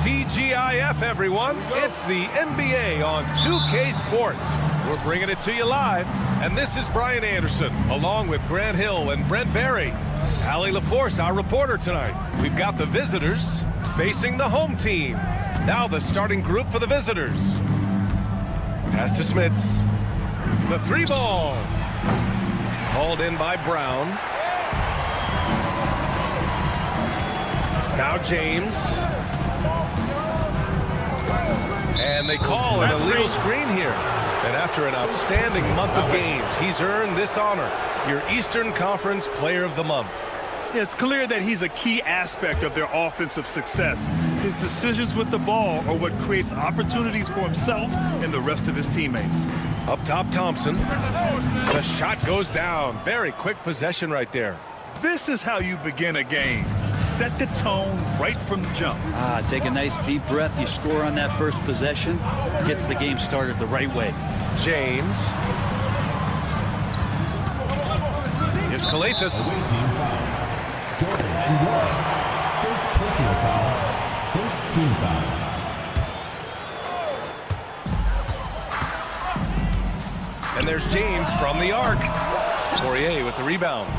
TGIF, everyone. It's the NBA on 2K Sports. We're bringing it to you live, and this is Brian Anderson, along with Grant Hill and Brent Barry. Allie LaForce, our reporter tonight. We've got the visitors facing the home team. Now the starting group for the visitors. Pass to Smits. The three ball. Hauled in by Brown. Now James. And they call an illegal screen here. And after an outstanding month of games, he's earned this honor, your Eastern Conference Player of the Month. It's clear that he's a key aspect of their offensive success. His decisions with the ball are what creates opportunities for himself and the rest of his teammates. Up top, Thompson. The shot goes down. Very quick possession right there. This is how you begin a game. Set the tone right from the jump. Take a nice deep breath. You score on that first possession. Gets the game started the right way. James. Here's Kalathis. First personal foul. First team foul. And there's James from the arc. Poirier with the rebound.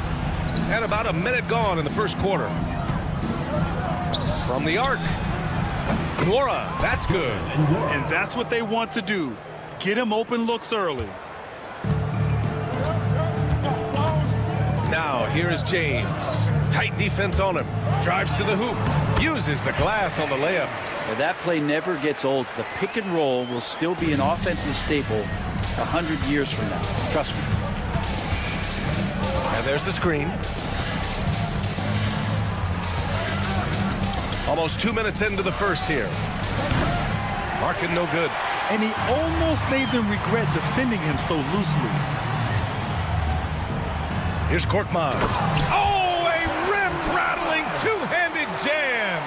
And about a minute gone in the first quarter. From the arc. Nora, that's good. And that's what they want to do. Get him open looks early. Now, here is James. Tight defense on him. Drives to the hoop. Uses the glass on the layup. Now, that play never gets old. The pick and roll will still be an offensive staple 100 years from now. Trust me. And there's the screen. Almost 2 minutes into the first here. Marking no good. And he almost made them regret defending him so loosely. Here's Korkmaz. Oh, a rim-rattling two-handed jam.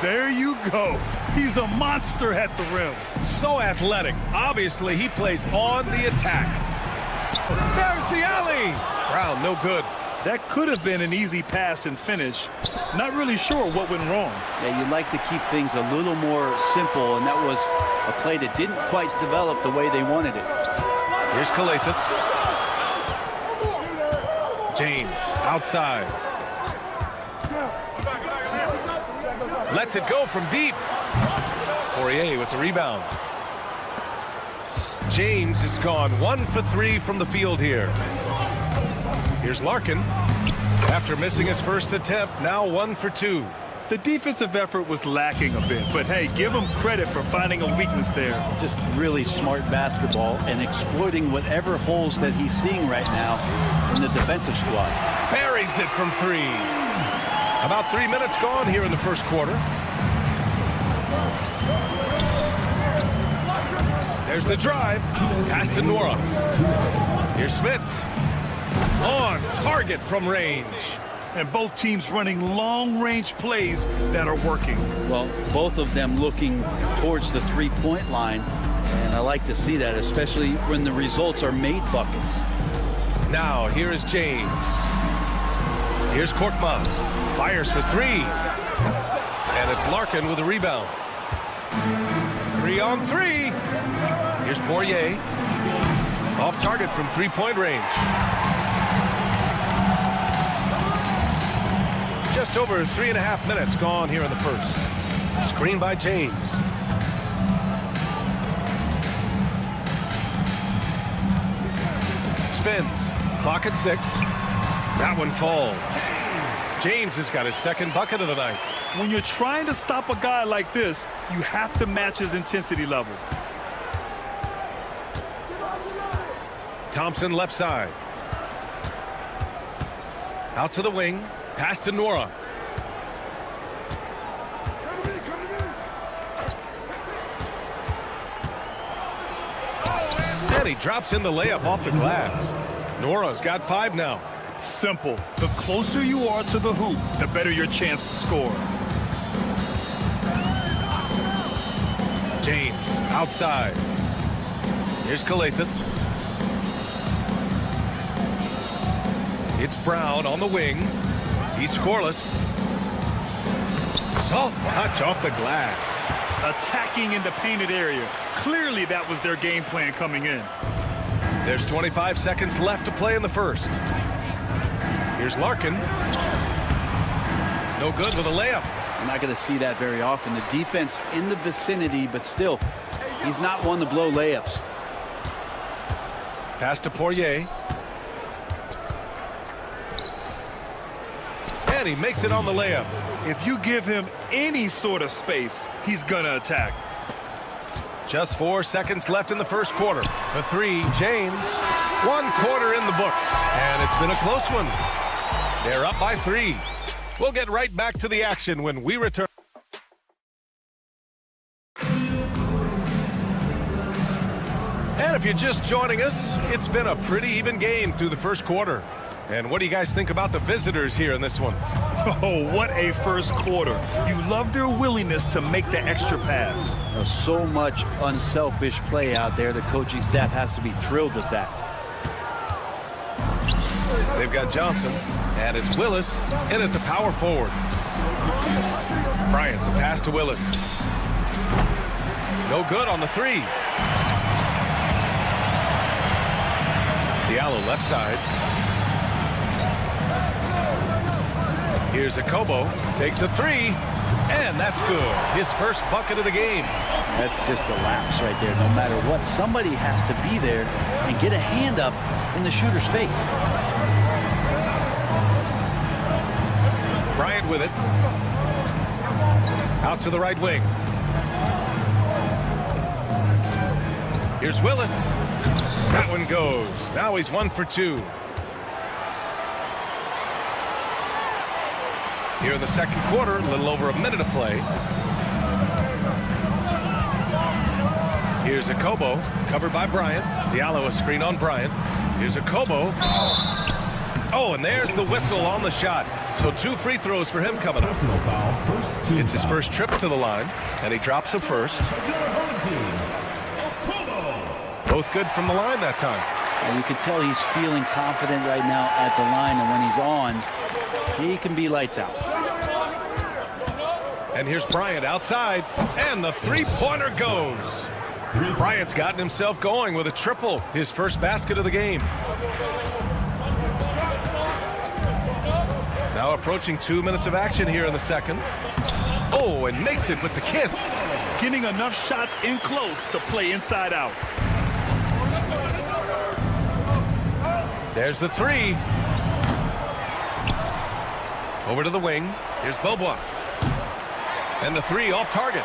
There you go. He's a monster at the rim. So athletic. Obviously, he plays on the attack. There's the alley. Brown, no good. That could have been an easy pass and finish. Not really sure what went wrong. Yeah, you'd like to keep things a little more simple, and that was a play that didn't quite develop the way they wanted it. Here's Kalathis. James, outside. Lets it go from deep. Poirier with the rebound. James has gone 1 for 3 from the field here. Here's Larkin. After missing his first attempt, now 1 for 2. The defensive effort was lacking a bit, but hey, give him credit for finding a weakness there. Just really smart basketball and exploiting whatever holes that he's seeing right now in the defensive squad. Buries it from 3. About 3 minutes gone here in the first quarter. There's the drive. Pass to Nora. Here's Smith. On target from range. And both teams running long-range plays that are working. Well, both of them looking towards the three-point line, and I like to see that, especially when the results are made buckets. Now, here is James. Here's Korkmaz. Fires for 3. And it's Larkin with a rebound. 3 on 3. Here's Poirier. Off target from three-point range. Just over 3.5 minutes gone here in the first. Screen by James. Spins. Clock at 6. That one falls. James has got his second bucket of the night. When you're trying to stop a guy like this, you have to match his intensity level. Thompson left side. Out to the wing. Pass to Nora. And he drops in the layup off the glass. Nora's got 5 now. Simple. The closer you are to the hoop, the better your chance to score. James outside. Here's Kalathis. It's Brown on the wing. He's scoreless. Soft touch off the glass. Attacking in the painted area. Clearly that was their game plan coming in. There's 25 seconds left to play in the first. Here's Larkin. No good with a layup. I'm not going to see that very often. The defense in the vicinity, but still, he's not one to blow layups. Pass to Poirier. And he makes it on the layup. If you give him any sort of space, he's going to attack. Just 4 seconds left in the first quarter. For 3, James. 1 quarter in the books. And it's been a close one. They're up by 3. We'll get right back to the action when we return. And if you're just joining us, it's been a pretty even game through the first quarter. And what do you guys think about the visitors here in this one? Oh, what a first quarter. You love their willingness to make the extra pass. So much unselfish play out there. The coaching staff has to be thrilled with that. They've got Johnson, and it's Willis in at the power forward. Bryant, the pass to Willis. No good on the 3. Diallo left side. Here's Akobo, takes a 3, and that's good. His first bucket of the game. That's just a lapse right there. No matter what, somebody has to be there and get a hand up in the shooter's face. Bryant with it. Out to the right wing. Here's Willis. That one goes. Now he's 1 for 2. Here in the second quarter, a little over a minute to play. Here's Akobo, covered by Bryant. Diallo a screen on Bryant. Here's Akobo. Oh, and there's the whistle on the shot. So 2 free throws for him coming up. It's his first trip to the line, and he drops a first. Both good from the line that time. And you can tell he's feeling confident right now at the line, and when he's on, he can be lights out. And here's Bryant outside, and the three-pointer goes. Bryant's gotten himself going with a triple, his first basket of the game. Now approaching 2 minutes of action here in the second. Oh, and makes it with the kiss. getting enough shots in close to play inside out. There's the three. Over to the wing. Here's Beaubois. And the three off target.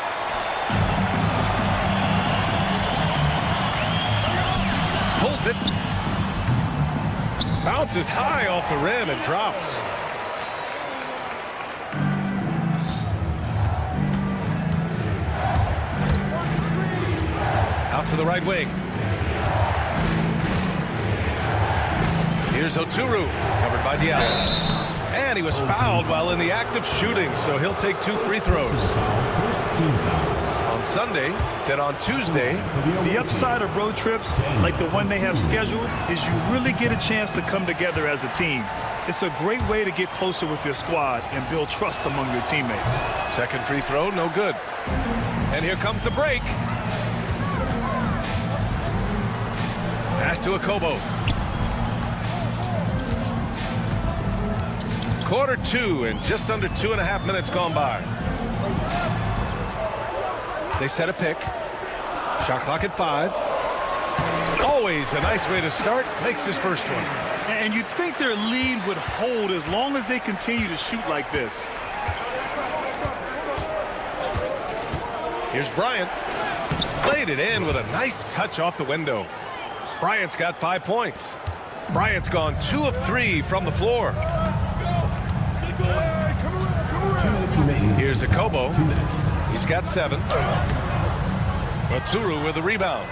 Pulls it. Bounces high off the rim and drops. Out to the right wing. Here's Oturu, covered by Diallo. And he was fouled while in the act of shooting, so he'll take 2 free throws. On Sunday, then on Tuesday. The upside of road trips, like the one they have scheduled, is you really get a chance to come together as a team. It's a great way to get closer with your squad and build trust among your teammates. Second free throw, no good. And here comes the break. Pass to Akobo. Quarter 2 and just under 2.5 minutes gone by. They set a pick. Shot clock at 5. Always a nice way to start. Makes his first one. And you'd think their lead would hold as long as they continue to shoot like this. Here's Bryant. Played it in with a nice touch off the window. Bryant's got 5 points. Bryant's gone 2 of 3 from the floor. Here's Akobo. He's got 7. Oturu with the rebound.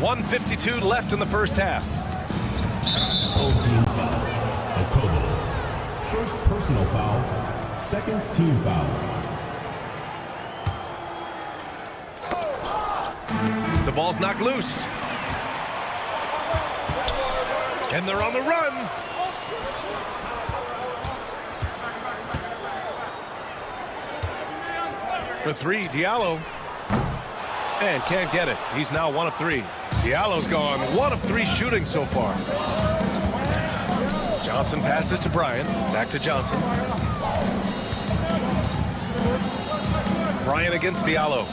1:52 left in the first half. Team foul. Akobo. First personal foul. Second team foul. The ball's knocked loose. And they're on the run. For 3, Diallo. And can't get it. He's now 1 of 3. Diallo's gone 1 of 3 shooting so far. Johnson passes to Bryant. Back to Johnson. Bryant against Diallo.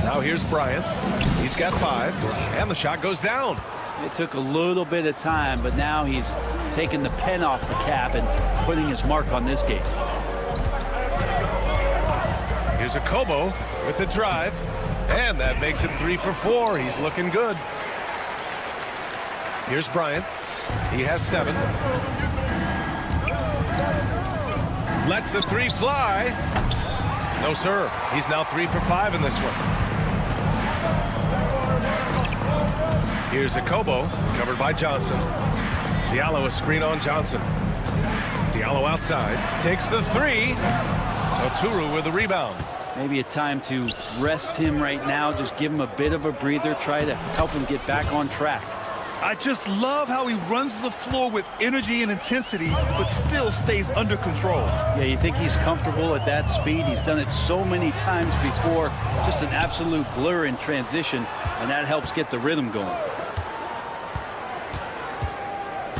Now here's Bryant. He's got 5. And the shot goes down. It took a little bit of time, but now he's taking the pen off the cap and putting his mark on this game. Here's Akobo with the drive. And that makes it 3 for 4. He's looking good. Here's Bryant. He has 7. Lets the 3 fly. No, sir. He's now 3 for 5 in this one. Here's Akobo, covered by Johnson. Diallo a screen on Johnson. Diallo outside. Takes the 3. Oturu with the rebound. Maybe a time to rest him right now. Just give him a bit of a breather. Try to help him get back on track. I just love how he runs the floor with energy and intensity, but still stays under control. Yeah, you think he's comfortable at that speed. He's done it so many times before. Just an absolute blur in transition, and that helps get the rhythm going.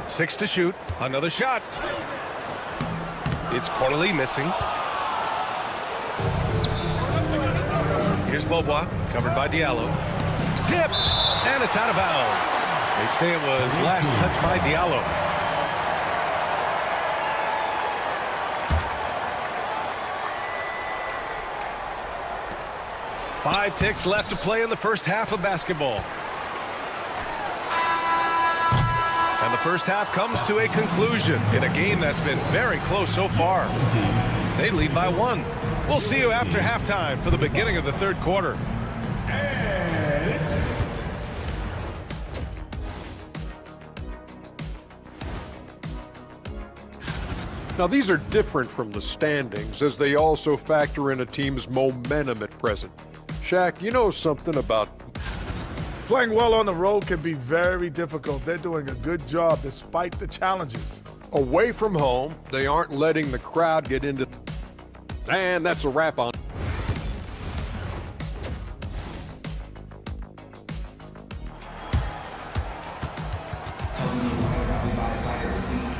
6 to shoot. Another shot. It's Corley missing. Here's Beaubois, covered by Diallo. Tipped, and it's out of bounds. They say it was last touched by Diallo. Five ticks left to play in the first half of basketball. And the first half comes to a conclusion in a game that's been very close so far. They lead by 1. We'll see you after halftime for the beginning of the third quarter. Now, these are different from the standings, as they also factor in a team's momentum at present. Shaq, you know something about... Playing well on the road can be very difficult. They're doing a good job despite the challenges. Away from home, they aren't letting the crowd get into... And that's a wrap on...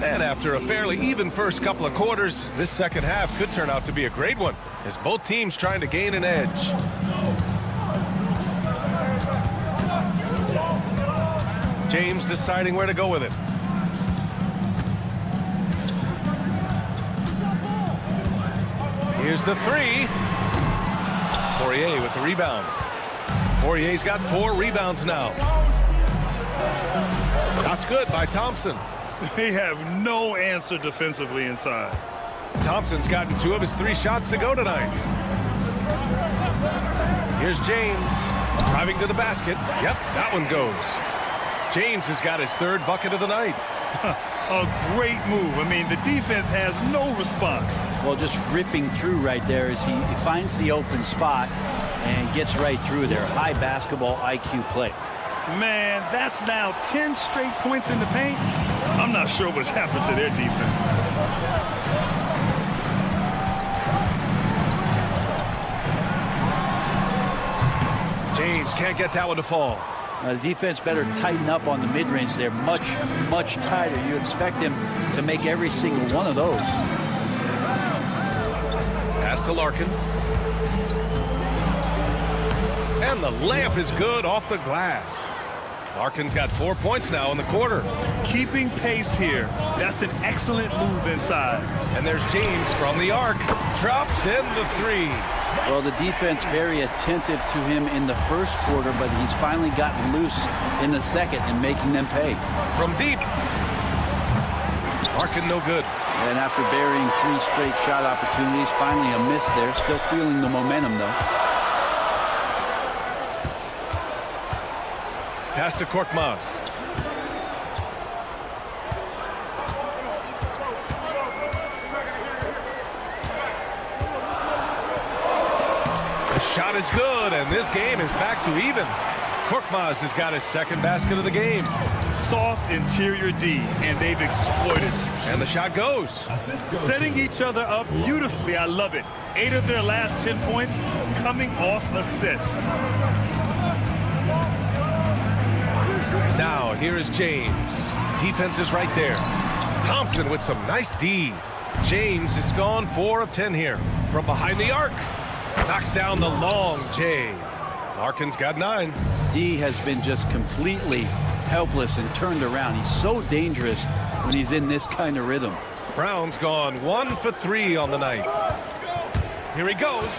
And after After a fairly even first couple of quarters, this second half could turn out to be a great one, as both teams trying to gain an edge. James deciding where to go with it. Here's the three. Poirier with the rebound. Poirier's got 4 rebounds now. That's good by Thompson. They have no answer defensively inside. Thompson's gotten 2 of his 3 shots to go tonight. Here's James driving to the basket. Yep, that one goes. James has got his 3rd bucket of the night. A great move. I mean, the defense has no response. Well, just ripping through right there as he finds the open spot and gets right through there. High basketball IQ play. Man, that's now 10 straight points in the paint. I'm not sure what's happened to their defense. James can't get that one to fall. The defense better tighten up on the mid-range there. Much, much tighter. You expect him to make every single one of those. Pass to Larkin. And the layup is good off the glass. Larkin's got 4 points now in the quarter. Keeping pace here. That's an excellent move inside. And there's James from the arc. Drops in the 3. Well, the defense very attentive to him in the first quarter, but he's finally gotten loose in the second and making them pay. From deep. Larkin no good. And after burying 3 straight shot opportunities, finally a miss there. Still feeling the momentum, though. Pass to Korkmaz. The shot is good, and this game is back to even. Korkmaz has got his 2nd basket of the game. Soft interior D, and they've exploited it. And the shot goes. Setting each other up beautifully. I love it. 8 of their last 10 points coming off assists. Now, here is James. Defense is right there. Thompson with some nice D. James has gone 4 of 10 here. From behind the arc. Knocks down the long J. Larkin's got 9. D has been just completely helpless and turned around. He's so dangerous when he's in this kind of rhythm. Brown's gone 1 for 3 on the night. Here he goes.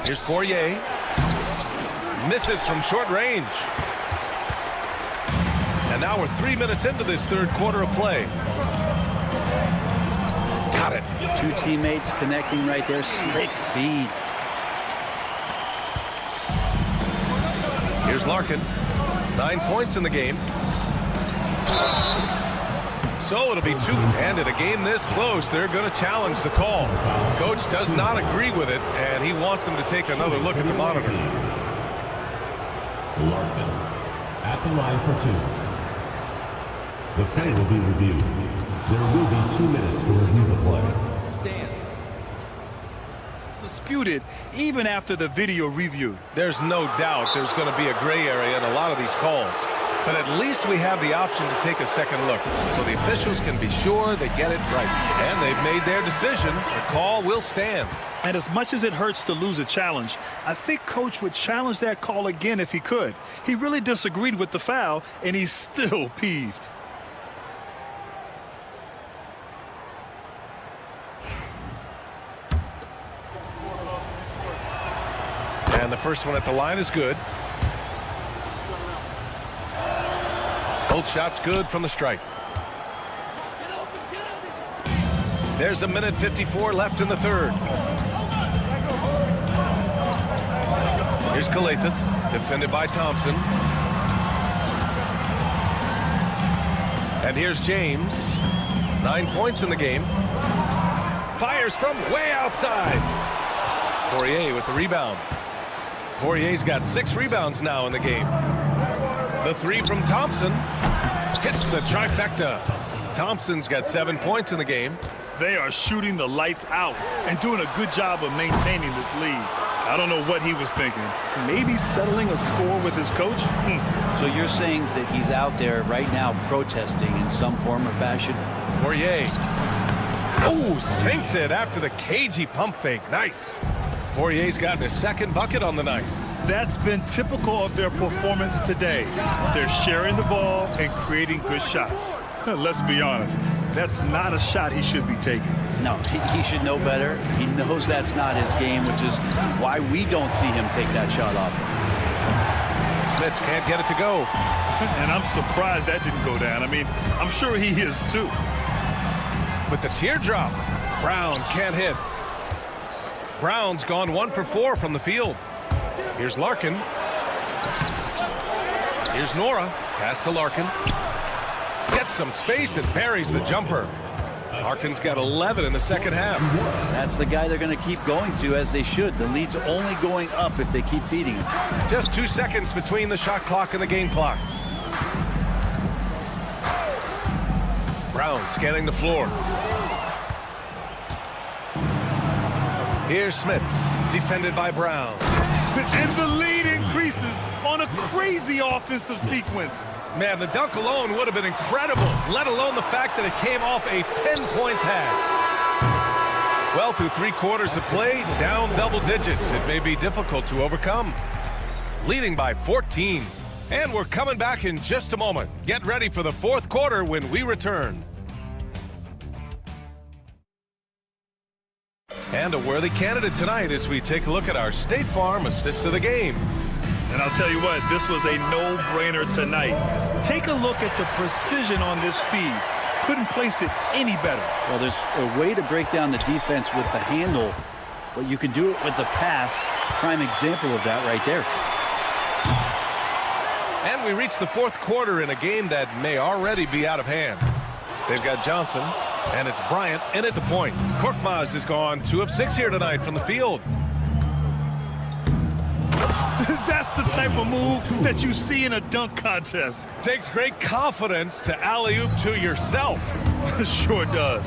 Here's Poirier. Misses from short range. And now we're 3 minutes into this 3rd quarter of play. Got it. 2 teammates connecting right there. Slick feed. Here's Larkin. 9 points in the game. So it'll be 2-handed. A game this close, they're going to challenge the call. Coach does not agree with it, and he wants them to take another look at the monitor. Larkin at the line for 2. The play will be reviewed. There will be 2 minutes to review the play. Stands. Disputed even after the video review. There's no doubt there's going to be a gray area in a lot of these calls. But at least we have the option to take a second look, so the officials can be sure they get it right. And they've made their decision. The call will stand. And as much as it hurts to lose a challenge, I think Coach would challenge that call again if he could. He really disagreed with the foul, and he's still peeved. And the first one at the line is good. Both shots good from the stripe. There's 1:54 left in the 3rd. Here's Kalathis, defended by Thompson. And here's James. 9 points in the game. Fires from way outside. Poirier with the rebound. Poirier's got 6 rebounds now in the game. The 3 from Thompson hits the trifecta. Thompson's got 7 points in the game. They are shooting the lights out and doing a good job of maintaining this lead. I don't know what he was thinking. Maybe settling a score with his coach? So you're saying that he's out there right now protesting in some form or fashion? Poirier. Oh, sinks it after the cagey pump fake. Nice. Poirier's gotten his second bucket on the night. That's been typical of their performance today. They're sharing the ball and creating good shots. Let's be honest, that's not a shot he should be taking. No, he should know better. He knows that's not his game, which is why we don't see him take that shot off. Smits can't get it to go. And I'm surprised that didn't go down. I mean, I'm sure he is too. With the teardrop, Brown can't hit. Brown's gone 1 for 4 from the field. Here's Larkin. Here's Nora. Pass to Larkin. Gets some space and buries the jumper. Larkin's got 11 in the second half. That's the guy they're going to keep going to, as they should. The lead's only going up if they keep feeding him. Just 2 seconds between the shot clock and the game clock. Brown scanning the floor. Here's Smits, defended by Brown. And the lead increases on a crazy offensive sequence. Man, the dunk alone would have been incredible, let alone the fact that it came off a pinpoint pass. Well, through 3 quarters of play, down double digits. It may be difficult to overcome. Leading by 14. And we're coming back in just a moment. Get ready for the 4th quarter when we return. And a worthy candidate tonight as we take a look at our State Farm assist of the game. And I'll tell you what, this was a no-brainer tonight. Take a look at the precision on this feed. Couldn't place it any better. Well, there's a way to break down the defense with the handle, but you can do it with the pass. Prime example of that right there. And we reach the 4th quarter in a game that may already be out of hand. They've got Johnson, and it's Bryant in at the point. Korkmaz has gone 2 of 6 here tonight from the field. That's the type of move that you see in a dunk contest. Takes great confidence to alley-oop to yourself. Sure does.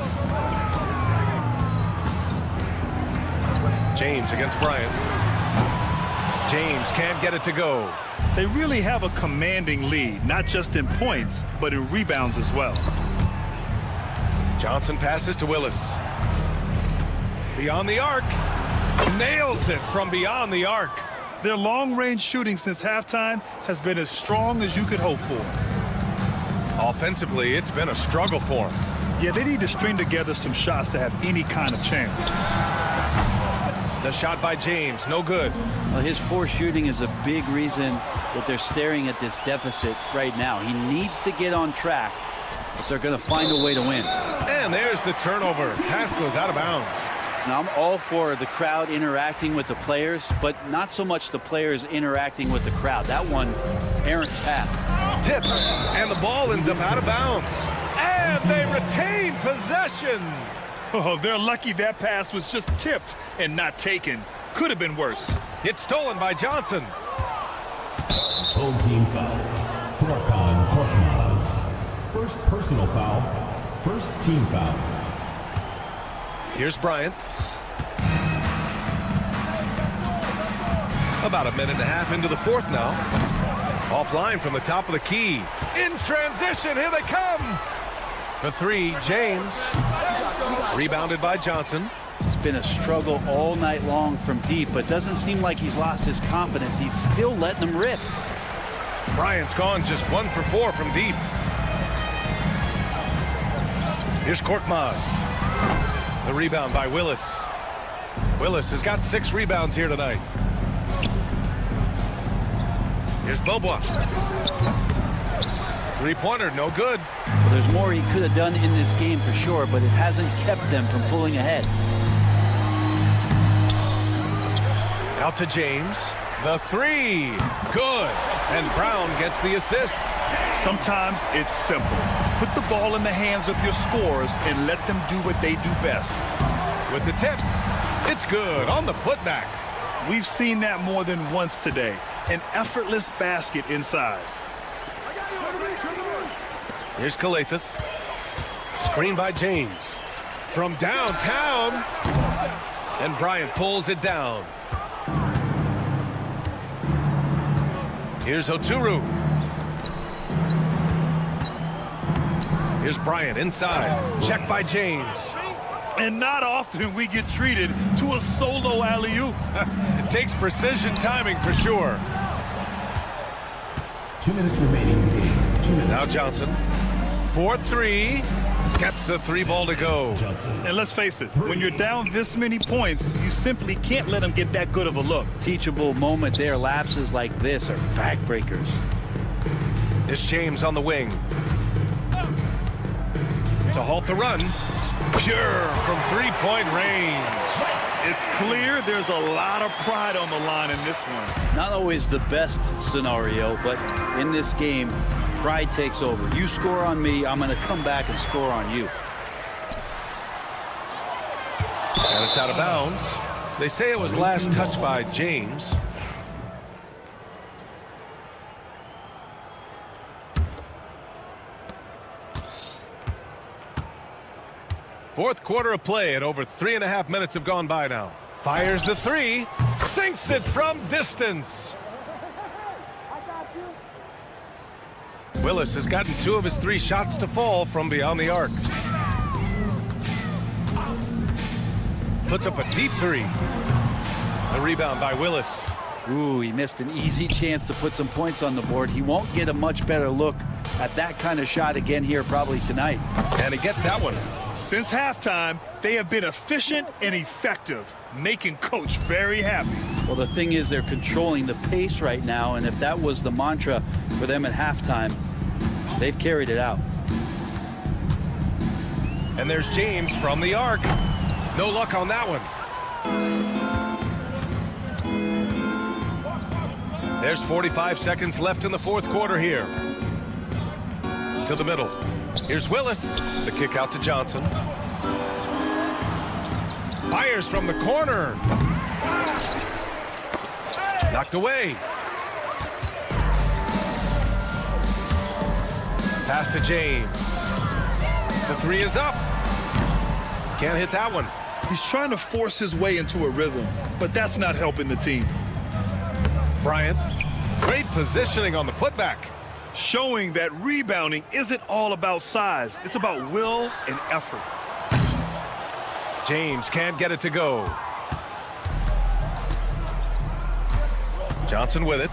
James against Bryant. James can't get it to go. They really have a commanding lead, not just in points, but in rebounds as well. Johnson passes to Willis. Beyond the arc. Nails it from beyond the arc. Their long-range shooting since halftime has been as strong as you could hope for. Offensively, it's been a struggle for them. Yeah, they need to string together some shots to have any kind of chance. The shot by James, no good. Well, his poor shooting is a big reason that they're staring at this deficit right now. He needs to get on track if they're going to find a way to win. And there's the turnover. Pass goes out of bounds. Now, I'm all for the crowd interacting with the players, but not so much the players interacting with the crowd. That one, errant pass. Tipped, and the ball ends up out of bounds. And they retain possession. Oh, they're lucky that pass was just tipped and not taken. Could have been worse. It's stolen by Johnson. Home team foul. Furkan Korkmaz. First personal foul. First team foul. Here's Bryant. About a minute and a half into the 4th now. Offline from the top of the key. In transition, here they come. For 3, James. Rebounded by Johnson. It's been a struggle all night long from deep, but doesn't seem like he's lost his confidence. He's still letting them rip. Bryant's gone just 1 for 4 from deep. Here's Korkmaz. The rebound by Willis. Willis has got 6 rebounds here tonight. Here's Bobois. 3-pointer, no good. Well, there's more he could have done in this game for sure, but it hasn't kept them from pulling ahead. Out to James. The 3. Good. And Brown gets the assist. Sometimes it's simple. Put the ball in the hands of your scorers and let them do what they do best. With the tip. It's good on the putback. We've seen that more than once today. An effortless basket inside. Here's Kalathis. Screen by James. From downtown. And Bryant pulls it down. Here's Oturu. Here's Bryant inside. Check by James. And not often we get treated to a solo alley-oop. Takes precision timing for sure. 2 minutes remaining in the game. 2 minutes. Now Johnson. 4-3. Gets the 3-ball to go. And let's face it, when you're down this many points, you simply can't let them get that good of a look. Teachable moment there. Lapses like this are backbreakers. It's James on the wing. To halt the run. Pure from three-point range. It's clear there's a lot of pride on the line in this one. Not always the best scenario, but in this game, pride takes over. You score on me, I'm going to come back and score on you. And it's out of bounds. They say it was last touched by James. Fourth quarter of play, and over 3.5 minutes have gone by now. Fires the three, sinks it from distance. Willis has gotten 2 of his 3 shots to fall from beyond the arc. Puts up a deep 3. The rebound by Willis. Ooh, he missed an easy chance to put some points on the board. He won't get a much better look at that kind of shot again here probably tonight. And he gets that one. Since halftime, they have been efficient and effective, making Coach very happy. Well, the thing is they're controlling the pace right now, and if that was the mantra for them at halftime, they've carried it out. And there's James from the arc. No luck on that one. There's 45 seconds left in the fourth quarter here. To the middle. Here's Willis. The kick out to Johnson. Fires from the corner. Knocked away. Pass to James. The 3 is up. Can't hit that one. He's trying to force his way into a rhythm, but that's not helping the team. Bryant. Great positioning on the putback. Showing that rebounding isn't all about size. It's about will and effort. James can't get it to go. Johnson with it.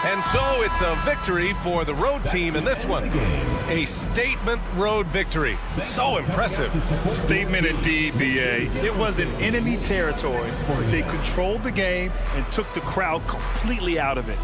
And so it's a victory for the road team in this one. A statement road victory. So impressive. Statement indeed, BA. It was in enemy territory, but they controlled the game and took the crowd completely out of it.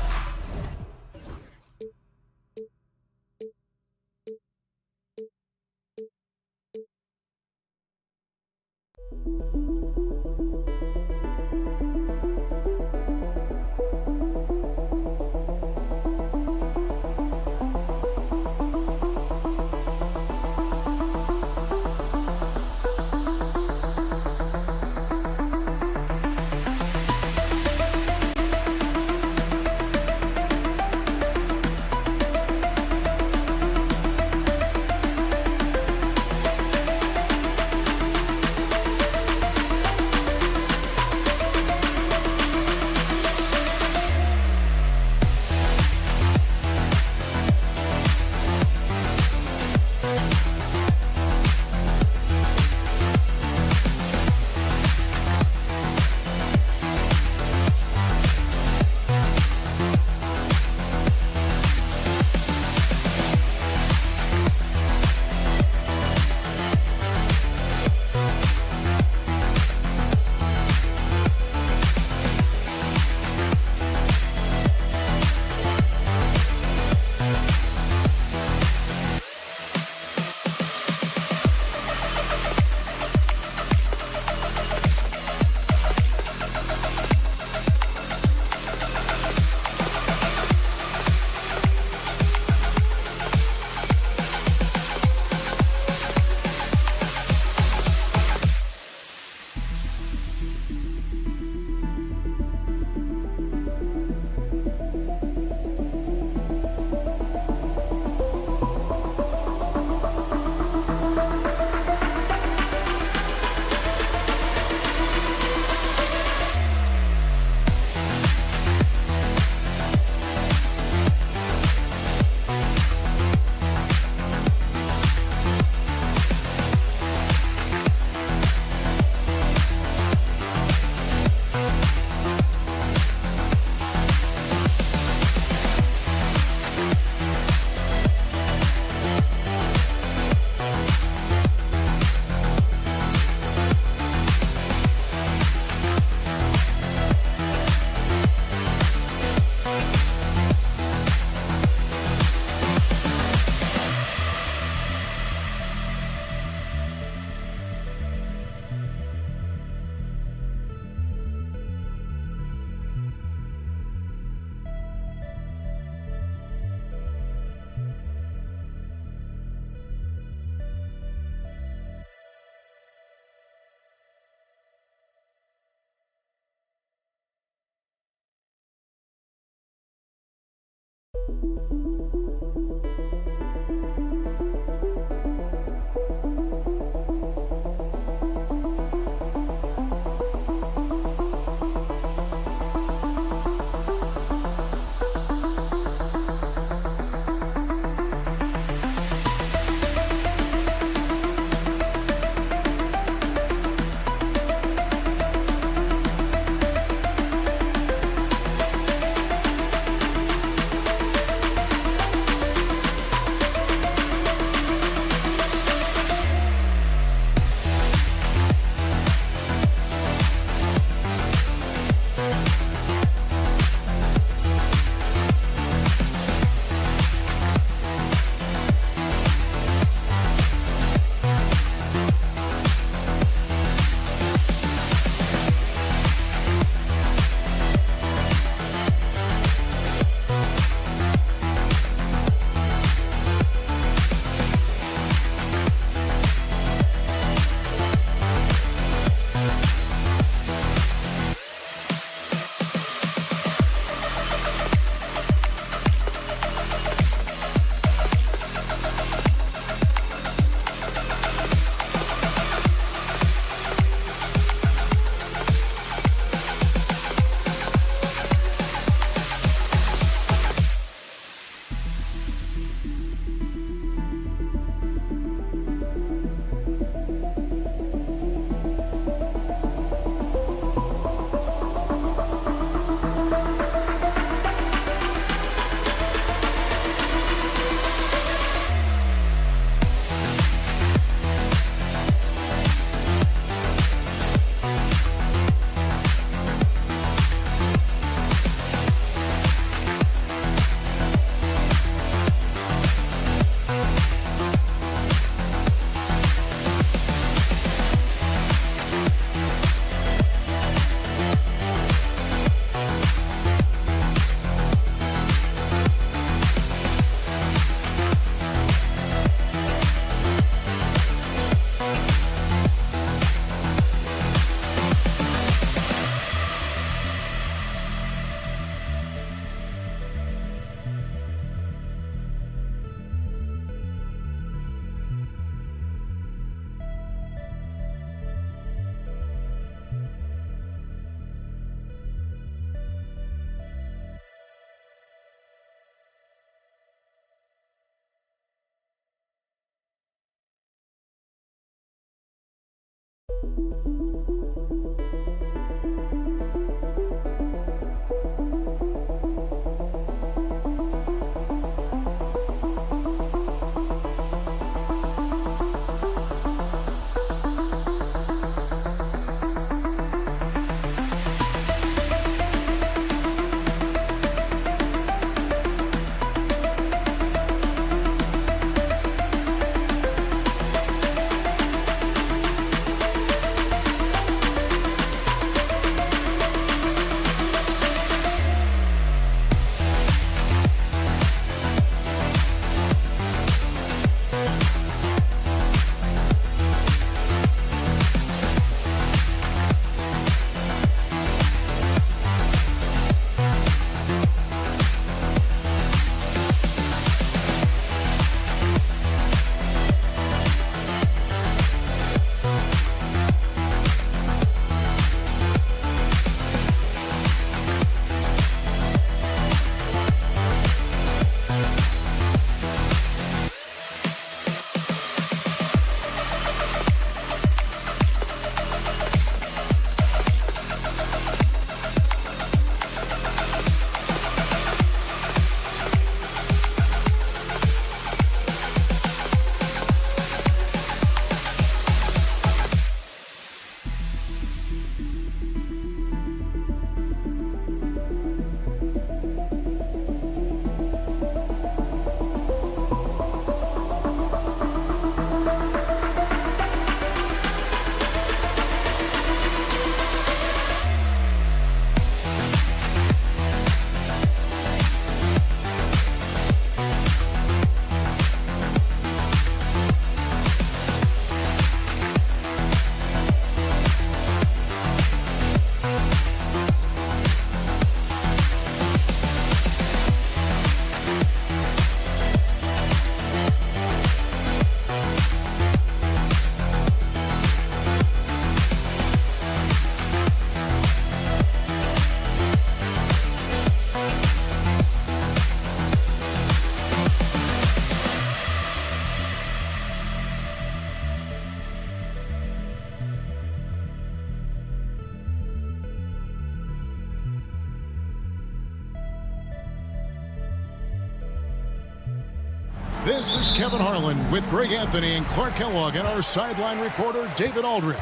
This is Kevin Harlan with Greg Anthony and Clark Kellogg and our sideline reporter David Aldridge.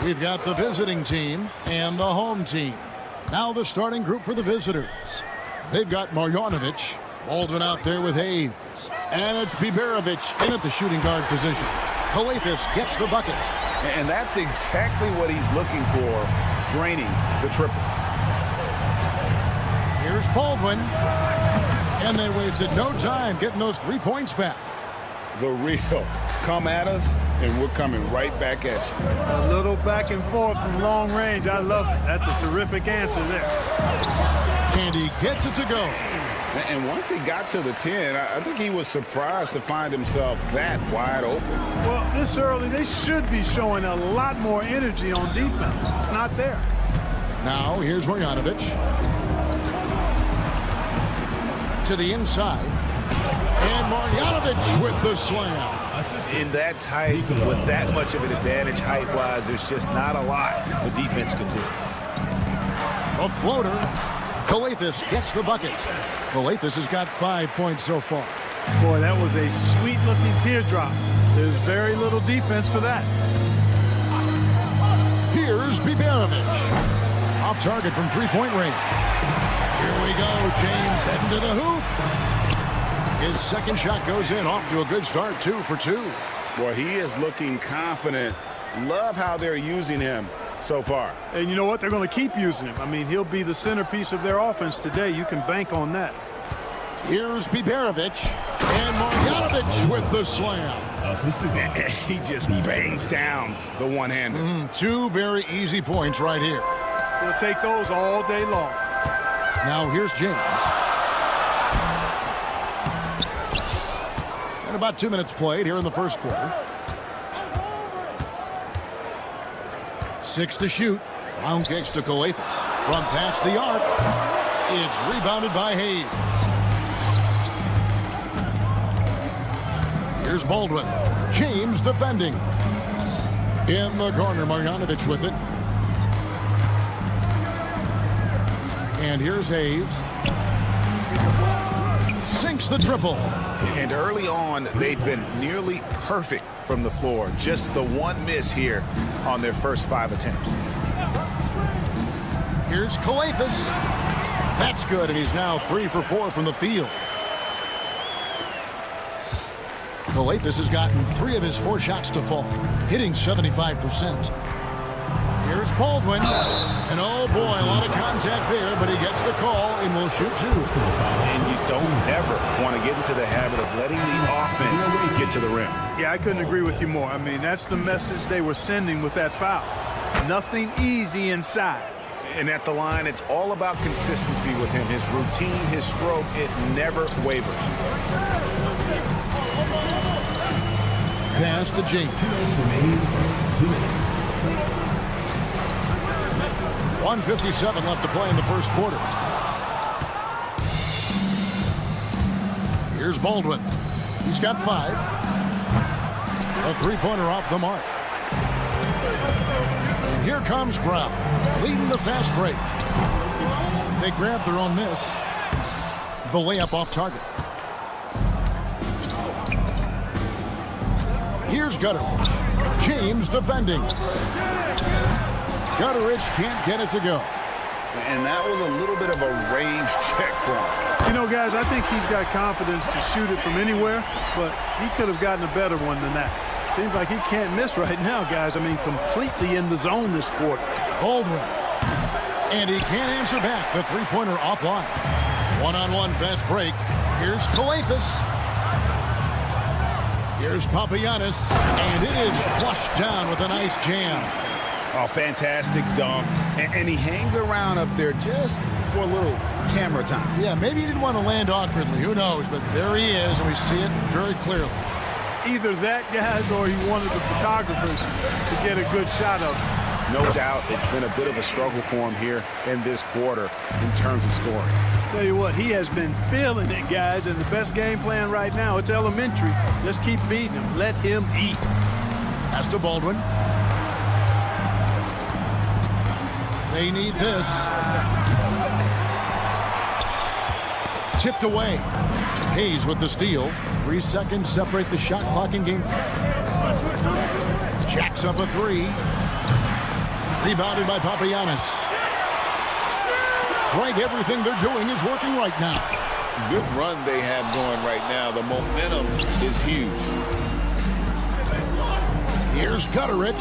We've got the visiting team and the home team. Now the starting group for the visitors. They've got Marjanovic, Baldwin out there with Hayes, and it's Biberovic in at the shooting guard position. Kalathis gets the bucket. And that's exactly what he's looking for, draining the triple. Here's Baldwin. And they wasted no time getting those 3 points back. The real. Come at us, and we're coming right back at you. A little back and forth from long range. I love it. That's a terrific answer there. And he gets it to go. And once he got to the 10, I think he was surprised to find himself that wide open. Well, this early, they should be showing a lot more energy on defense. It's not there. Now, here's Marjanovic. To the inside. And Marjanovic with the slam. In that tight, with that much of an advantage height-wise, there's just not a lot the defense can do. A floater. Kalathis gets the bucket. Kalathis has got 5 points so far. Boy, that was a sweet-looking teardrop. There's very little defense for that. Here's Biberovic. Off target from three-point range. Here we go. James heading to the hoop. His second shot goes in. Off to a good start. 2 for 2. Boy, he is looking confident. Love how they're using him so far. And you know what? They're going to keep using him. I mean, he'll be the centerpiece of their offense today. You can bank on that. Here's Biberovic. And Marjanovic with the slam. He just bangs down the one-hander. 2 very easy points right here. He'll take those all day long. Now here's James. And about 2 minutes played here in the first quarter. 6 to shoot. Round kicks to Kalathis. From past the arc. It's rebounded by Hayes. Here's Baldwin. James defending. In the corner, Marjanovic with it. And here's Hayes. Sinks the triple. And early on, they've been nearly perfect from the floor. Just the one miss here on their first 5 attempts. Here's Kalathis. That's good, and he's now 3 for 4 from the field. Kalathis has gotten 3 of his 4 shots to fall, hitting 75%. Here's Baldwin. And oh boy, a lot of contact there, but he gets the call and will shoot 2. And you don't ever want to get into the habit of letting the offense get to the rim. Yeah, I couldn't agree with you more. I mean, that's the message they were sending with that foul. Nothing easy inside. And at the line, it's all about consistency with him. His routine, his stroke, it never wavers. Pass to James. 1:57 left to play in the first quarter. Here's Baldwin. He's got 5. A 3-pointer off the mark. And here comes Brown, leading the fast break. They grab their own miss. The layup off target. Here's Gutteridge. James defending. Gutteridge can't get it to go. And that was a little bit of a range check for him. You know, guys, I think he's got confidence to shoot it from anywhere, but he could have gotten a better one than that. Seems like he can't miss right now, guys. I mean, completely in the zone this quarter. Baldwin. And he can't answer back. The 3-pointer offline. One-on-one fast break. Here's Kalathis. Here's Papagiannis. And it is flushed down with a nice jam. Oh, fantastic dunk. And he hangs around up there just for a little camera time. Yeah, maybe he didn't want to land awkwardly. Who knows? But there he is, and we see it very clearly. Either that, guys, or he wanted the photographers to get a good shot of him. No doubt it's been a bit of a struggle for him here in this quarter in terms of scoring. Tell you what, he has been feeling it, guys, and the best game plan right now, it's elementary. Just keep feeding him. Let him eat. Pass to Baldwin. They need this. Tipped away. Hayes with the steal. 3 seconds separate the shot clock and game. Jacks up a 3. Rebounded by Papagiannis. Greg, everything they're doing is working right now. Good run they have going right now. The momentum is huge. Here's Gutterich.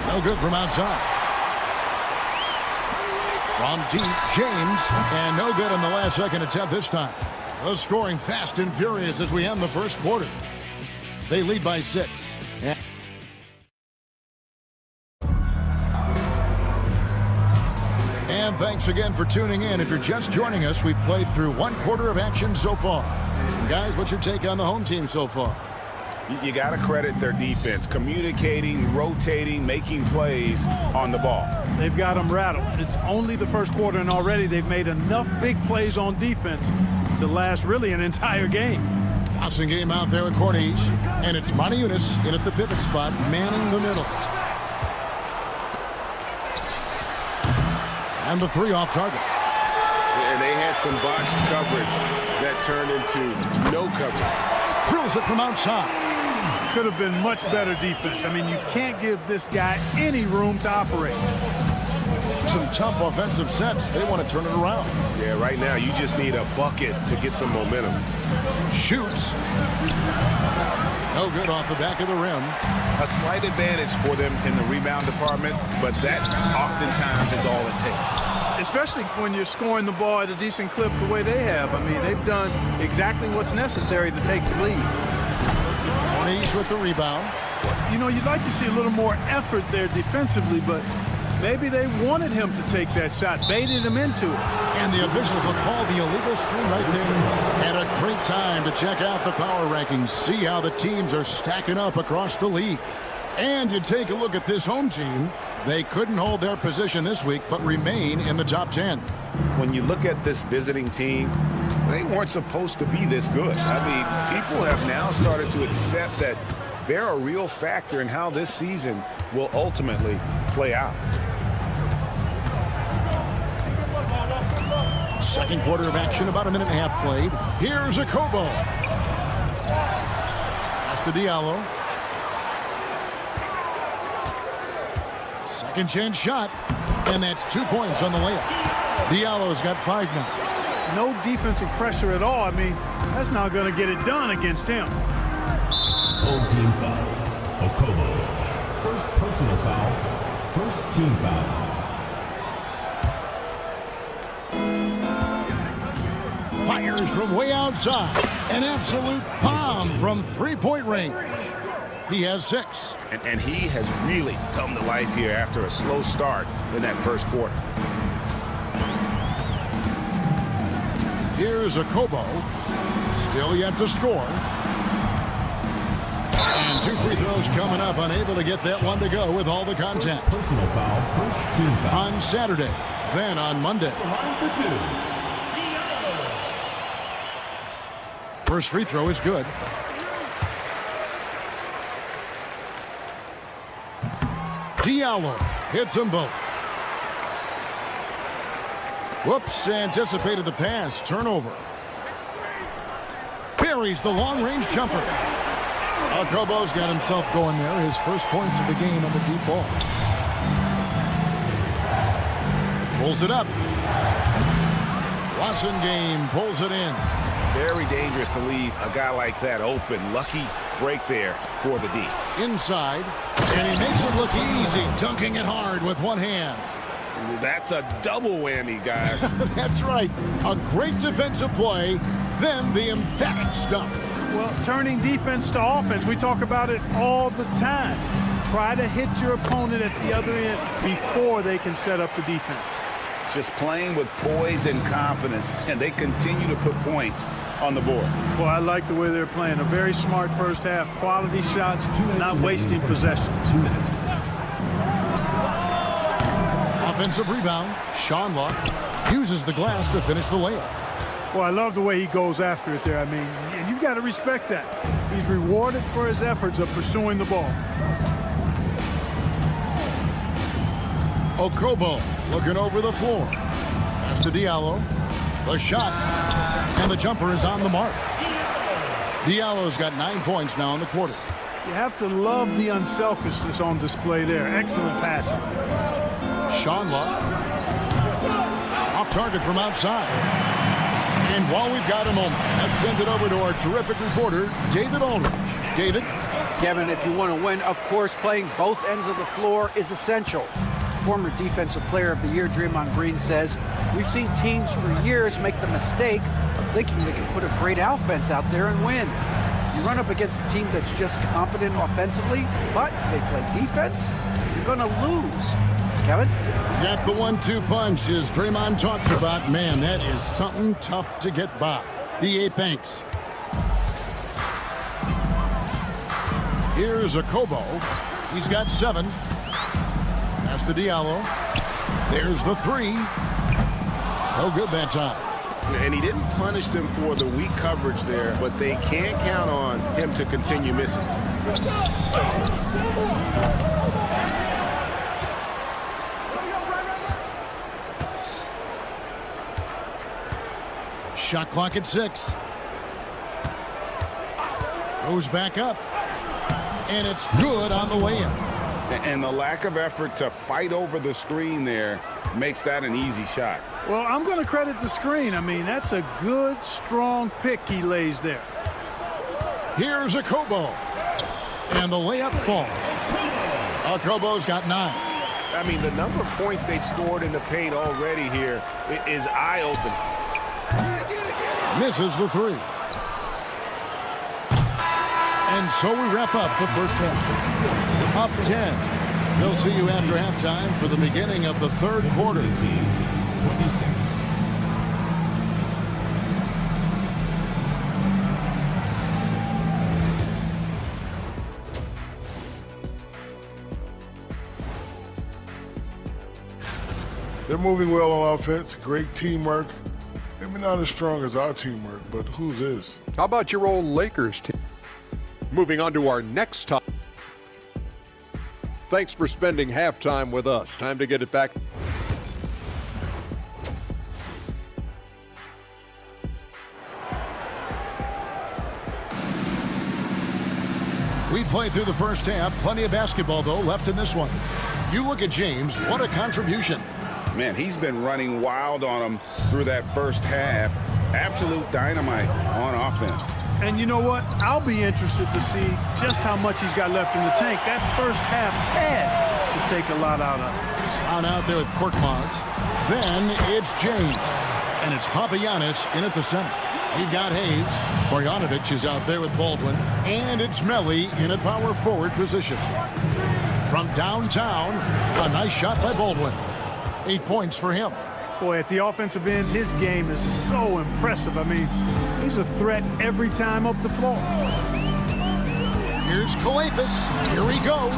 No good from outside. From deep, James. And no good on the last second attempt this time. The scoring fast and furious as we end the first quarter. They lead by 6. And thanks again for tuning in. If you're just joining us, we've played through 1 quarter of action so far. Guys, what's your take on the home team so far? You got to credit their defense, communicating, rotating, making plays on the ball. They've got them rattled. It's only the first quarter, and already they've made enough big plays on defense to last really an entire game. Awesome game out there with Corniche. And it's Moniunas in at the pivot spot, manning the middle. And the 3 off target. And they had some botched coverage that turned into no coverage. Drills it from outside. Could have been much better defense. I mean, you can't give this guy any room to operate. Some tough offensive sets. They want to turn it around. Yeah, right now you just need a bucket to get some momentum. Shoots. No good off the back of the rim. A slight advantage for them in the rebound department, but that oftentimes is all it takes. Especially when you're scoring the ball at a decent clip the way they have. I mean, they've done exactly what's necessary to take the lead. Corniche with the rebound. You know, you'd like to see a little more effort there defensively, but maybe they wanted him to take that shot, baited him into it. And the officials will call the illegal screen right there. And a great time to check out the power rankings, see how the teams are stacking up across the league. And you take a look at this home team. They couldn't hold their position this week, but remain in the top 10. When you look at this visiting team, they weren't supposed to be this good. I mean, people have now started to accept that they're a real factor in how this season will ultimately play out. Second quarter of action, about a minute and a half played. Here's a Kobo. Pass to Diallo. Second chance shot. And that's 2 points on the layup. Diallo's got 5 now. No defensive pressure at all. I mean, that's not going to get it done against him. Home team foul. Okobo. First personal foul. First team foul. Fires from way outside. An absolute bomb from 3-point range. He has 6. And he has really come to life here after a slow start in that first quarter. Here's a Kobo. Still yet to score. And 2 free throws coming up. Unable to get that one to go with all the contact. Personal foul. First team foul. On Saturday. Then on Monday. Line for 2. First free throw is good. Diallo hits them both. Whoops, anticipated the pass. Turnover. Buries the long-range jumper. Kobo's got himself going there. His first points of the game on the deep ball. Pulls it up. Watson game pulls it in. Very dangerous to leave a guy like that open. Lucky break there for the D. Inside. And he makes it look easy. Dunking it hard with one hand. That's a double whammy, guys. That's right. A great defensive play, then the emphatic stuff. Well, turning defense to offense, we talk about it all the time. Try to hit your opponent at the other end before they can set up the defense. Just playing with poise and confidence, and they continue to put points on the board. Well, I like the way they're playing. A very smart first half. Quality shots, not wasting possession. 2 minutes. Offensive rebound. Sean Law uses the glass to finish the layup. Well, I love the way he goes after it there. I mean, and you've got to respect that. He's rewarded for his efforts of pursuing the ball. Okobo looking over the floor. Pass to Diallo. The shot. And the jumper is on the mark. Diallo's got 9 points now in the quarter. You have to love the unselfishness on display there. Excellent passing. Sean Luck. Off target from outside. And while we've got a moment, let's send it over to our terrific reporter, David Aldridge. David? Kevin, if you want to win, of course, playing both ends of the floor is essential. Former Defensive Player of the Year Draymond Green says, we've seen teams for years make the mistake of thinking they can put a great offense out there and win. You run up against a team that's just competent offensively, but they play defense, you're going to lose. Kevin? Got the 1-2 punch, as Draymond talks about. Man, that is something tough to get by. DA thanks. Here's a Kobo. He's got 7. Pass to Diallo. There's the 3. No good that time. And he didn't punish them for the weak coverage there, but they can't count on him to continue missing. Shot clock at 6. Goes back up. And it's good on the way in. And the lack of effort to fight over the screen there makes that an easy shot. Well, I'm going to credit the screen. I mean, that's a good, strong pick he lays there. Here's a Kobo. And the layup falls. Kobo's got 9. I mean, the number of points they've scored in the paint already here is eye-opening. Misses the 3. And so we wrap up the first half. Up 10. We'll see you after halftime for the beginning of the third quarter. They're moving well on offense. Great teamwork. Maybe not as strong as our teamwork, but whose is? How about your old Lakers team? Moving on to our next topic. Thanks for spending halftime with us. Time to get it back. We played through the first half. Plenty of basketball, though, left in this one. You look at James. What a contribution. Man, he's been running wild on them through that first half. Absolute dynamite on offense. And you know what? I'll be interested to see just how much he's got left in the tank. That first half had to take a lot out of him. On out there with Korkmaz. Then it's James. And it's Papagiannis in at the center. We've got Hayes. Bojanovic is out there with Baldwin. And it's Melly in a power forward position. From downtown, a nice shot by Baldwin. 8 points for him. Boy, at the offensive end, his game is so impressive. I mean, he's a threat every time up the floor. Here's Kalathis. Here he goes.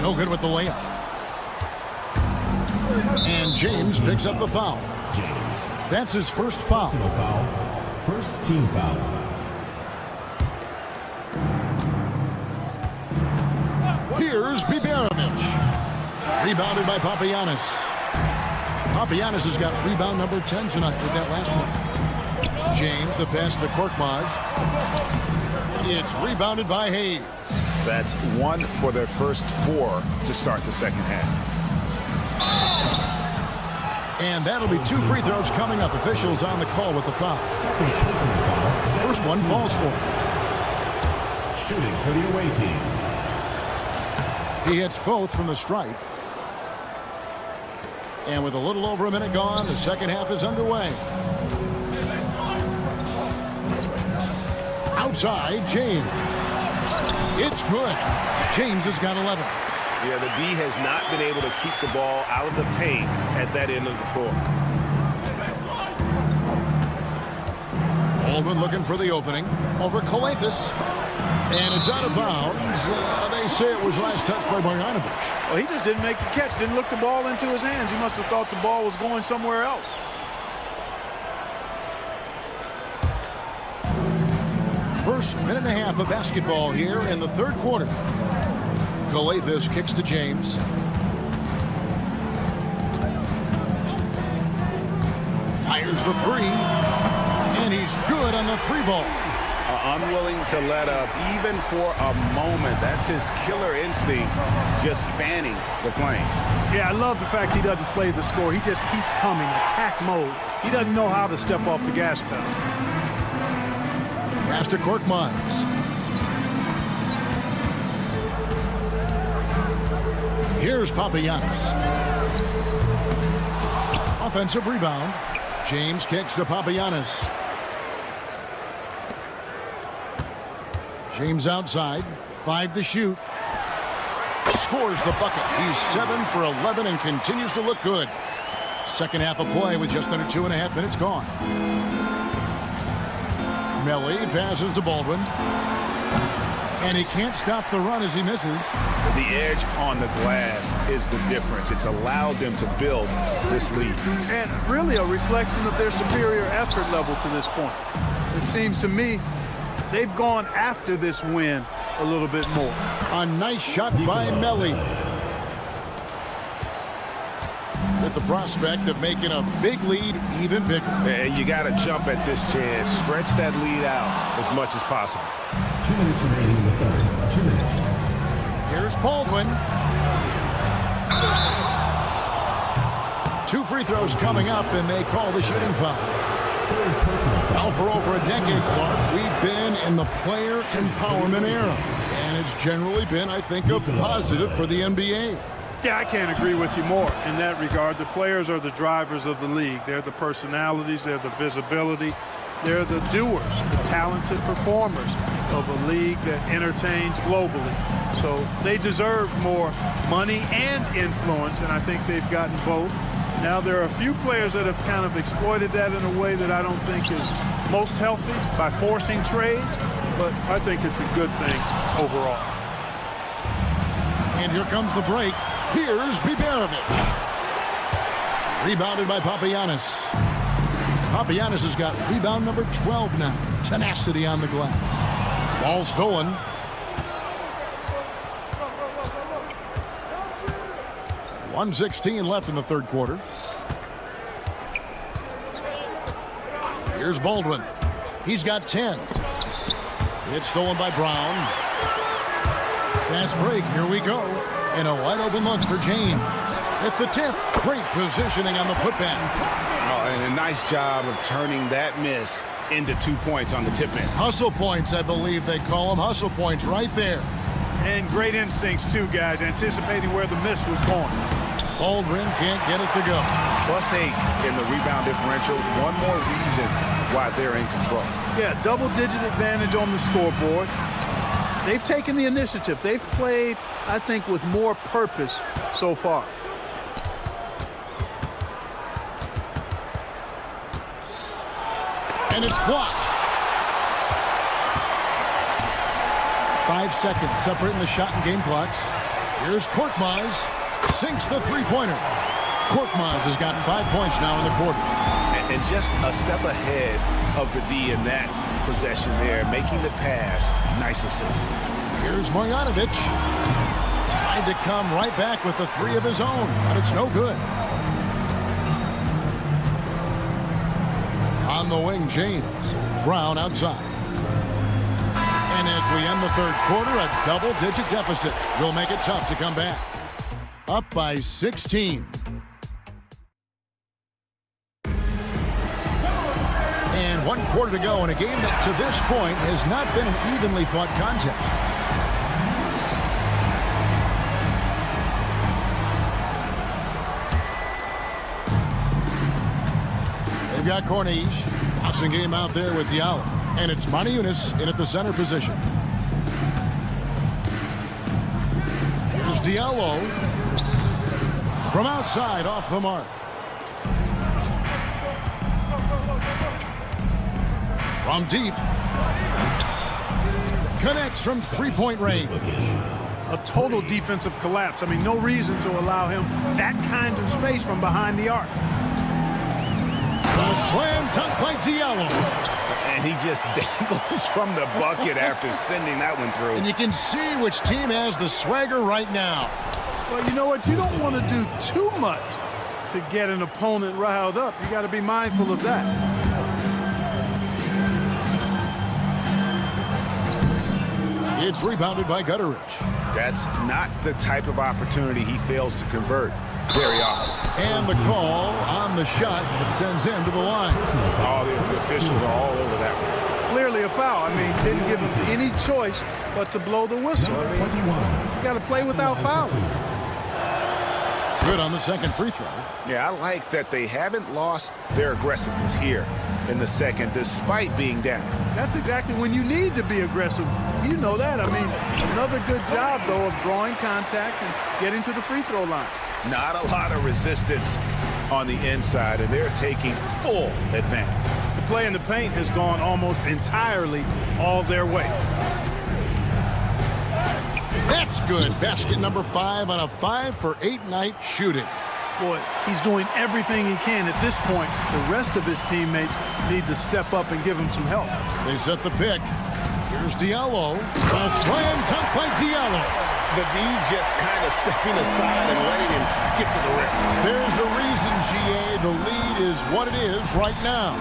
No good with the layup. And James picks up the foul. James. That's his first foul. First team foul. Here's Bibanovic. Rebounded by Papagiannis. Papagiannis has got rebound number 10 tonight with that last one. James, the pass to Korkmaz. It's rebounded by Hayes. That's 1 for their first 4 to start the second half. And that'll be 2 free throws coming up. Officials on the call with the foul. First one falls for him. Shooting for the away team. He hits both from the stripe. And with a little over a minute gone, the second half is underway. Outside, James. It's good. James has got 11. Yeah, the D has not been able to keep the ball out of the paint at that end of the floor. Baldwin looking for the opening. Over Kalathis. And it's out of bounds. They say it was last touched by Bojanovic. Well, he just didn't make the catch, didn't look the ball into his hands. He must have thought the ball was going somewhere else. First minute and a half of basketball here in the third quarter. Kalathis kicks to James. Fires the 3. And he's good on the 3-ball. Unwilling to let up even for a moment. That's his killer instinct, just fanning the flame. Yeah, I love the fact he doesn't play the score. He just keeps coming, attack mode. He doesn't know how to step off the gas pedal. Pass to Korkmaz. Here's Papagiannis. Offensive rebound. James kicks to Papagiannis. James outside. 5 to shoot. Scores the bucket. He's 7 for 11 and continues to look good. Second half of play with just under 2.5 minutes gone. Melly passes to Baldwin. And he can't stop the run as he misses. The edge on the glass is the difference. It's allowed them to build this lead. And really a reflection of their superior effort level to this point. It seems to me they've gone after this win a little bit more. A nice shot by Melly. With the prospect of making a big lead even bigger. And you got to jump at this chance. Stretch that lead out as much as possible. 2 minutes remaining in the third. 2 minutes. Here's Baldwin. 2 free throws coming up, and they call the shooting foul. Now for over a decade, Clark, we've been in the player empowerment era. And it's generally been, I think, a positive for the NBA. Yeah, I can't agree with you more in that regard. The players are the drivers of the league. They're the personalities. They're the visibility. They're the doers, the talented performers of a league that entertains globally. So they deserve more money and influence, and I think they've gotten both. Now, there are a few players that have kind of exploited that in a way that I don't think is most healthy by forcing trades, but I think it's a good thing overall. And here comes the break. Here's Biberovic. Rebounded by Papagiannis. Papagiannis has got rebound number 12 now. Tenacity on the glass. Ball stolen. .116 left in the third quarter. Here's Baldwin. He's got 10. It's stolen by Brown. Fast break. Here we go. And a wide open look for James. At the tip. Great positioning on the putback. Oh, and a nice job of turning that miss into 2 points on the tip in. Hustle points, I believe they call them. Hustle points right there. And great instincts, too, guys, anticipating where the miss was going. Baldwin can't get it to go. +8 in the rebound differential. One more reason why they're in control. Yeah, double-digit advantage on the scoreboard. They've taken the initiative. They've played, I think, with more purpose so far. And it's blocked. 5 seconds separating the shot and game clocks. Here's Korkmaz. Sinks the three-pointer. Korkmaz has got 5 points now in the quarter. And just a step ahead of the D in that possession there, making the pass. Nice assist. Here's Marjanovic. Tried to come right back with the 3 of his own, but it's no good. On the wing, James. Brown outside. And as we end the third quarter, a double-digit deficit will make it tough to come back. Up by 16. And 1 quarter to go in a game that to this point has not been an evenly fought contest. They've got Corniche. Passing game out there with Diallo. And it's Moniunas in at the center position. Here's Diallo. From outside, off the mark. From deep. Connects from three-point range. A total defensive collapse. I mean, no reason to allow him that kind of space from behind the arc. A slam dunk by Diallo. And he just dangles from the bucket after sending that one through. And you can see which team has the swagger right now. Well, you know what? You don't want to do too much to get an opponent riled up. You got to be mindful of that. It's rebounded by Gutteridge. That's not the type of opportunity he fails to convert very often. And the call on the shot that sends him to the line. All the officials are all over that one. Clearly a foul. I mean, didn't give him any choice but to blow the whistle. I mean, you got to play without fouling. Good on the second free throw. Yeah, I like that they haven't lost their aggressiveness here in the second, despite being down. That's exactly when you need to be aggressive. You know that. I mean, another good job, though, of drawing contact and getting to the free throw line. Not a lot of resistance on the inside, and they're taking full advantage. The play in the paint has gone almost entirely all their way. That's good. Basket number 5 on a 5-for-8 night shooting. Boy, he's doing everything he can at this point. The rest of his teammates need to step up and give him some help. They set the pick. Here's Diallo. A slam dunk by Diallo. The D just kind of stepping aside and letting him get to the rim. There's a reason, GA. The lead is what it is right now.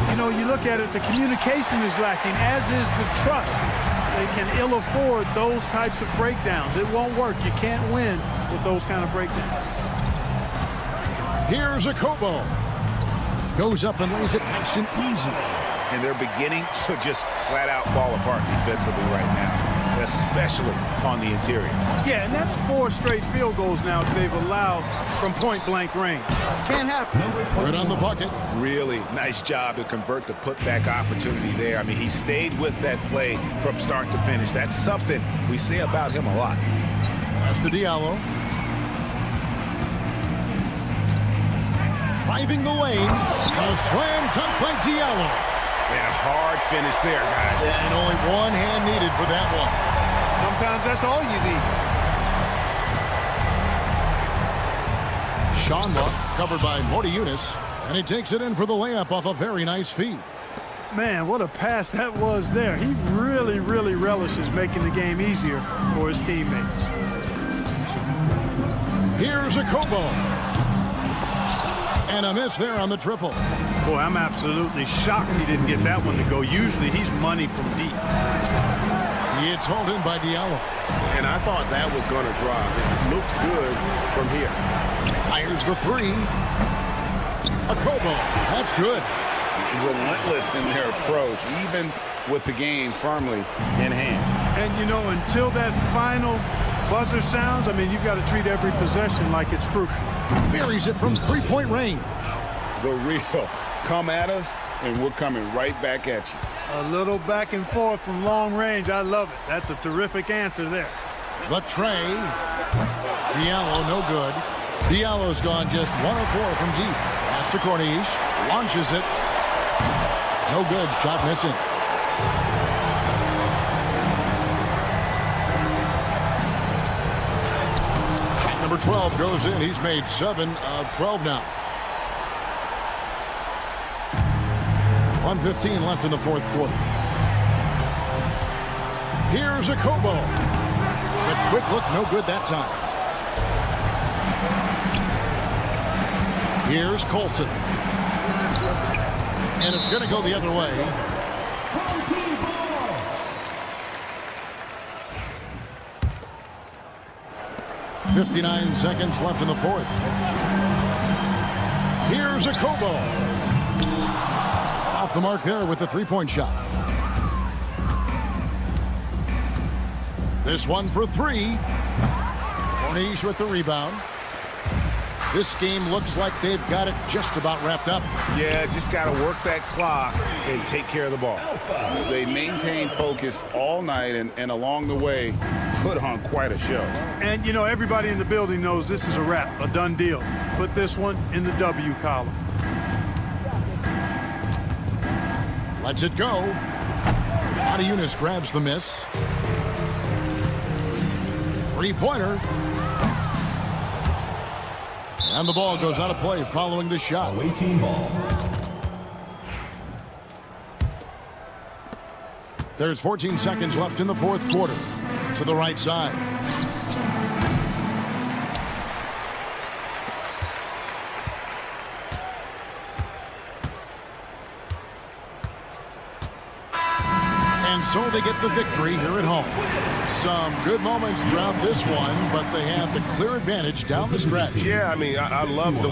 You know, you look at it, the communication is lacking, as is the trust. They can ill afford those types of breakdowns. It won't work. You can't win with those kind of breakdowns. Here's a Kobo. Goes up and lays it nice and easy. And they're beginning to just flat out fall apart defensively right now, especially on the interior. Yeah, and that's 4 straight field goals now that they've allowed from point-blank range. Can't happen. Good on the bucket. Really nice job to convert the putback opportunity there. I mean, he stayed with that play from start to finish. That's something we say about him a lot. Pass to Diallo. Driving the lane. A slam dunk by Diallo. And a hard finish there, guys. And only one hand needed for that one. Sometimes that's all you need. Shonda covered by Morty Eunice, and he takes it in for the layup off a very nice feed. Man, what a pass that was there. He really, really relishes making the game easier for his teammates. Here's a Kobo. And a miss there on the triple. Boy, I'm absolutely shocked he didn't get that one to go. Usually he's money from deep. It's hauled in by Diallo. And I thought that was going to drop. It looked good from here. Fires the 3. A Kobo. That's good. Relentless in their approach, even with the game firmly in hand. And, you know, until that final buzzer sounds, I mean, you've got to treat every possession like it's crucial. Buries it from 3-point range. The real come at us, and we're coming right back at you. A little back and forth from long range. I love it. That's a terrific answer there. The tray. Diallo, no good. Diallo's gone just 1 of 4 from deep. Pass to Corniche. Launches it. No good. Shot missing. Shot number 12 goes in. He's made 7 of 12 now. 1:15 left in the fourth quarter. Here's a Kobo. The quick look, no good that time. Here's Colson. And it's going to go the other way. .59 seconds left in the fourth. Here's a Kobo. Off the mark there with the 3-point shot. This one for 3. Corniche with the rebound. This game looks like they've got it just about wrapped up. Yeah, just got to work that clock and take care of the ball. They maintained focus all night and along the way put on quite a show. And, you know, everybody in the building knows this is a wrap, a done deal. Put this one in the W column. Lets it go. Eunice grabs the miss. 3-pointer. And the ball goes out of play following the shot. Away team ball. There's 14 seconds left in the fourth quarter. To the right side. So they get the victory here at home. Some good moments throughout this one, but they have the clear advantage down the stretch. Yeah, I mean, I love the...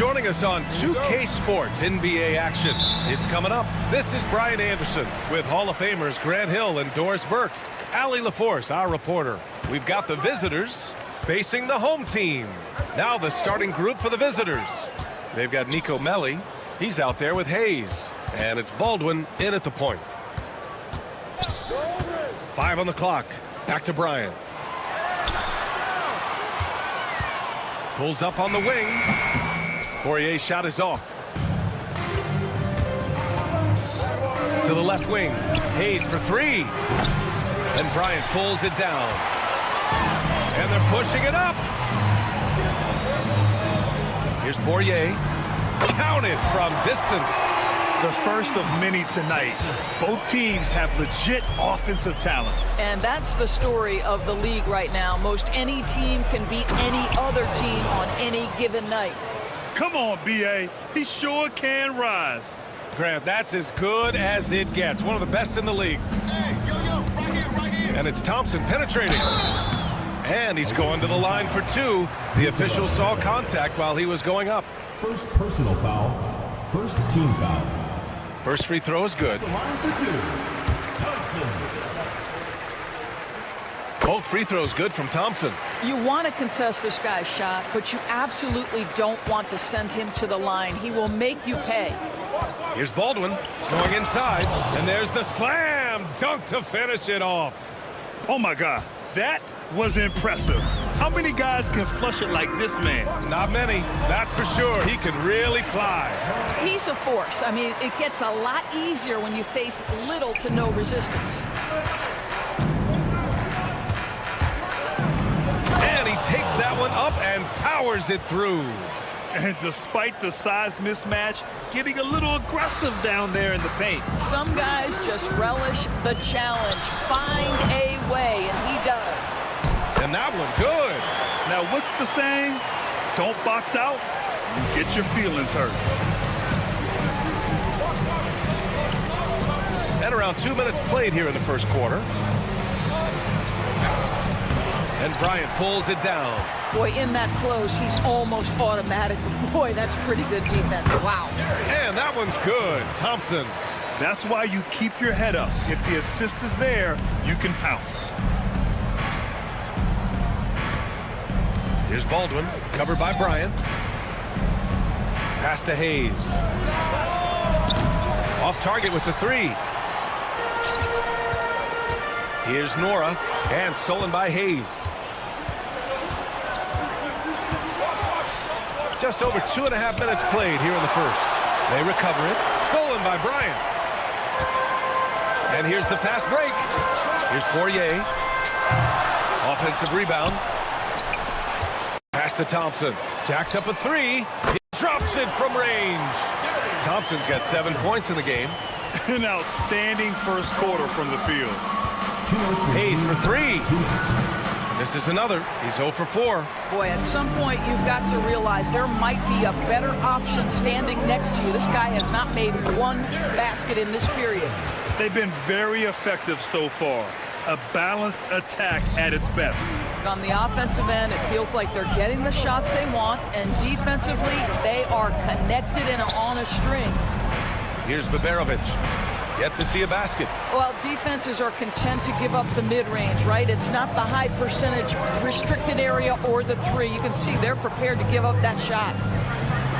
joining us on 2K Sports NBA action. It's coming up. This is Brian Anderson with Hall of Famers Grant Hill and Doris Burke. Allie LaForce, our reporter. We've got the visitors facing the home team. Now the starting group for the visitors. They've got Niko Melli. He's out there with Hayes. And it's Baldwin in at the point. 5 on the clock. Back to Brian. Pulls up on the wing. Poirier's shot is off. To the left wing. Hayes for 3. And Bryant pulls it down. And they're pushing it up. Here's Poirier. Counted from distance. The first of many tonight. Both teams have legit offensive talent. And that's the story of the league right now. Most any team can beat any other team on any given night. Come on, B.A. He sure can rise. Grant, that's as good as it gets. One of the best in the league. Hey, right here. And it's Thompson penetrating. And he's going to the line for 2. The official saw contact while he was going up. First personal foul. First team foul. First free throw is good. The line for 2. Thompson. Both free throws good from Thompson. You want to contest this guy's shot, but you absolutely don't want to send him to the line. He will make you pay. Here's Baldwin going inside. And there's the slam dunk to finish it off. Oh, my God. That was impressive. How many guys can flush it like this man? Not many, that's for sure. He can really fly. He's a force. I mean, it gets a lot easier when you face little to no resistance. And he takes that one up and powers it through. And despite the size mismatch, getting a little aggressive down there in the paint. Some guys just relish the challenge. Find a way, and he does. And that one good. Now, what's the saying? Don't box out, you get your feelings hurt. And around 2 minutes played here in the first quarter. And Bryant pulls it down. Boy, in that close, he's almost automatic. Boy, that's pretty good defense. Wow. And that one's good. Thompson. That's why you keep your head up. If the assist is there, you can pounce. Here's Baldwin, covered by Bryant. Pass to Hayes. Off target with the 3. Here's Nora, and stolen by Hayes. Just over 2.5 minutes played here in the first. They recover it. Stolen by Bryant. And here's the fast break. Here's Poirier. Offensive rebound. Pass to Thompson. Jacks up a 3. He drops it from range. Thompson's got 7 points in the game. An outstanding first quarter from the field. Hayes for 3. This is another. He's 0 for 4. Boy, at some point, you've got to realize there might be a better option standing next to you. This guy has not made one basket in this period. They've been very effective so far. A balanced attack at its best. On the offensive end, it feels like they're getting the shots they want, and defensively, they are connected and on a string. Here's Baberovic. Yet to see a basket. Well, defenses are content to give up the mid-range, right? It's not the high percentage restricted area or the 3. You can see they're prepared to give up that shot.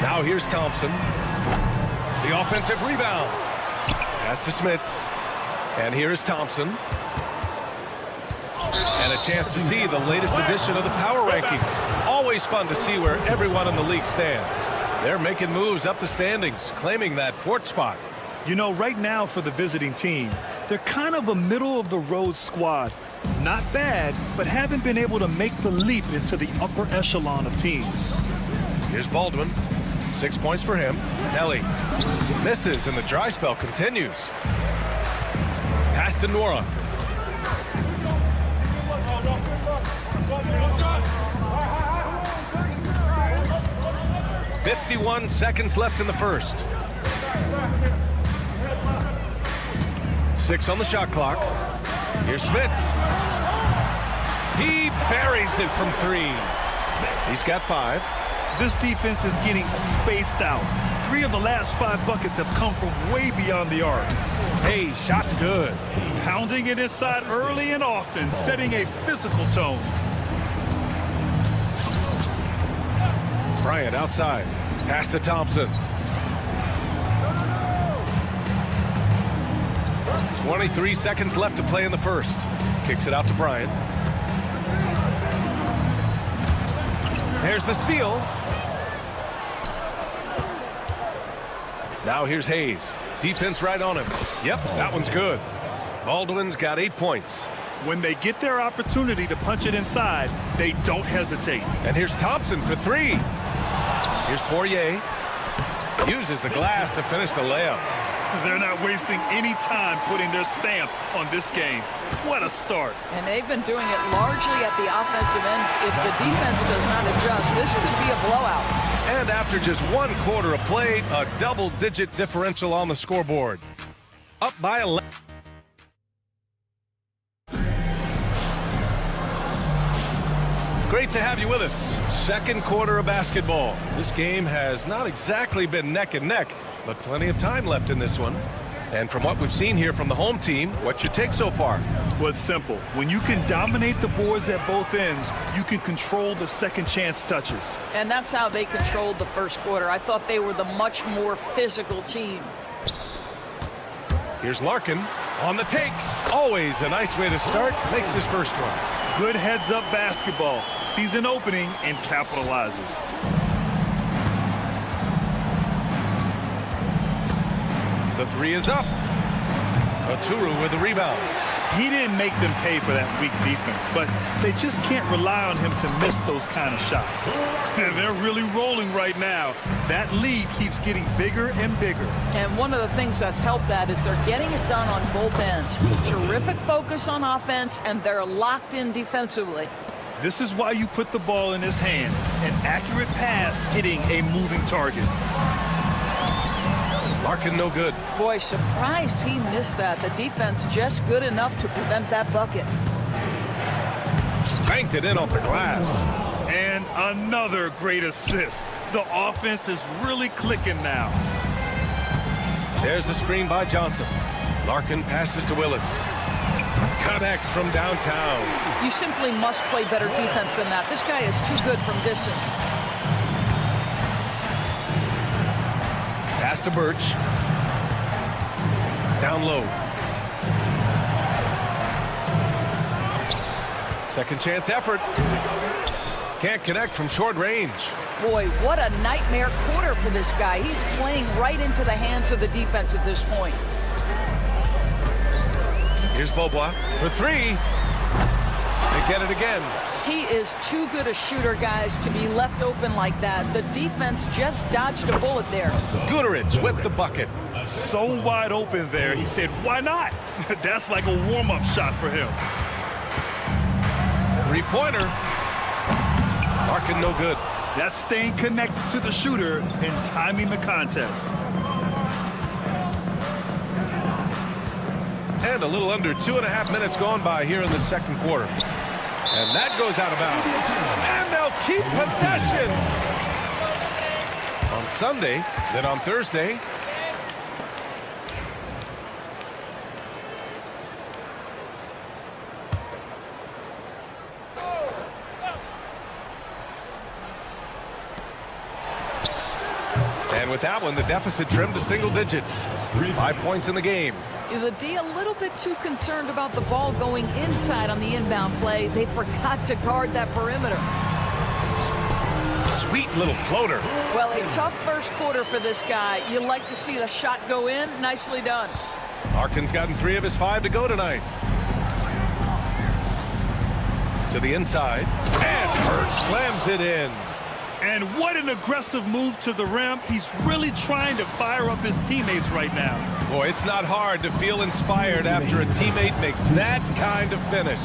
Now here's Thompson. The offensive rebound. Pass to Smits. And here's Thompson. And a chance to see the latest edition of the power rankings. Always fun to see where everyone in the league stands. They're making moves up the standings, claiming that 4th spot. You know, right now for the visiting team, they're kind of a middle-of-the-road squad. Not bad, but haven't been able to make the leap into the upper echelon of teams. Here's Baldwin. 6 points for him. Nelly misses, and the dry spell continues. Pass to Nora. "51 seconds left in the first. 6 on the shot clock. Here's Smits. He buries it from 3. He's got 5. This defense is getting spaced out. 3 of the last 5 buckets have come from way beyond the arc. Hey, shot's good. Pounding it inside early and often, setting a physical tone. Bryant outside. Pass to Thompson. 23 seconds left to play in the first. Kicks it out to Bryant. There's the steal. Now here's Hayes. Defense right on him. Yep, that one's good. Baldwin's got 8 points. When they get their opportunity to punch it inside, they don't hesitate. And here's Thompson for 3. Here's Poirier. Uses the glass to finish the layup. They're not wasting any time putting their stamp on this game. What a start. And they've been doing it largely at the offensive end. If the defense does not adjust, this could be a blowout. And after just 1 quarter of play, a double-digit differential on the scoreboard. Up by 11. Great to have you with us. Second quarter of basketball. This game has not exactly been neck and neck, but plenty of time left in this one. And from what we've seen here from the home team, what's your take so far? Well, it's simple. When you can dominate the boards at both ends, you can control the second chance touches. And that's how they controlled the first quarter. I thought they were the much more physical team. Here's Larkin on the take. Always a nice way to start. Makes his first one. Good heads-up basketball. Sees an opening and capitalizes. The 3 is up. Oturu with the rebound. He didn't make them pay for that weak defense, but they just can't rely on him to miss those kind of shots. And they're really rolling right now. That lead keeps getting bigger and bigger. And one of the things that's helped that is they're getting it done on both ends. Terrific focus on offense, and they're locked in defensively. This is why you put the ball in his hands. An accurate pass hitting a moving target. Larkin no good. Boy, surprised he missed that. The defense just good enough to prevent that bucket. Banked it in off the glass. And another great assist. The offense is really clicking now. There's the screen by Johnson. Larkin passes to Willis. Connects from downtown. You simply must play better defense than that. This guy is too good from distance. Pass to Birch. Down low. Second chance effort. Can't connect from short range. Boy, what a nightmare quarter for this guy. He's playing right into the hands of the defense at this point. Here's Beaubois for 3. They get it again. He is too good a shooter, guys, to be left open like that. The defense just dodged a bullet there. Guterich with the bucket. So wide open there, he said, why not? That's like a warm-up shot for him. 3-pointer. Larkin no good. That's staying connected to the shooter and timing the contest. And a little under 2.5 minutes gone by here in the second quarter. And that goes out of bounds. And they'll keep possession. On Sunday, then on Thursday. And with that one, the deficit trimmed to single digits. 5 points in the game. The D a little bit too concerned about the ball going inside on the inbound play. They forgot to guard that perimeter. Sweet little floater. Well, a tough first quarter for this guy. You like to see the shot go in. Nicely done. Larkin's gotten 3 of his 5 to go tonight. To the inside. And Birch slams it in. And what an aggressive move to the rim. He's really trying to fire up his teammates right now. Boy, it's not hard to feel inspired after a teammate makes that kind of finish.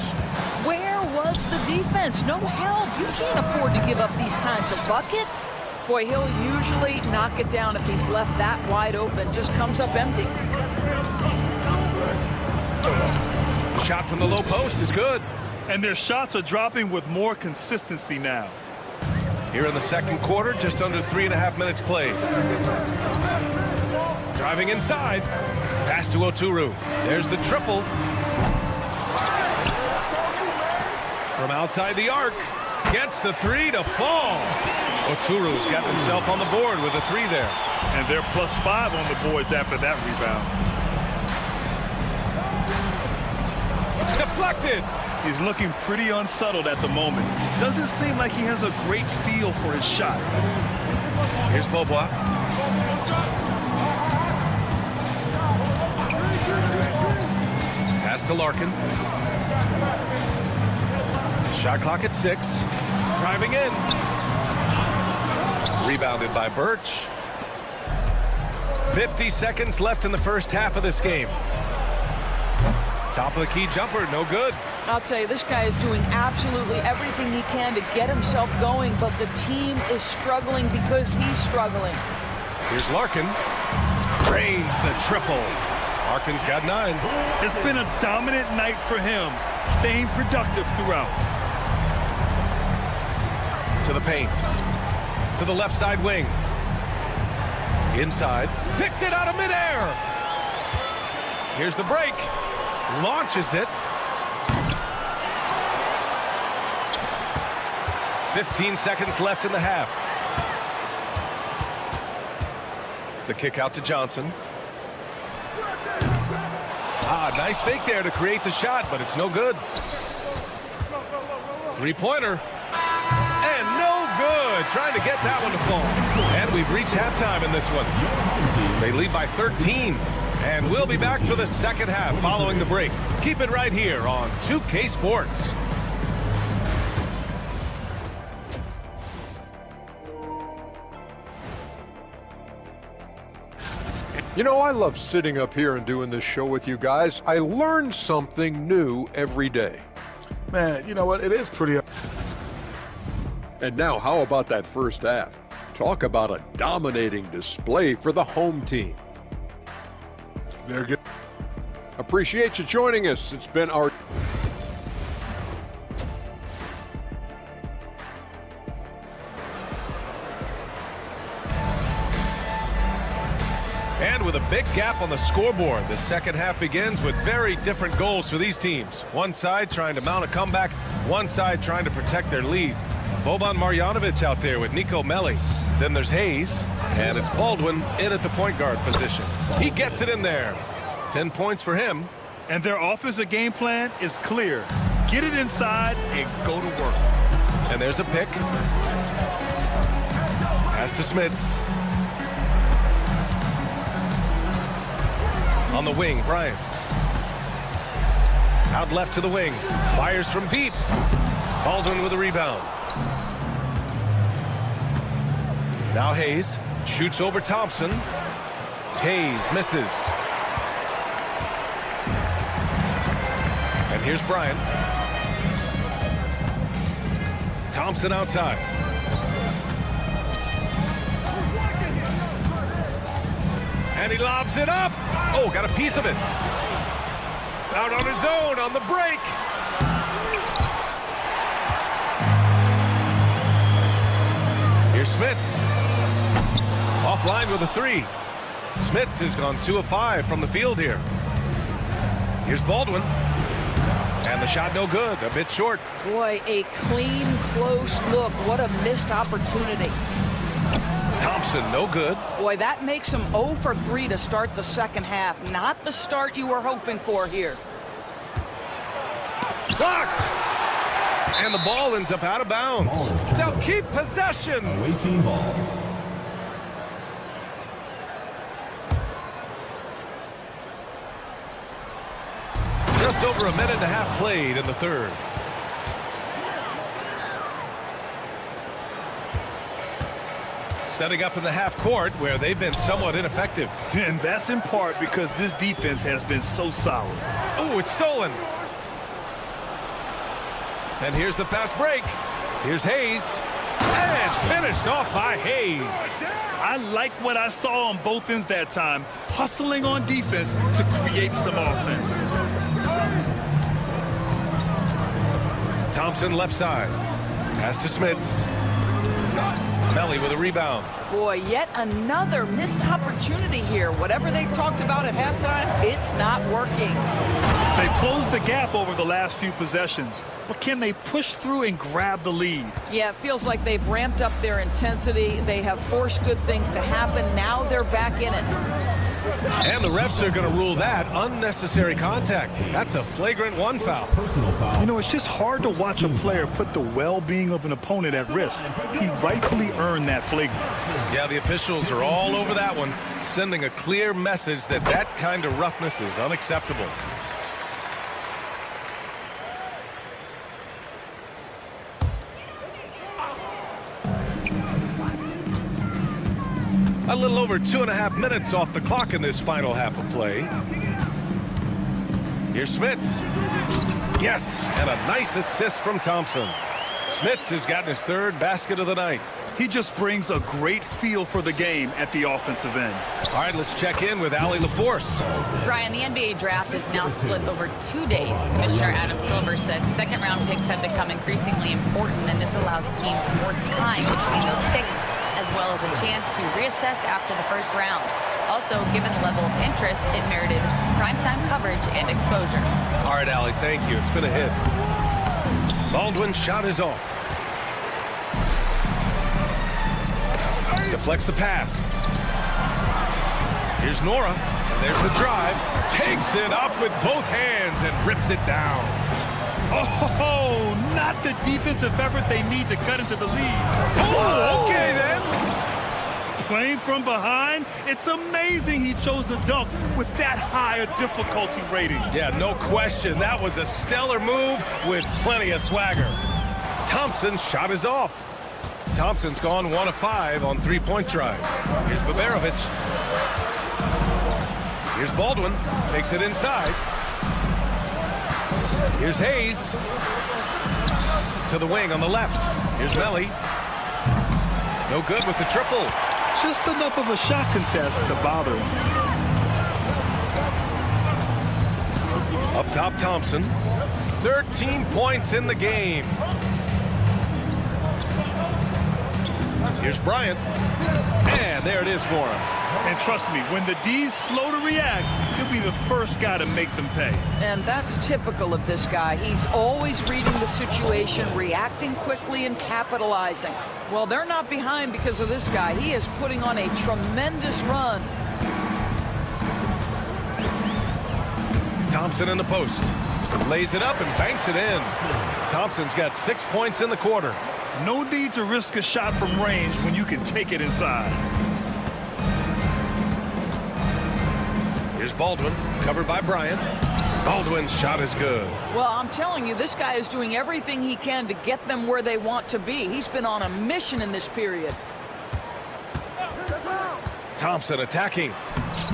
Where was the defense? No help. You can't afford to give up these kinds of buckets. Boy, he'll usually knock it down if he's left that wide open. Just comes up empty. The shot from the low post is good. And their shots are dropping with more consistency now. Here in the second quarter, just under 3.5 minutes played. Driving inside. Pass to Oturu. There's the triple. From outside the arc. Gets the three to fall. Oturu's got himself on the board with a three there. And they're +5 on the boards after that rebound. Deflected. He's looking pretty unsettled at the moment. Doesn't seem like he has a great feel for his shot. Here's Bobois. Pass to Larkin. Shot clock at 6. Driving in. Rebounded by Birch. 50 seconds left in the first half of this game. Top of the key jumper, no good. I'll tell you, this guy is doing absolutely everything he can to get himself going, but the team is struggling because he's struggling. Here's Larkin. Drains the triple. Larkin's got 9. It's been a dominant night for him, staying productive throughout. To the paint. To the left side wing. Inside. Picked it out of midair. Here's the break. Launches it. 15 seconds left in the half. The kick out to Johnson. Nice fake there to create the shot, but it's no good. Three-pointer. And no good. Trying to get that one to fall. And we've reached halftime in this one. They lead by 13. And we'll be back for the second half following the break. Keep it right here on 2K Sports. You know, I love sitting up here and doing this show with you guys. I learn something new every day. Man, you know what? It is pretty. And now, how about that first half? Talk about a dominating display for the home team. They're good. Appreciate you joining us. It's been our... And with a big gap on the scoreboard, the second half begins with very different goals for these teams. One side trying to mount a comeback, one side trying to protect their lead. Boban Marjanovic out there with Niko Melli. Then there's Hayes, and it's Baldwin in at the point guard position. He gets it in there. 10 points for him. And their offensive game plan is clear. Get it inside and go to work. And there's a pick. Pass to Smits. On the wing, Bryant. Out left to the wing. Fires from deep. Baldwin with a rebound. Now Hayes shoots over Thompson. Hayes misses. And here's Bryant. Thompson outside. And he lobs it up. Oh, got a piece of it. Out on his own on the break. Here's Smits. Offline with a 3. Smits has gone 2 of 5 from the field here. Here's Baldwin. And the shot no good, a bit short. Boy, a clean, close look. What a missed opportunity. Thompson, no good. Boy, that makes him 0 for 3 to start the second half. Not the start you were hoping for here. Blocked! And the ball ends up out of bounds. They'll keep possession. Away team ball. Just over a minute and a half played in the third. Setting up in the half court where they've been somewhat ineffective. And that's in part because this defense has been so solid. Oh, it's stolen. And here's the fast break. Here's Hayes. And finished off by Hayes. I liked what I saw on both ends that time, hustling on defense to create some offense. Thompson left side. Pass to Smits. Melly with a rebound. Boy, yet another missed opportunity here. Whatever they talked about at halftime, it's not working. They closed the gap over the last few possessions, but can they push through and grab the lead? Yeah, it feels like they've ramped up their intensity. They have forced good things to happen. Now they're back in it. And the refs are going to rule that unnecessary contact. That's a flagrant 1 foul. Personal foul. You know, it's just hard to watch a player put the well-being of an opponent at risk. He rightfully earned that flagrant. Yeah, the officials are all over that one, sending a clear message that that kind of roughness is unacceptable. A little over 2.5 minutes off the clock in this final half of play. Here's Smits. Yes, and a nice assist from Thompson. Smits has gotten his 3rd basket of the night. He just brings a great feel for the game at the offensive end. All right, let's check in with Allie LaForce. Brian, the NBA draft is now split over 2 days. Commissioner Adam Silver said second-round picks have become increasingly important, and this allows teams more time between those picks, as well as a chance to reassess after the first round. Also, given the level of interest, it merited primetime coverage and exposure. All right, Allie, thank you. It's been a hit. Baldwin's shot is off. Deflects the pass. Here's Nora. And there's the drive. Takes it up with both hands and rips it down. Oh, not the defensive effort they need to cut into the lead. Oh, okay then. Playing from behind, it's amazing he chose to dunk with that high a difficulty rating. Yeah, no question. That was a stellar move with plenty of swagger. Thompson's shot is off. Thompson's gone 1 of 5 on 3-point tries. Here's Baberovic. Here's Baldwin. Takes it inside. Here's Hayes. To the wing on the left. Here's Melly. No good with the triple. Just enough of a shot contest to bother him. Up top, Thompson. 13 points in the game. Here's Bryant. And there it is for him. And trust me, when the D's slow to react, he'll be the first guy to make them pay. And that's typical of this guy. He's always reading the situation, reacting quickly and capitalizing. Well, they're not behind because of this guy. He is putting on a tremendous run. Thompson in the post. Lays it up and banks it in. Thompson's got 6 points in the quarter. No need to risk a shot from range when you can take it inside. Here's Baldwin, covered by Bryant. Baldwin's shot is good. Well, I'm telling you, this guy is doing everything he can to get them where they want to be. He's been on a mission in this period. Thompson attacking.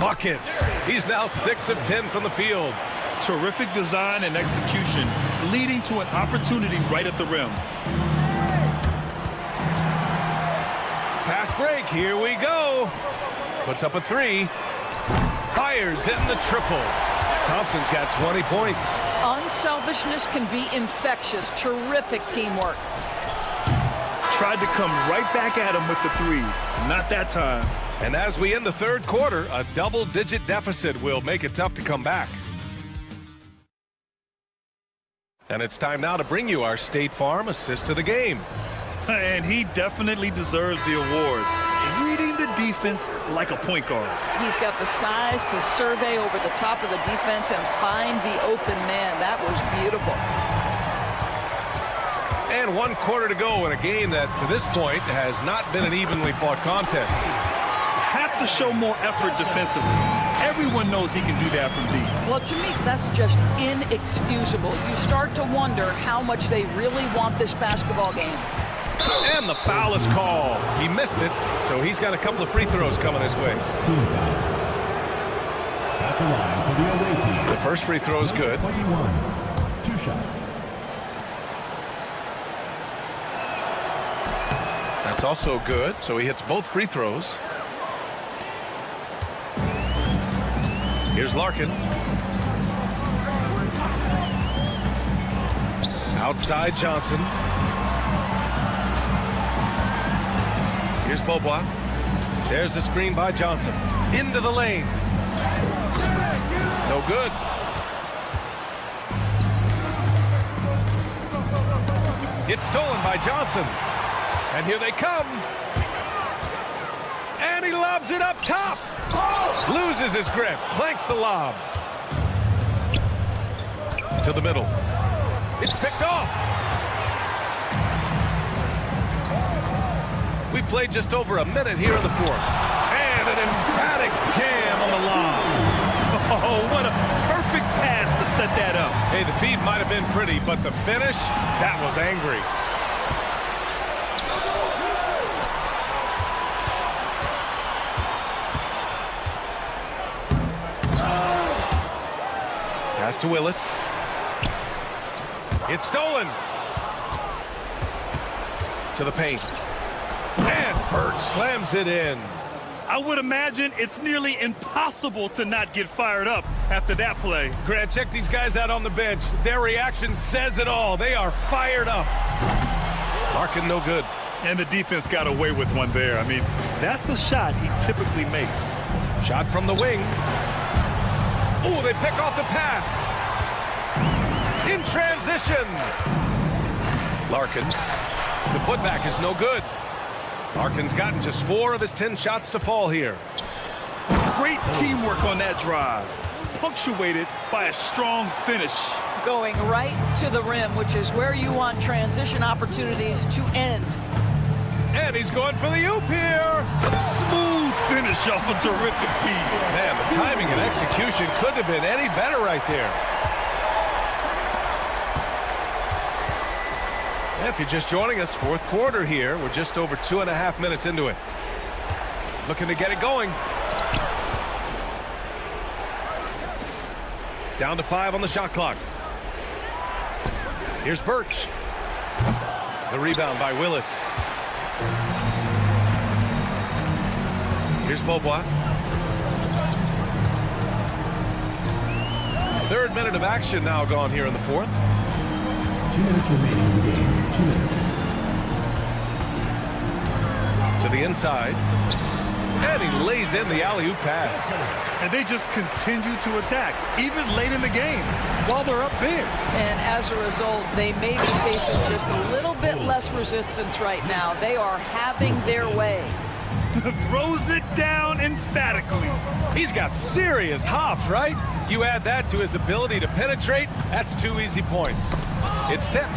Buckets. He's now 6 of 10 from the field. Terrific design and execution, leading to an opportunity right at the rim. Fast break. Here we go. Puts up a 3. Fires hitting the triple. Thompson's got 20 points. Unselfishness can be infectious. Terrific teamwork. Tried to come right back at him with the 3. Not that time. And as we end the third quarter, a double-digit deficit will make it tough to come back. And it's time now to bring you our State Farm assist to the game. And he definitely deserves the award. Reading the defense like a point guard. He's got the size to survey over the top of the defense and find the open man. That was beautiful. And 1 quarter to go in a game that, to this point, has not been an evenly fought contest. Have to show more effort defensively. Everyone knows he can do that from deep. Well, to me, that's just inexcusable. You start to wonder how much they really want this basketball game. And the foul is called. He missed it, so he's got a couple of free throws coming his way. Team foul. At the line for the away team. The first free throw is good. 21. 2 shots. That's also good, so he hits both free throws. Here's Larkin. Outside Johnson. Here's Beaubois. There's the screen by Johnson. Into the lane. No good. It's stolen by Johnson. And here they come. And he lobs it up top. Loses his grip. Clanks the lob. To the middle. It's picked off. We played just over a minute here in the fourth. And an emphatic jam on the lob. Oh, what a perfect pass to set that up. Hey, the feed might have been pretty, but the finish, that was angry. Pass to Willis. It's stolen. To the paint. And Bird slams it in. I would imagine it's nearly impossible to not get fired up after that play. Grant, check these guys out on the bench. Their reaction says it all. They are fired up. Larkin no good. And the defense got away with one there. I mean, that's a shot he typically makes. Shot from the wing. Oh, they pick off the pass. In transition. Larkin. The putback is no good. Larkin's gotten just 4 of his 10 shots to fall here. Great teamwork on that drive. Punctuated by a strong finish. Going right to the rim, which is where you want transition opportunities to end. And he's going for the oop here. Smooth finish off a terrific feed. Man, the timing and execution couldn't have been any better right there. If you're just joining us, fourth quarter here. We're just over 2.5 minutes into it. Looking to get it going. Down to 5 on the shot clock. Here's Birch. The rebound by Willis. Here's Beaubois. 3rd minute of action now gone here in the fourth. 2 minutes remaining in the game. 2 minutes. To the inside. And he lays in the alley-oop pass. And they just continue to attack, even late in the game, while they're up big. And as a result, they may be facing just a little bit less resistance right now. They are having their way. Throws it down emphatically. He's got serious hops, right? You add that to his ability to penetrate, that's 2 easy points. It's tipped.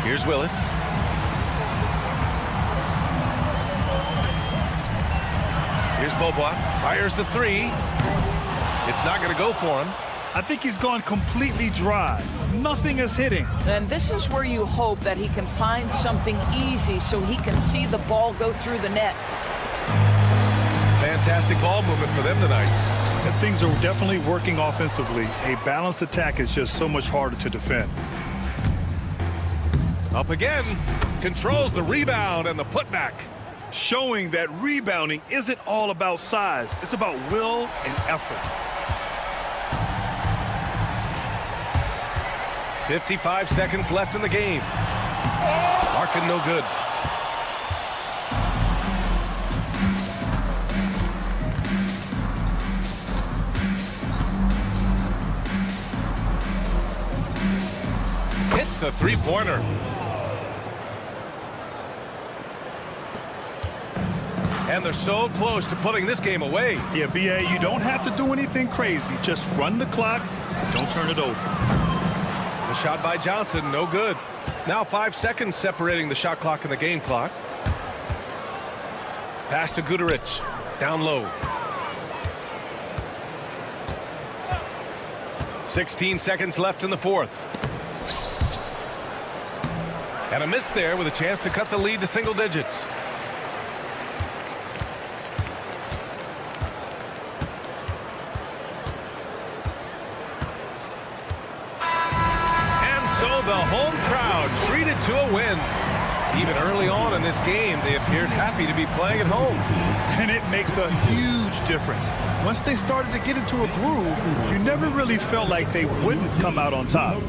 Here's Willis. Here's Beaubois. Fires the 3. It's not going to go for him. I think he's gone completely dry. Nothing is hitting. And this is where you hope that he can find something easy so he can see the ball go through the net. Fantastic ball movement for them tonight. And things are definitely working offensively. A balanced attack is just so much harder to defend. Up again. Controls the rebound and the putback. Showing that rebounding isn't all about size. It's about will and effort. 55 seconds left in the game. Larkin no good. Hits the 3-pointer. And they're so close to putting this game away. Yeah, BA, you don't have to do anything crazy. Just run the clock. Don't turn it over. The shot by Johnson, no good. Now 5 seconds separating the shot clock and the game clock. Pass to Guduric. Down low. 16 seconds left in the fourth. And a miss there with a chance to cut the lead to single digits. The home crowd treated to a win. Even early on in this game, they appeared happy to be playing at home. And it makes a huge difference. Once they started to get into a groove, you never really felt like they wouldn't come out on top.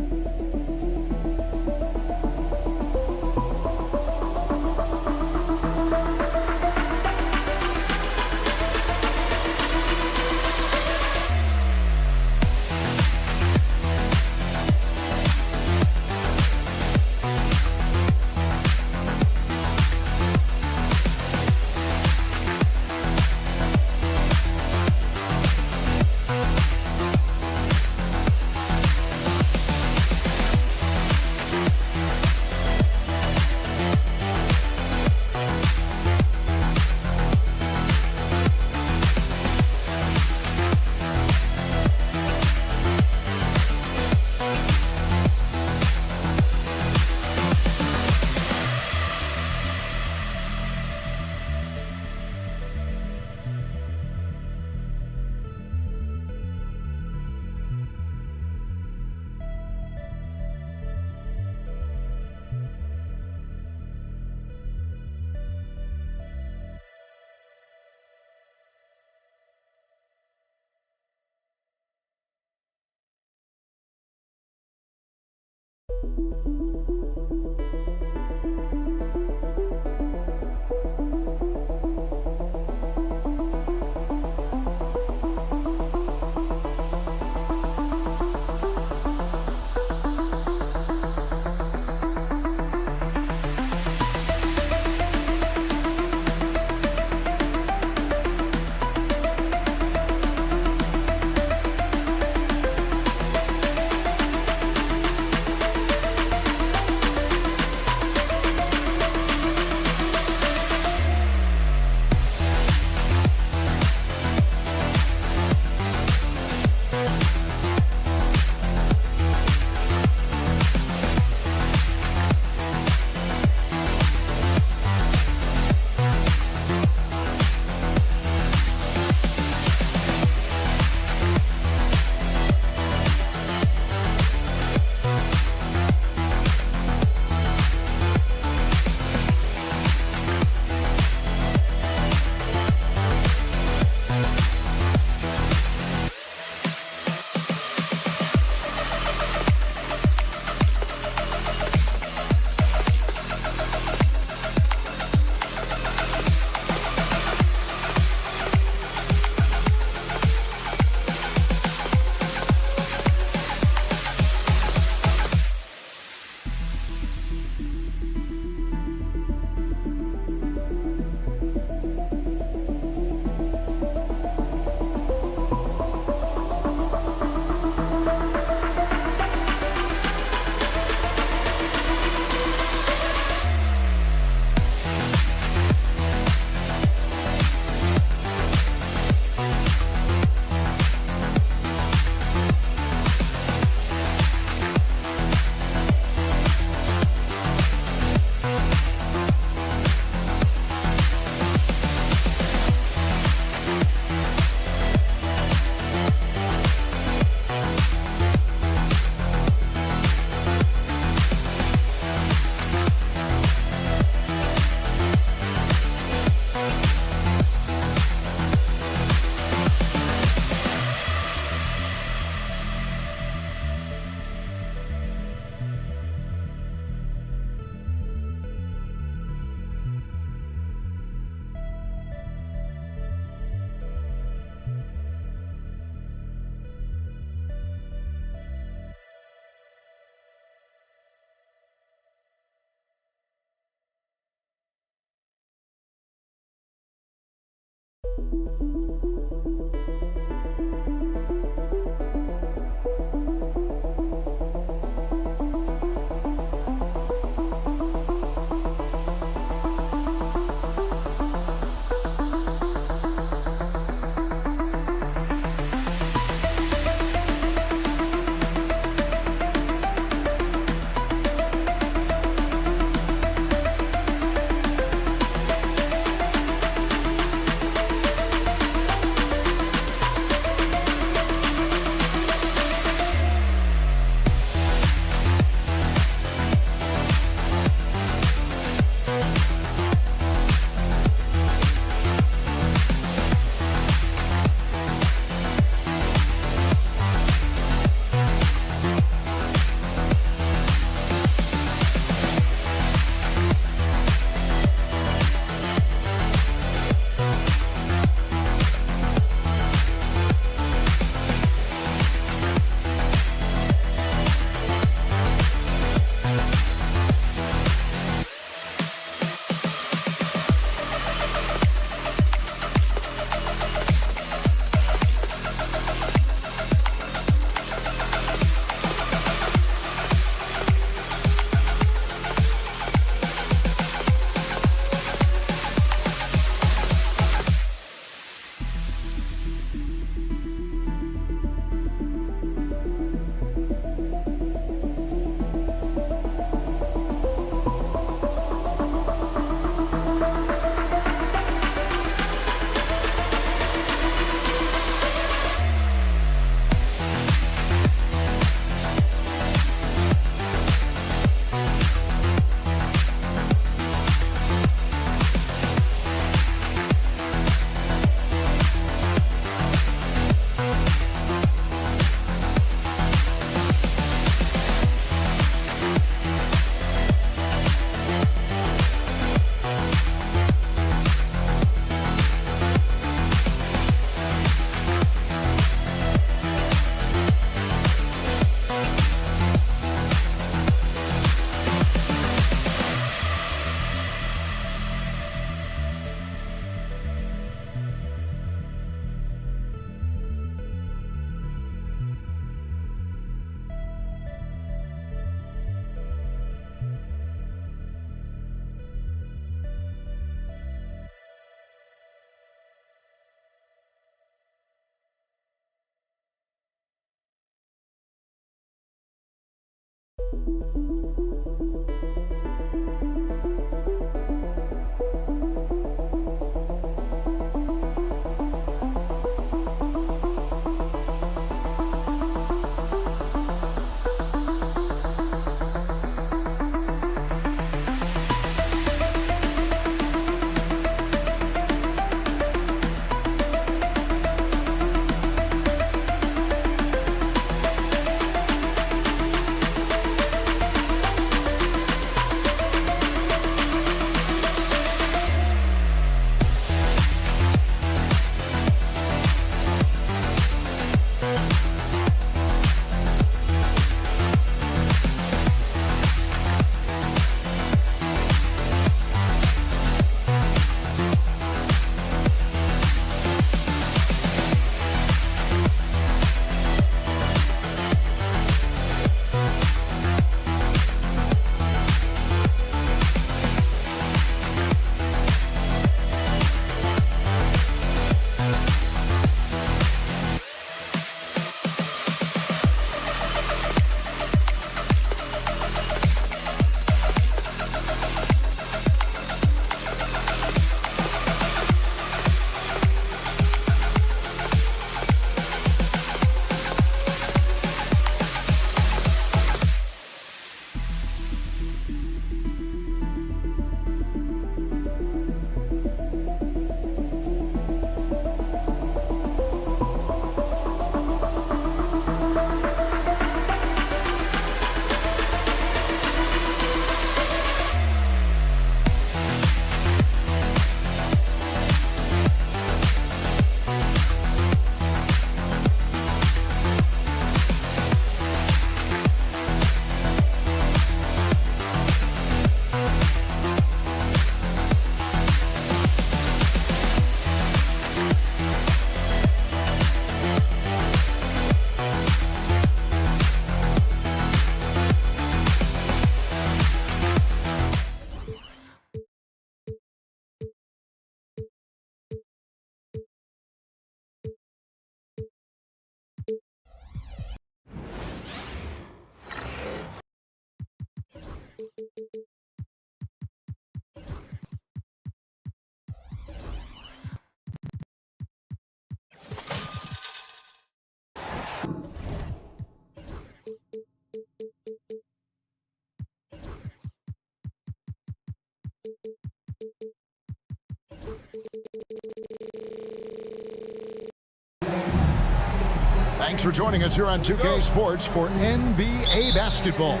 Thanks for joining us here on 2K Sports for NBA basketball.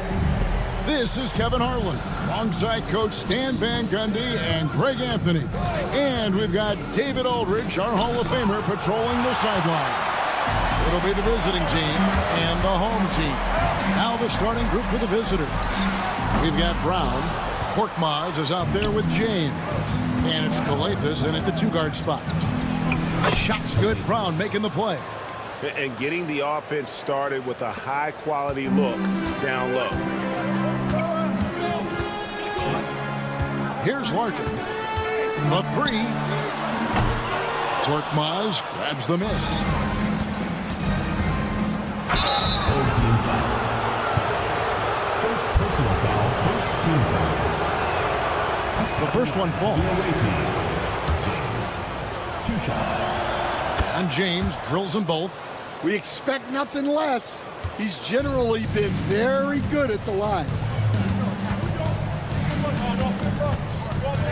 This is Kevin Harlan, alongside Coach Stan Van Gundy and Greg Anthony. And we've got David Aldridge, our Hall of Famer, patrolling the sideline. It'll be the visiting team and the home team. Now the starting group for the visitors. We've got Brown. Korkmaz is out there with James. And it's Kalathis in at the two-guard spot. Shot's good. Brown making the play. And getting the offense started with a high-quality look down low. Here's Larkin. The three. Korkmaz grabs the miss. Team foul. First personal foul, first team foul. The first one falls. James. 2 shots. And James drills them both. We expect nothing less. He's generally been very good at the line.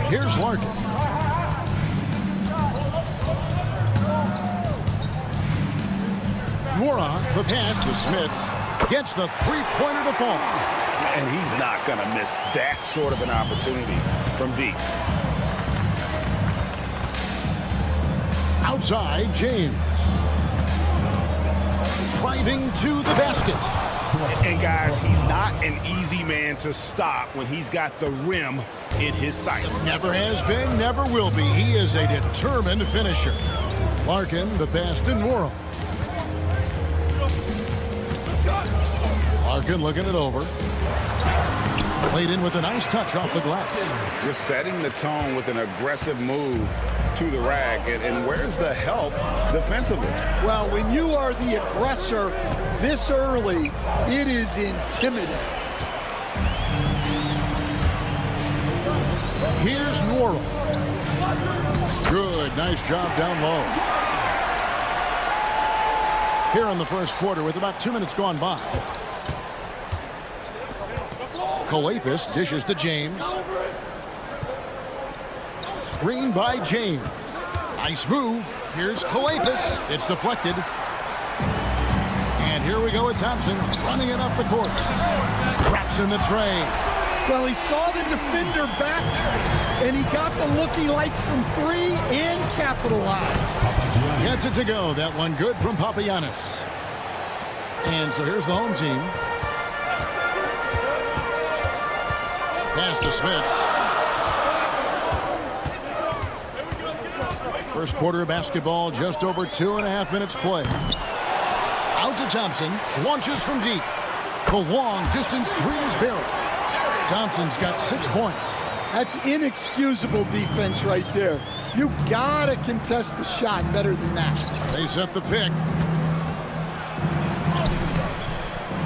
Here's Larkin. Nora, the pass to Smits, gets the three-pointer to fall. And he's not going to miss that sort of an opportunity from deep. Outside, James. Driving to the basket. And guys, he's not an easy man to stop when he's got the rim in his sights. Never has been, never will be. He is a determined finisher. Larkin, the pass to Nora. Larkin looking it over. Played in with a nice touch off the glass. Just setting the tone with an aggressive move to the rack. And where's the help defensively? Well, when you are the aggressor this early, it is intimidating. Here's Nora. Good, nice job down low. Here in the first quarter with about 2 minutes gone by. Kalathis dishes to James. Screen by James. Nice move. Here's Kalathis. It's deflected. And here we go with Thompson running it up the court. Traps in the tray. Well, he saw the defender back, and he got the look he liked from three and capitalized. Gets it to go. That one good from Papagiannis. And so here's the home team. Pass to Smits. First quarter of basketball, just over 2.5 minutes play. Out to Thompson, launches from deep. The long distance three is buried. Thompson's got 6 points. That's inexcusable defense right there. You gotta contest the shot better than that. They set the pick.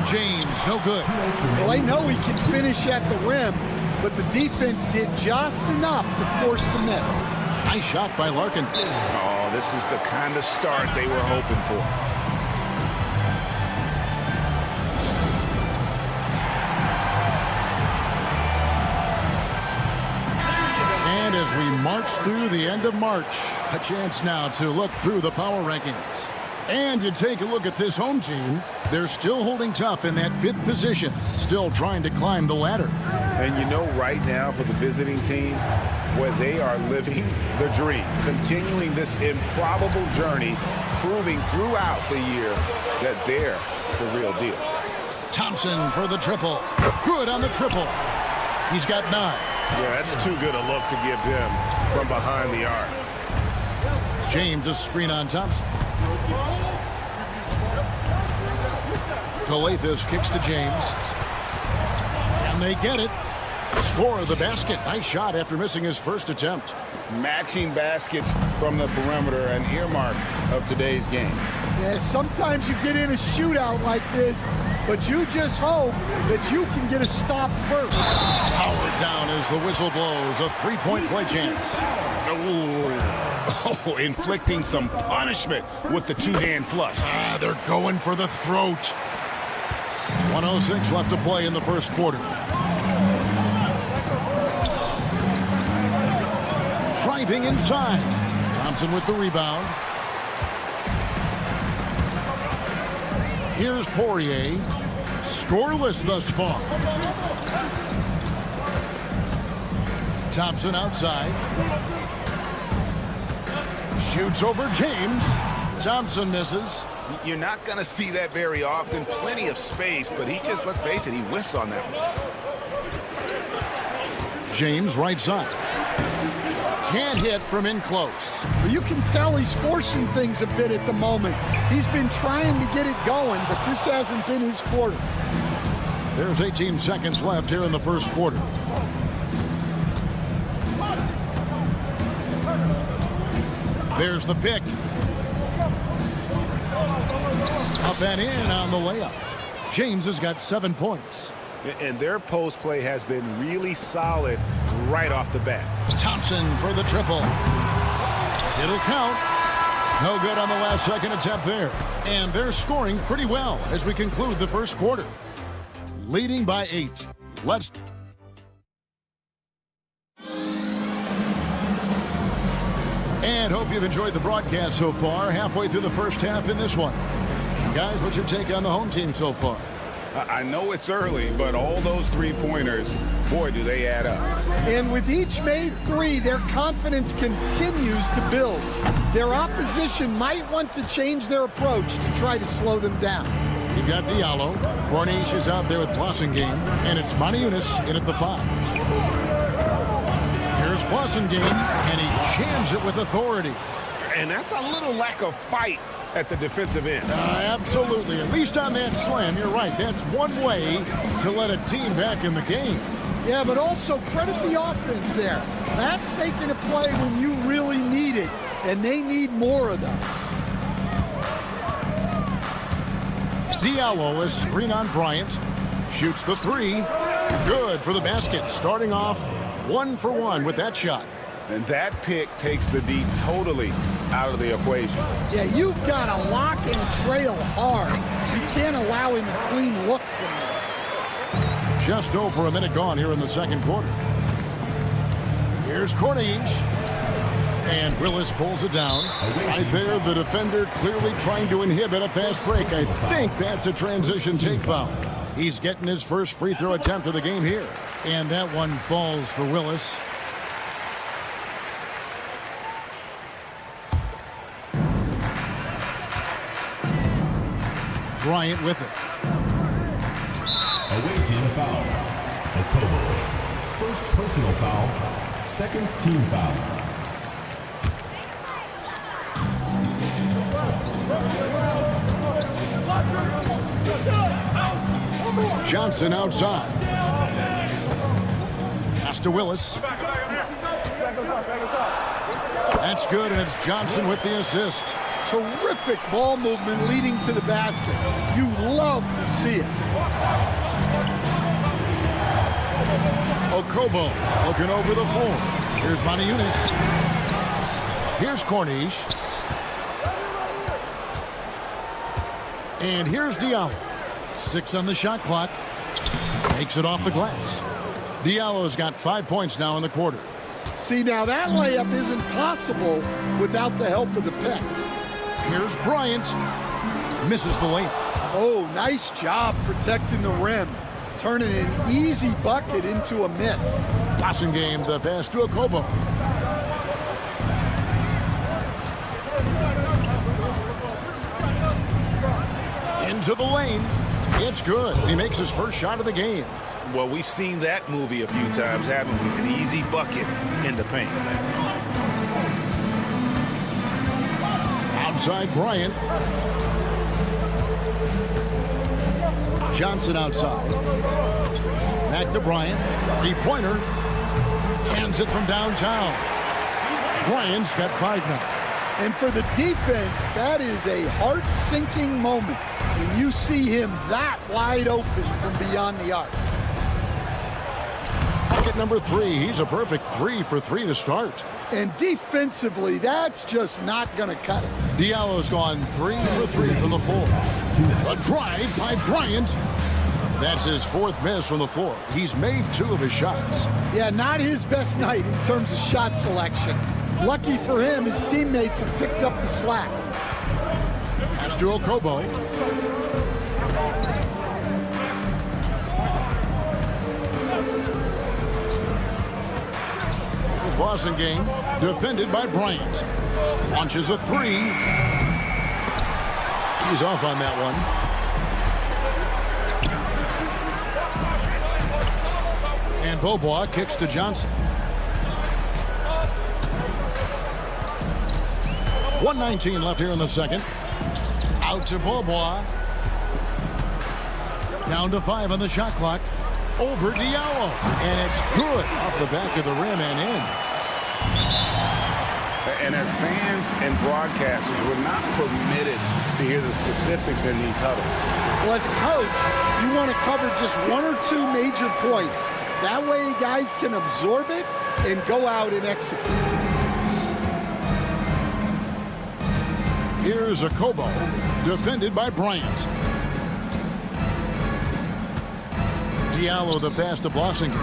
James, no good. Well, I know he can finish at the rim, but the defense did just enough to force the miss. Nice shot by Larkin. Oh, this is the kind of start they were hoping for. And as we march through the end of March, a chance now to look through the power rankings. And you take a look at this home team, they're still holding tough in that 5th position, still trying to climb the ladder. And you know right now for the visiting team, where they are living the dream, continuing this improbable journey, proving throughout the year that they're the real deal. Thompson for the triple. Good on the triple. He's got 9. Yeah, that's too good a look to give him from behind the arc. James a screen on Thompson. Kalathis kicks to James. And they get it. Score of the basket. Nice shot after missing his first attempt. Matching baskets from the perimeter, an earmark of today's game. Yeah, sometimes you get in a shootout like this, but you just hope that you can get a stop first. Powered down as the whistle blows. A three-point play chance. Oh, inflicting some punishment with the two-hand flush. They're going for the throat. 1:06 left to play in the first quarter. Driving inside. Thompson with the rebound. Here's Poirier. Scoreless thus far. Thompson outside. Shoots over James. Thompson misses. You're not going to see that very often. Plenty of space, but he just, let's face it, he whiffs on that one. James right side. Can't hit from in close. Well, you can tell he's forcing things a bit at the moment. He's been trying to get it going, but this hasn't been his quarter. There's 18 seconds left here in the first quarter. There's the pick. Up and in on the layup. James has got 7 points. And their post play has been really solid right off the bat. Thompson for the triple. It'll count. No good on the last second attempt there. And they're scoring pretty well as we conclude the first quarter. Leading by 8. Let's... And hope you've enjoyed the broadcast so far. Halfway through the first half in this one. Guys, what's your take on the home team so far? I know it's early, but all those three-pointers, boy, do they add up. And with each made three, their confidence continues to build. Their opposition might want to change their approach to try to slow them down. You've got Diallo. Corniche is out there with Blassingame, and it's Maniunas in at the 5. Here's Blassingame, and he jams it with authority. And that's a little lack of fight at the defensive end. Absolutely. At least on that slam, you're right. That's one way to let a team back in the game. Yeah, but also credit the offense there. That's making a play when you really need it, and they need more of them. Diallo is screen on Bryant. Shoots the 3. Good for the basket. Starting off 1 for 1 with that shot. And that pick takes the D totally out of the equation. Yeah, you've got to lock and trail hard. You can't allow him a clean look from there. Just over a minute gone here in the second quarter. Here's Corniche. And Willis pulls it down. Right there, the defender clearly trying to inhibit a fast break. I think that's a transition take foul. He's getting his first free throw attempt of the game here. And that one falls for Willis. Bryant with it. Away team foul. Okobo. First personal foul. Second team foul. Johnson outside. Pass to Willis. That's good, and it's Johnson with the assist. Terrific ball movement leading to the basket. You love to see it. Okobo looking over the floor. Here's Maniunas. Here's Corniche. And here's Diallo. 6 on the shot clock. Makes it off the glass. Diallo's got 5 points now in the quarter. See, now that layup isn't possible without the help of the pick. Here's Bryant. Misses the layup. Oh, nice job protecting the rim. Turning an easy bucket into a miss. Blassingame the pass to Okobo. Into the lane. It's good. He makes his first shot of the game. Well, we've seen that movie a few times, haven't we? An easy bucket in the paint. Outside Bryant. Johnson outside. Back to Bryant. Three-pointer. Hands it from downtown. Bryant's got 5 now. And for the defense, that is a heart-sinking moment when you see him that wide open from beyond the arc. Bucket number 3. He's a perfect 3 for 3 to start. And defensively, that's just not going to cut it. Diallo's gone 3 for 3 from the floor. A drive by Bryant. That's his 4th miss from the floor. He's made 2 of his shots. Yeah, not his best night in terms of shot selection. Lucky for him, his teammates have picked up the slack. Pass to Okobo. Here's Boston game, defended by Bryant. Launches a 3. He's off on that one. And Beaubois kicks to Johnson. 1:19 left here in the second. Out to Beaubois. Down to 5 on the shot clock. Over Diallo. And it's good off the back of the rim and in. And as fans and broadcasters, we're not permitted to hear the specifics in these huddles. Well, as a coach, you want to cover just 1 or 2 major points. That way guys can absorb it and go out and execute. Here's Okobo, defended by Bryant. Diallo the pass to Blossinger.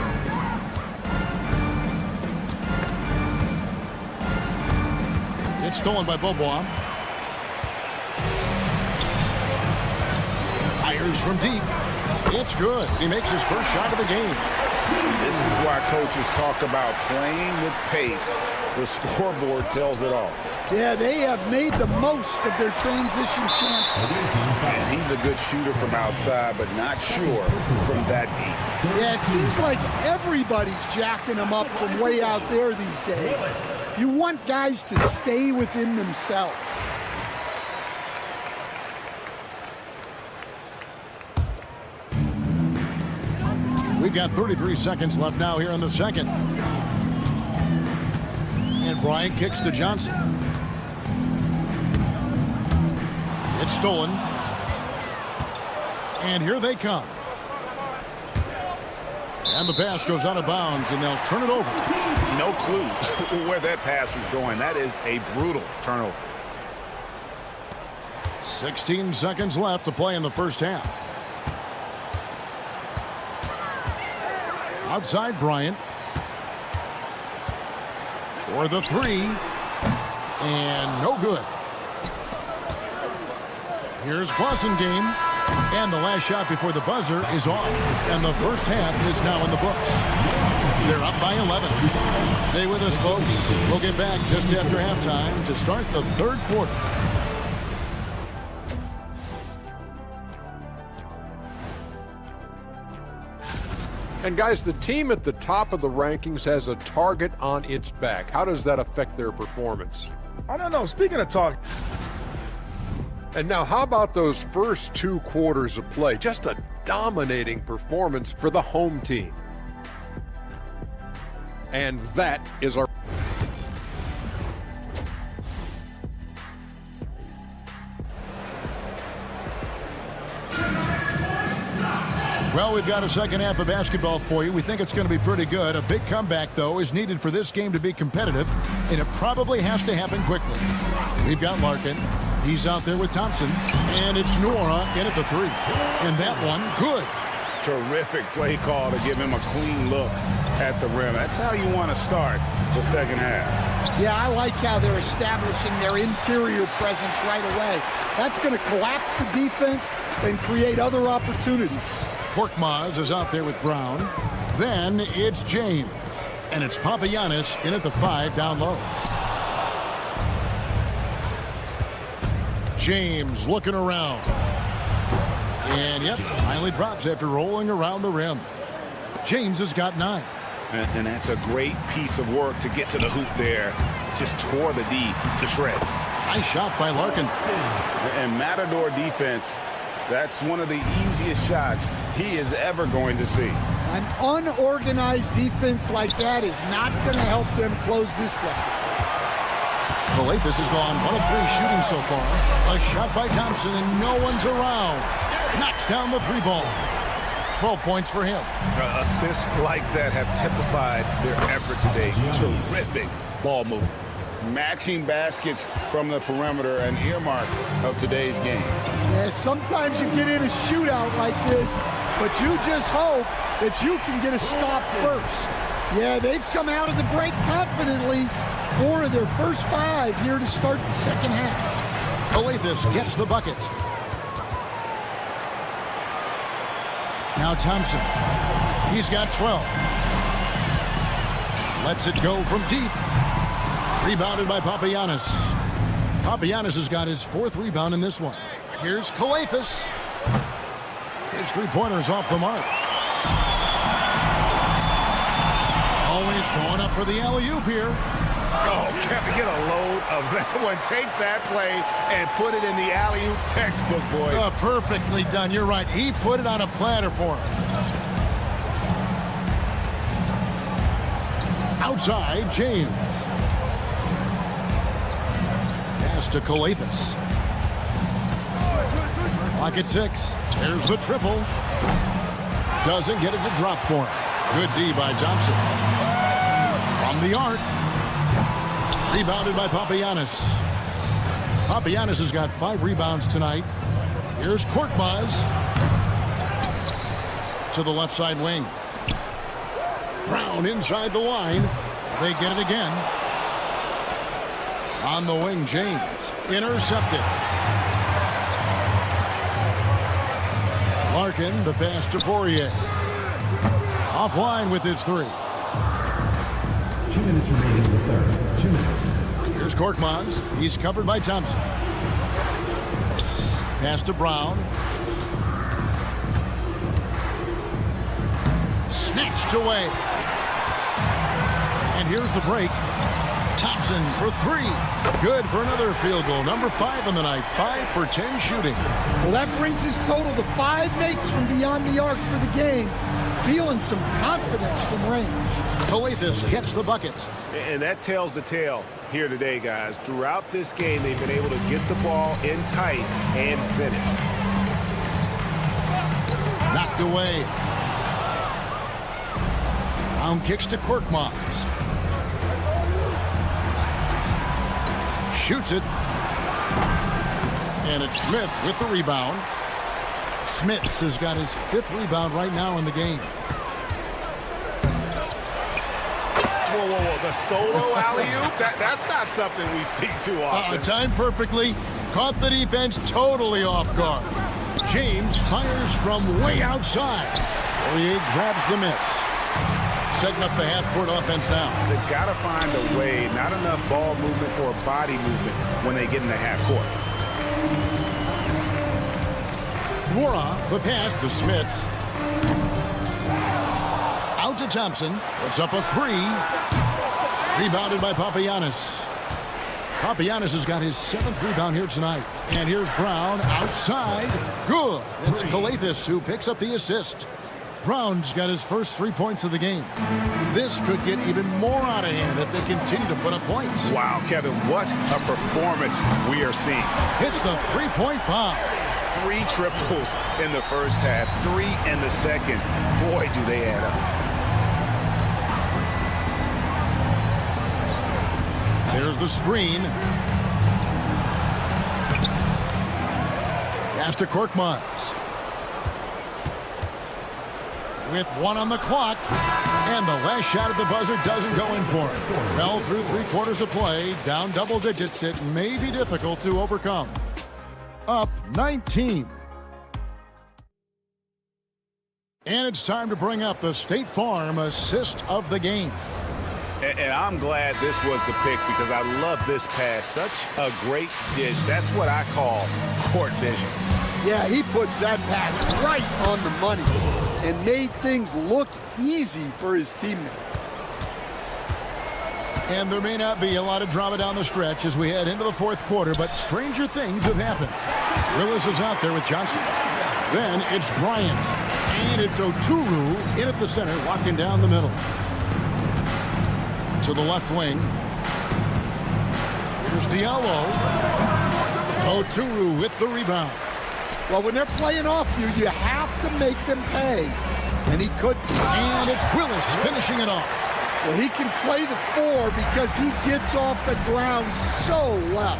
It's stolen by Beaubois. Fires from deep. It's good. He makes his first shot of the game. This is why coaches talk about playing with pace. The scoreboard tells it all. Yeah, they have made the most of their transition chances. And he's a good shooter from outside, but not sure from that deep. Yeah, it seems like everybody's jacking them up from way out there these days. You want guys to stay within themselves. We've got 33 seconds left now here in the second. And Bryant kicks to Johnson. It's stolen. And here they come. And the pass goes out of bounds, and they'll turn it over. No clue where that pass was going. That is a brutal turnover. 16 seconds left to play in the first half. Outside Bryant. For the 3. And no good. Here's Game. And the last shot before the buzzer is off. And the first half is now in the books. They're up by 11. Stay with us, folks. We'll get back just after halftime to start the third quarter. And guys, the team at the top of the rankings has a target on its back. How does that affect their performance? I don't know. Speaking of target. And now, how about those first 2 quarters of play? Just a dominating performance for the home team. And that is our... Well, we've got a second half of basketball for you. We think it's going to be pretty good. A big comeback, though, is needed for this game to be competitive, and it probably has to happen quickly. We've got Larkin. He's out there with Thompson, and it's Nora in at the 3. And that one, good. Terrific play call to give him a clean look at the rim. That's how you want to start the second half. Yeah, I like how they're establishing their interior presence right away. That's going to collapse the defense and create other opportunities. Korkmaz is out there with Brown. Then it's James. And it's Papagiannis in at the 5 down low. James looking around. And yep, finally drops after rolling around the rim. James has got 9. And that's a great piece of work to get to the hoop there. Just tore the D to shreds. Nice shot by Larkin. And Matador defense, that's one of the easiest shots he is ever going to see. An unorganized defense like that is not going to help them close this deficit. Calathes has gone 1 of 3 shooting so far. A shot by Thompson, and no one's around. Knocks down the 3 ball. 12 points for him. Assists like that have typified their effort today. Terrific ball movement. Matching baskets from the perimeter, an earmark of today's game. Yeah, sometimes you get in a shootout like this, but you just hope that you can get a stop first. Yeah, they've come out of the break confidently. 4 of their first 5 here to start the second half. Calathes gets the bucket. Now Thompson. He's got 12. Lets it go from deep. Rebounded by Papagiannis. Papagiannis has got his 4th rebound in this one. Here's Calathes. His 3-pointer's off the mark. Always going up for the alley-oop here. Oh, Kevin, get a load of that one. Take that play and put it in the alley-oop textbook, boys. Oh, perfectly done. You're right. He put it on a platter for him. Outside, James. Pass to Calathes. Clock at 6. There's the triple. Doesn't get it to drop for him. Good D by Thompson. From the arc. Rebounded by Papagiannis. Papagiannis has got 5 rebounds tonight. Here's Korkmaz. To the left side wing. Brown inside the line. They get it again. On the wing, James. Intercepted. Larkin, the pass to Poirier. Offline with his 3. 2 minutes remaining in the third. 2 minutes. Here's Korkmaz. He's covered by Thompson. Pass to Brown. Snatched away. And here's the break. Thompson for 3. Good for another field goal. Number 5 on the night. 5 for 10 shooting. Well, that brings his total to 5 makes from beyond the arc for the game. Feeling some confidence from range. Calathes gets the bucket. And that tells the tale here today, guys. Throughout this game, they've been able to get the ball in tight and finish. Knocked away. Brown kicks to Korkmaz. Shoots it. And it's Smith with the rebound. Smith has got his 5th rebound right now in the game. Whoa, whoa, whoa. The solo alley-oop? That's not something we see too often. Timed perfectly. Caught the defense totally off guard. James fires from way outside. Poirier grabs the miss. Setting up the half-court offense now. They've got to find a way, not enough ball movement or body movement when they get in the half-court. Mora, the pass to Smith. Out to Thompson. Puts up a 3. Rebounded by Papagiannis. Papagiannis has got his 7th rebound here tonight. And here's Brown outside. Good. It's Calathes who picks up the assist. Brown's got his first 3 points of the game. This could get even more out of hand if they continue to put up points. Wow, Kevin, what a performance we are seeing. Hits the 3-point bomb. 3 triples in the first half, 3 in the second. Boy, do they add up. There's the screen. Pass to Korkmaz. With 1 on the clock. And the last shot at the buzzer doesn't go in for him. Well, through 3 quarters of play, down double digits, it may be difficult to overcome. Up 19. And it's time to bring up the State Farm assist of the game. And I'm glad this was the pick because I love this pass. Such a great dish. That's what I call court vision. Yeah, he puts that pass right on the money and made things look easy for his teammate. And there may not be a lot of drama down the stretch as we head into the 4th quarter, but stranger things have happened. Willis is out there with Johnson. Then it's Bryant. And it's Oturu in at the center, walking down the middle. To the left wing. Diallo. Oturu with the rebound. Well, when they're playing off you, you have to make them pay. And he could. And it's Willis finishing it off. Well, he can play the 4 because he gets off the ground so well.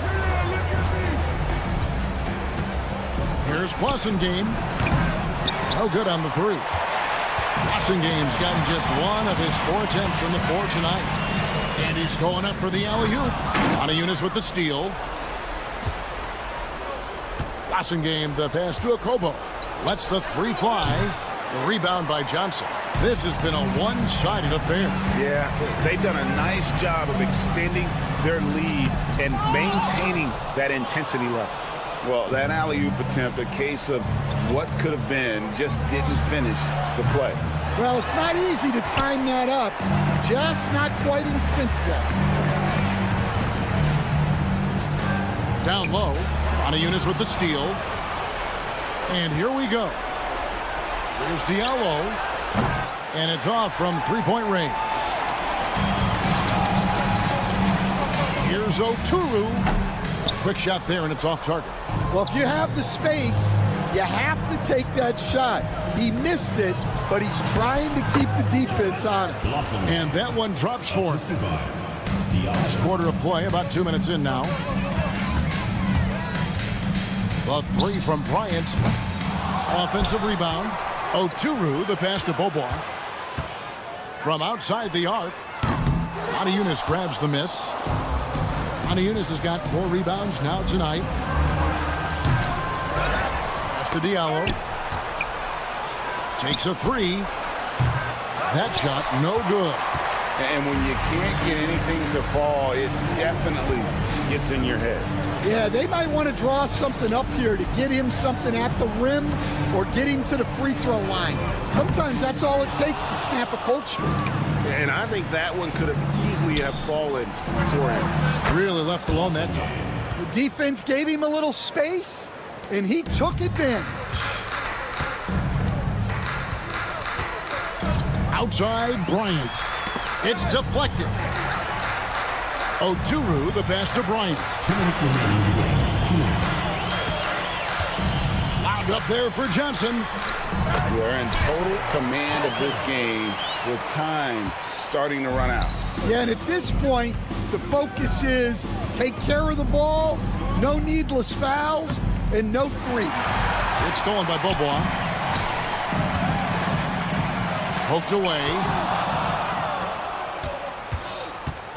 Here's Blasingame. No good on the 3. Blasingame gotten just 1 of his 4 attempts from the 4 tonight. And he's going up for the alley-oop. Anadolu with the steal. Blasingame, the pass to Okobo. Lets the 3 fly. The rebound by Johnson. This has been a one-sided affair. Yeah, they've done a nice job of extending their lead and maintaining that intensity level. Well, that alley-oop attempt, a case of what could have been, just didn't finish the play. Well, it's not easy to time that up. Just not quite in sync there. Down low. Anadolu with the steal. And here we go. Here's Diallo. And it's off from 3-point range. Here's Oturu. Quick shot there, and it's off target. Well, if you have the space, you have to take that shot. He missed it, but he's trying to keep the defense honest. And that one drops for him. Last quarter of play, about 2 minutes in now. The 3 from Bryant. Offensive rebound. Oturu, the pass to Bobois. From outside the arc. Anadolu grabs the miss. Anadolu has got 4 rebounds now tonight. Pass to Diallo. Takes a 3. That shot, no good. And when you can't get anything to fall, it definitely gets in your head. Yeah, they might want to draw something up here to get him something at the rim or get him to the free throw line. Sometimes that's all it takes to snap a cold streak. And I think that one could have easily have fallen for him. Really left alone that time. The defense gave him a little space, and he took advantage. Outside, Bryant. It's deflected. Oturu, the pass to Bryant. 2 minutes remaining in the game. 2 minutes. Loud up there for Johnson. They're in total command of this game with time starting to run out. Yeah, and at this point, the focus is take care of the ball, no needless fouls, and no threes. It's stolen by Bobois. Poked away.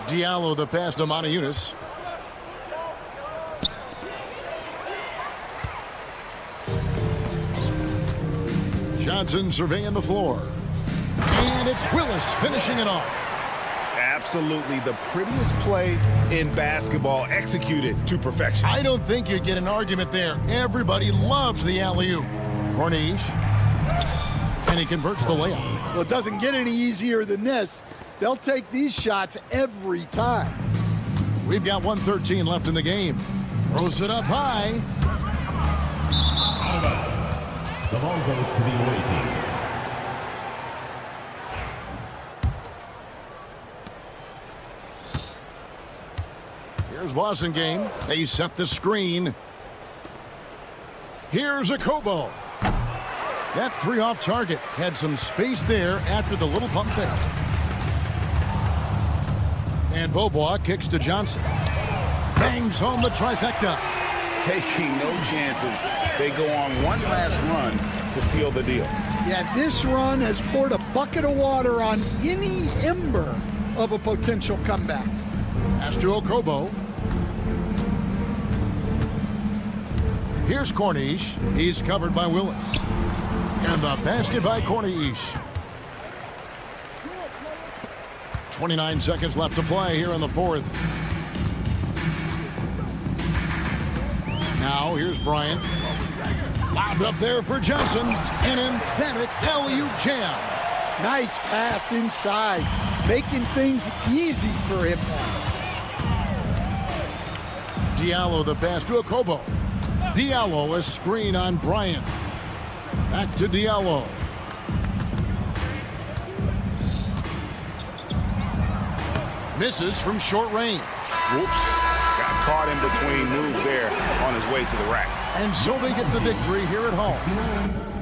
Diallo, the pass to Anadolu. Johnson surveying the floor. And it's Willis finishing it off. Absolutely the prettiest play in basketball, executed to perfection. I don't think you'd get an argument there. Everybody loves the alley-oop. Corniche. And he converts the layup. Well, it doesn't get any easier than this. They'll take these shots every time. We've got 1:13 left in the game. Throws it up high. Out of bounds. The ball goes to the away team. Here's Blasingame. They set the screen. Here's Okobo. That 3 off target. Had some space there after the little pump fake. And Bobois kicks to Johnson. Bangs home the trifecta. Taking no chances. They go on one last run to seal the deal. Yeah, this run has poured a bucket of water on any ember of a potential comeback. Pass to Okobo. Here's Corniche. He's covered by Willis. And the basket by Corniche. 29 seconds left to play here in the 4th. Now here's Bryant. Lobbed up there for Johnson. An emphatic alley-oop jam. Nice pass inside, making things easy for him now. Diallo, the pass to Okobo. Diallo, a screen on Bryant. Back to Diallo. Misses from short range. Whoops. Got caught in between moves there on his way to the rack. And so they get the victory here at home.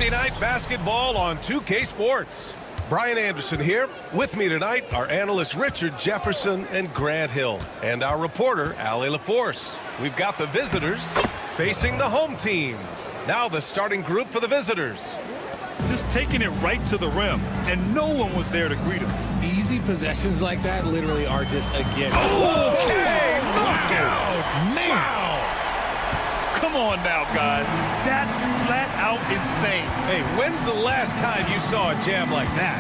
Friday night basketball on 2K Sports. Brian Anderson here. With me tonight are analysts Richard Jefferson and Grant Hill, and our reporter, Ali LaForce. We've got the visitors facing the home team. Now the starting group for the visitors. Just taking it right to the rim, and no one was there to greet him. Easy possessions like that literally are just a gift. Okay, look out! Man! Wow! Come on now, guys. That's flat out insane. Hey, when's the last time you saw a jam like that?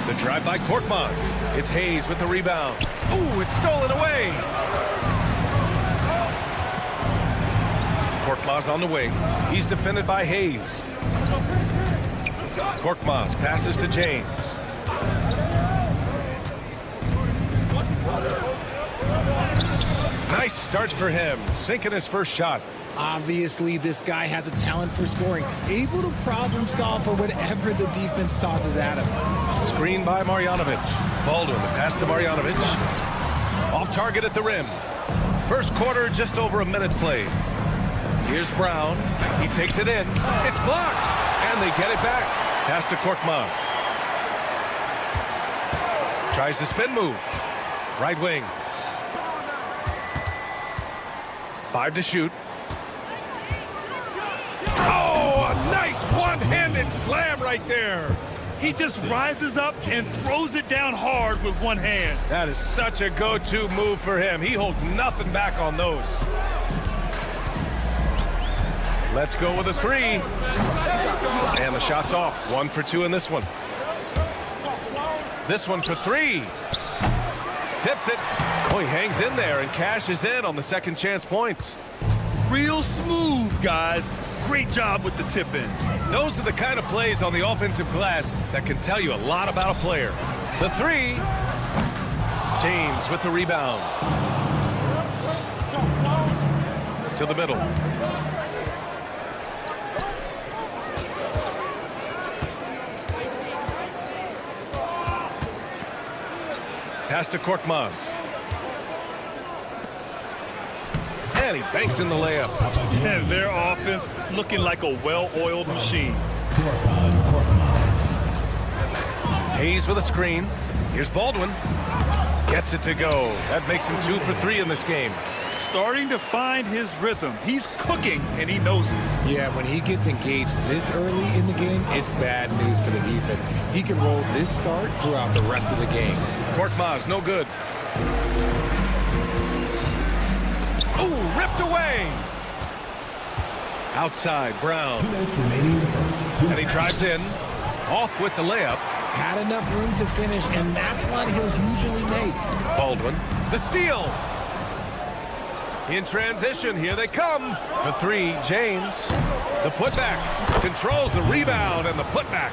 The drive by Korkmaz. It's Hayes with the rebound. Ooh, it's stolen away. Korkmaz on the wing. He's defended by Hayes. Korkmaz passes to James. Nice start for him, sinking his first shot. Obviously, this guy has a talent for scoring, able to problem solve for whatever the defense tosses at him. Screen by Marjanovic. Baldwin, the pass to Marjanovic. Off target at the rim. First quarter, just over a minute played. Here's Brown. He takes it in. It's blocked, and they get it back. Pass to Korkmaz. Tries the spin move. Right wing. 5 to shoot. Oh, a nice one-handed slam right there. He just rises up and throws it down hard with one hand. That is such a go-to move for him. He holds nothing back on those. Let's go with a 3. And the shot's off. 1 for 2 in this one. This one for 3. Tips it. Oh, he hangs in there and cashes in on the second chance points. Real smooth, guys. Great job with the tip in. Those are the kind of plays on the offensive glass that can tell you a lot about a player. The 3. James with the rebound. To the middle. Pass to Korkmaz. And he banks in the layup. And their offense looking like a well-oiled machine. Hayes with a screen. Here's Baldwin. Gets it to go. That makes him 2 for 3 in this game. Starting to find his rhythm. He's cooking, and he knows it. Yeah, when he gets engaged this early in the game, it's bad news for the defense. He can roll this start throughout the rest of the game. Korkmaz, no good. Ooh, ripped away. Outside, Brown. 2 minutes remaining in the first. And he drives in. Off with the layup. Had enough room to finish, and that's what he'll usually make. Baldwin, the steal. In transition, here they come. For 3, James. The putback. Controls the rebound and the putback.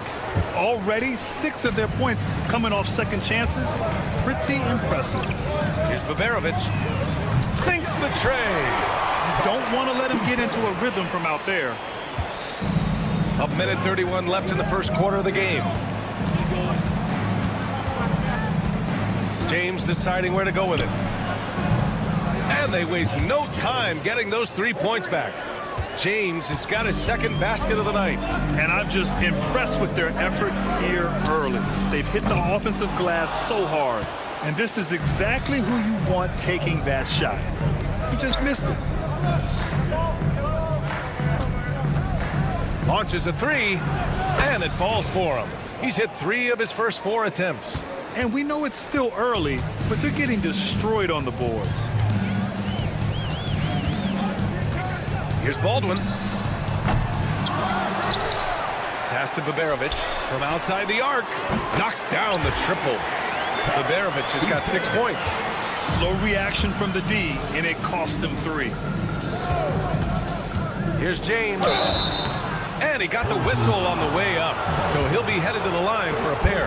Already 6 of their points coming off second chances. Pretty impressive. Here's Baberovic. Sinks the tray. You don't want to let him get into a rhythm from out there. A minute 31 left in the first quarter of the game. James deciding where to go with it. And they waste no time getting those 3 points back. James has got his second basket of the night. And I'm just impressed with their effort here early. They've hit the offensive glass so hard. And this is exactly who you want taking that shot. He just missed it. Launches a 3, and it falls for him. He's hit 3 of his first 4 attempts. And we know it's still early, but they're getting destroyed on the boards. Here's Baldwin. Pass to Baberovic from outside the arc. Knocks down the triple. Baberovic has got 6 points. Slow reaction from the D, and it cost him 3. Here's James. And he got the whistle on the way up. So he'll be headed to the line for a pair.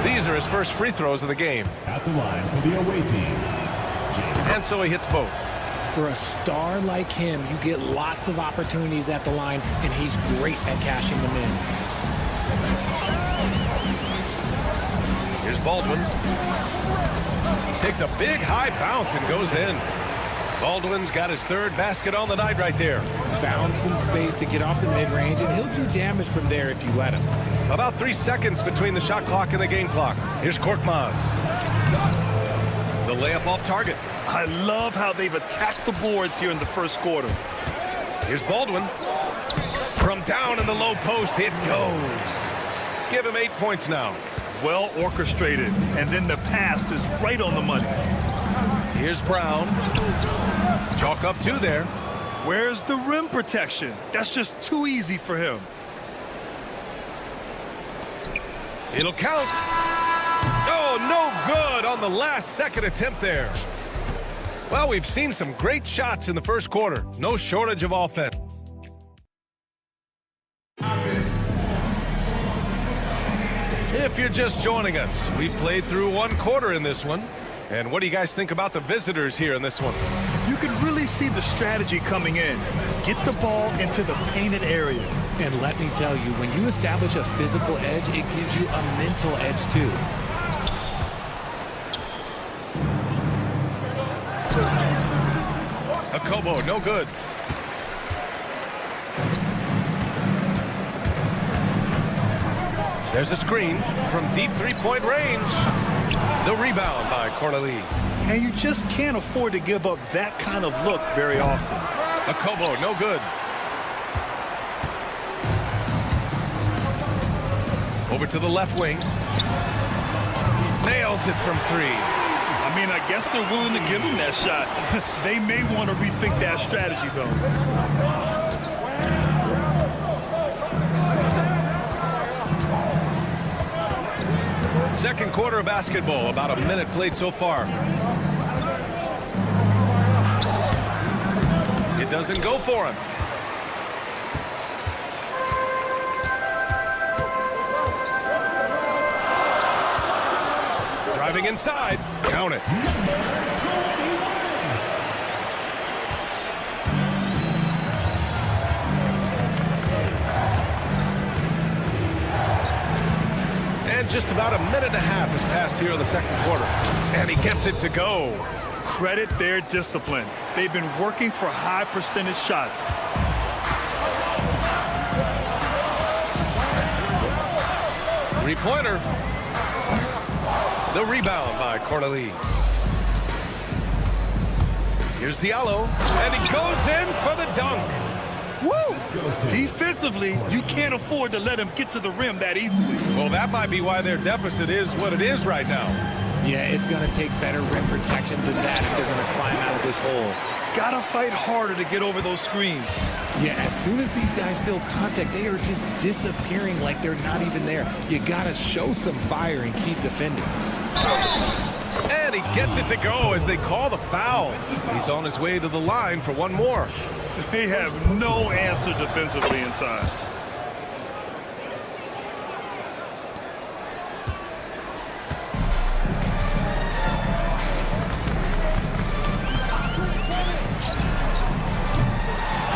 These are his first free throws of the game. At the line for the away team. And so he hits both. For a star like him, you get lots of opportunities at the line, and he's great at cashing them in. Here's Baldwin. Takes a big high bounce and goes in. Baldwin's got his 3rd basket on the night right there. found some space to get off the mid-range, and he'll do damage from there if you let him. About 3 seconds between the shot clock and the game clock. Here's Korkmaz. The layup off target. I love how they've attacked the boards here in the first quarter. Here's Baldwin. From down in the low post, it goes. Give him 8 points now. Well orchestrated, and then the pass is right on the money. Here's Brown. Chalk up 2 there. Where's the rim protection? That's just too easy for him. It'll count. Oh, no good on the last second attempt there. Well, we've seen some great shots in the first quarter. No shortage of offense. If you're just joining us, we played through 1 quarter in this one. And what do you guys think about the visitors here in this one? You can really see the strategy coming in. Get the ball into the painted area. And let me tell you, when you establish a physical edge, it gives you a mental edge too. Akobo, no good. There's a screen from deep 3-point range. The rebound by Corneli. And you just can't afford to give up that kind of look very often. Akobo, no good. Over to the left wing. Nails it from 3. I mean, I guess they're willing to give him that shot. They may want to rethink that strategy, though. Second quarter of basketball, about a minute played so far. It doesn't go for him. Driving inside, count it. And just about a minute and a half has passed here in the second quarter. And he gets it to go. Credit their discipline. They've been working for high percentage shots. Three-pointer. The rebound by Corneli. Here's Diallo, and he goes in for the dunk. Woo! Defensively, you can't afford to let him get to the rim that easily. Well, that might be why their deficit is what it is right now. Yeah, it's going to take better rim protection than that if they're going to climb out of this hole. Gotta fight harder to get over those screens. Yeah, as soon as these guys feel contact, they are just disappearing like they're not even there. You gotta show some fire and keep defending. And he gets it to go as they call the foul. He's on his way to the line for one more. They have no answer defensively inside.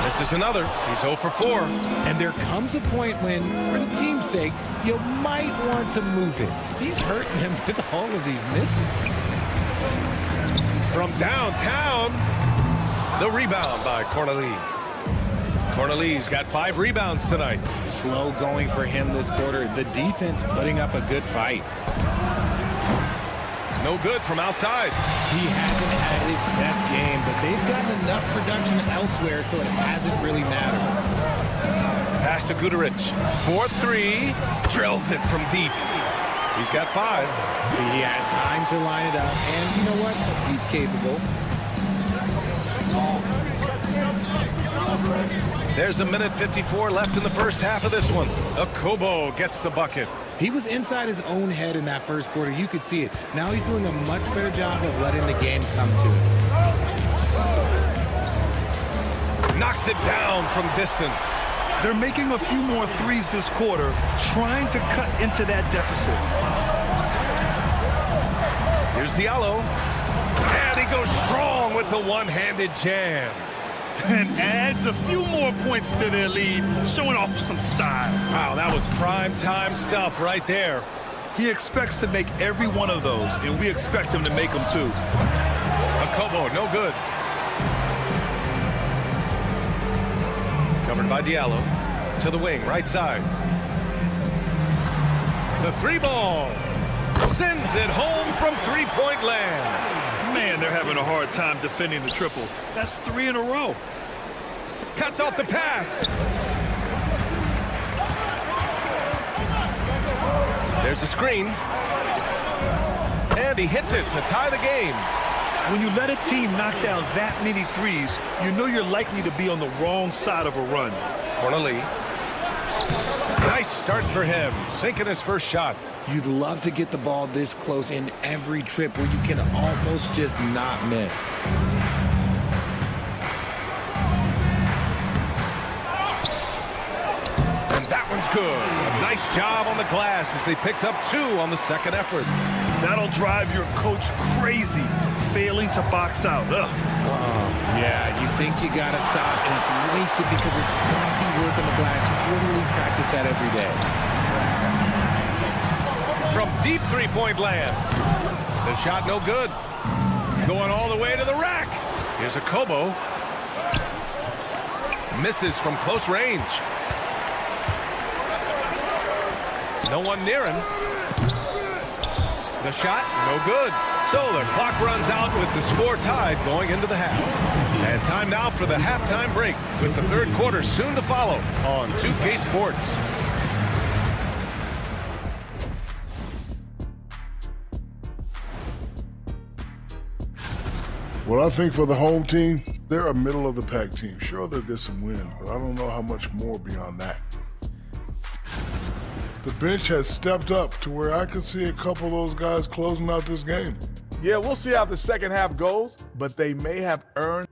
This is another. He's 0 for 4. And there comes a point when, for the team's sake, you might want to move it. He's hurting them with all of these misses. From downtown, the rebound by Corneli. Corneli's got 5 rebounds tonight. Slow going for him this quarter. The defense putting up a good fight. No good from outside. He hasn't had his best game, but they've gotten enough production elsewhere, so it hasn't really mattered. Pass to Guduric. 4-3. Drills it from deep. He's got 5. See, he had time to line it up, and you know what? He's capable. There's a minute 54 left in the first half of this one. Akobo gets the bucket. He was inside his own head in that first quarter. You could see it. Now he's doing a much better job of letting the game come to him. Knocks it down from distance. They're making a few more threes this quarter, trying to cut into that deficit. Here's Diallo. And he goes strong with the one-handed jam. And adds a few more points to their lead, showing off some style. Wow, that was prime time stuff right there. He expects to make every one of those, and we expect him to make them too. Akobo, no good. Covered by Diallo. To the wing, right side. The three ball. Sends it home from three-point land. Man, they're having a hard time defending the triple. That's 3 in a row. Cuts off the pass. There's a screen. And he hits it to tie the game. When you let a team knock down that many threes, you know you're likely to be on the wrong side of a run. Corneli. Nice start for him, sinking his first shot. You'd love to get the ball this close in every trip where you can almost just not miss. And that one's good. A nice job on the glass as they picked up 2 on the second effort. That'll drive your coach crazy, failing to box out. Yeah, you think you gotta stop, and it's wasted because of sloppy work on the glass. You literally practice that every day. From deep three-point land. The shot no good. Going all the way to the rack. Here's a Kobo. Misses from close range. No one near him. The shot, no good. So the clock runs out with the score tied going into the half. And time now for the halftime break with the third quarter soon to follow on 2K Sports. Well, I think for the home team, they're a middle-of-the-pack team. Sure, they'll get some wins, but I don't know how much more beyond that. The bench has stepped up to where I could see a couple of those guys closing out this game. Yeah, we'll see how the second half goes, but they may have earned.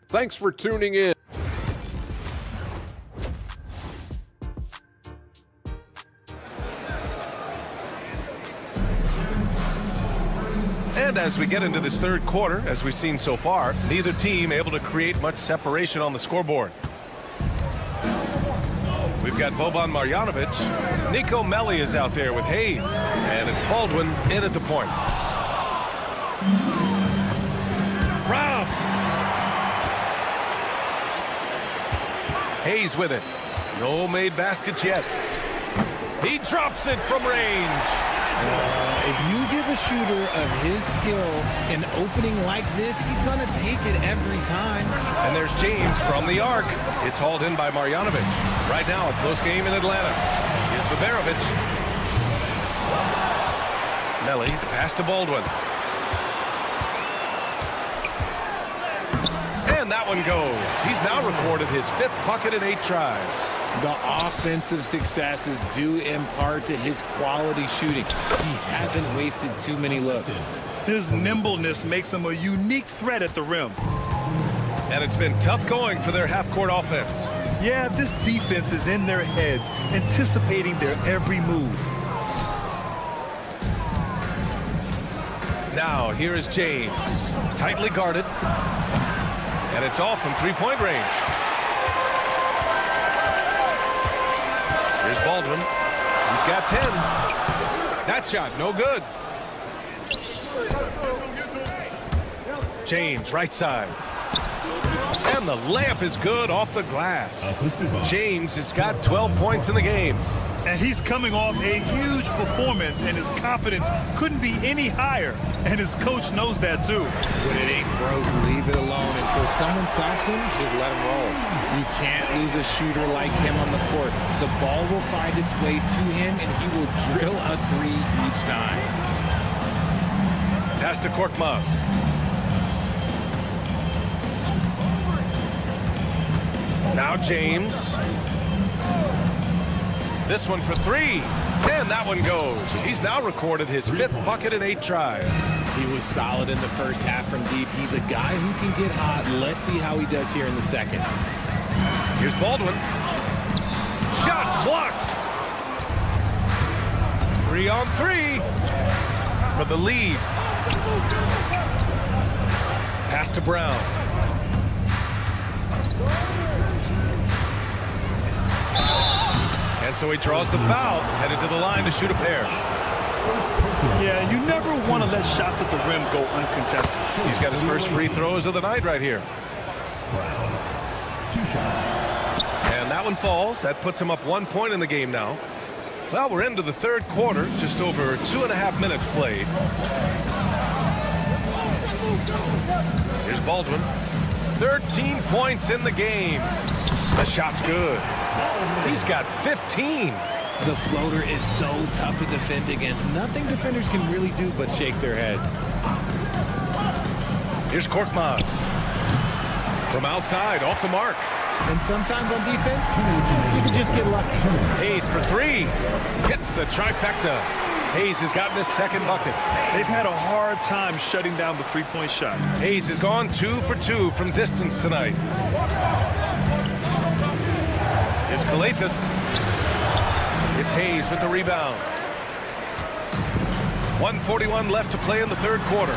Thanks for tuning in. And as we get into this third quarter, as we've seen so far, neither team able to create much separation on the scoreboard. We've got Boban Marjanovic. Niko Melli is out there with Hayes. And it's Baldwin in at the point. Robbed. Hayes with it. No made baskets yet. He drops it from range. If you give a shooter of his skill an opening like this, he's going to take it every time. And there's James from the arc. It's hauled in by Marjanovic. Right now, a close game in Atlanta. Here's Baberovic. Melli, the pass to Baldwin. And that one goes. He's now recorded his 5th bucket in 8 tries. The offensive success is due in part to his quality shooting. He hasn't wasted too many looks. His nimbleness makes him a unique threat at the rim. And it's been tough going for their half-court offense. Yeah, this defense is in their heads, anticipating their every move. Now, here is James. Tightly guarded. And it's off from three-point range. Here's Baldwin. He's got 10. That shot, no good. James, right side. And the layup is good off the glass. James has got 12 points in the game. And he's coming off a huge performance, and his confidence couldn't be any higher. And his coach knows that, too. When it ain't broke, leave it alone. Until someone stops him, just let him roll. You can't lose a shooter like him on the court. The ball will find its way to him, and he will drill a 3 each time. Pass to Korkmaz. Now James. This one for 3. And that one goes. He's now recorded his 5th bucket in 8 tries. He was solid in the first half from deep. He's a guy who can get hot. Let's see how he does here in the second. Here's Baldwin. Shot blocked. 3-on-3 for the lead. Pass to Brown. And so he draws the foul, headed to the line to shoot a pair. Yeah, you never want to let shots at the rim go uncontested. He's got his first free throws of the night right here. one falls. That puts him up 1 point in the game now. Well, we're into the third quarter, just over 2.5 minutes played. Here's Baldwin. 13 points in the game. The shot's good. He's got 15. The floater is so tough to defend against. Nothing defenders can really do but shake their heads. Here's Korkmaz. From outside, off the mark. And sometimes on defense, you can just get lucky. Hayes for three. Hits the trifecta. Hayes has gotten his second bucket. They've had a hard time shutting down the three-point shot. Hayes has gone 2 for 2 from distance tonight. Here's Kalathis. It's Hayes with the rebound. 1:41 left to play in the third quarter.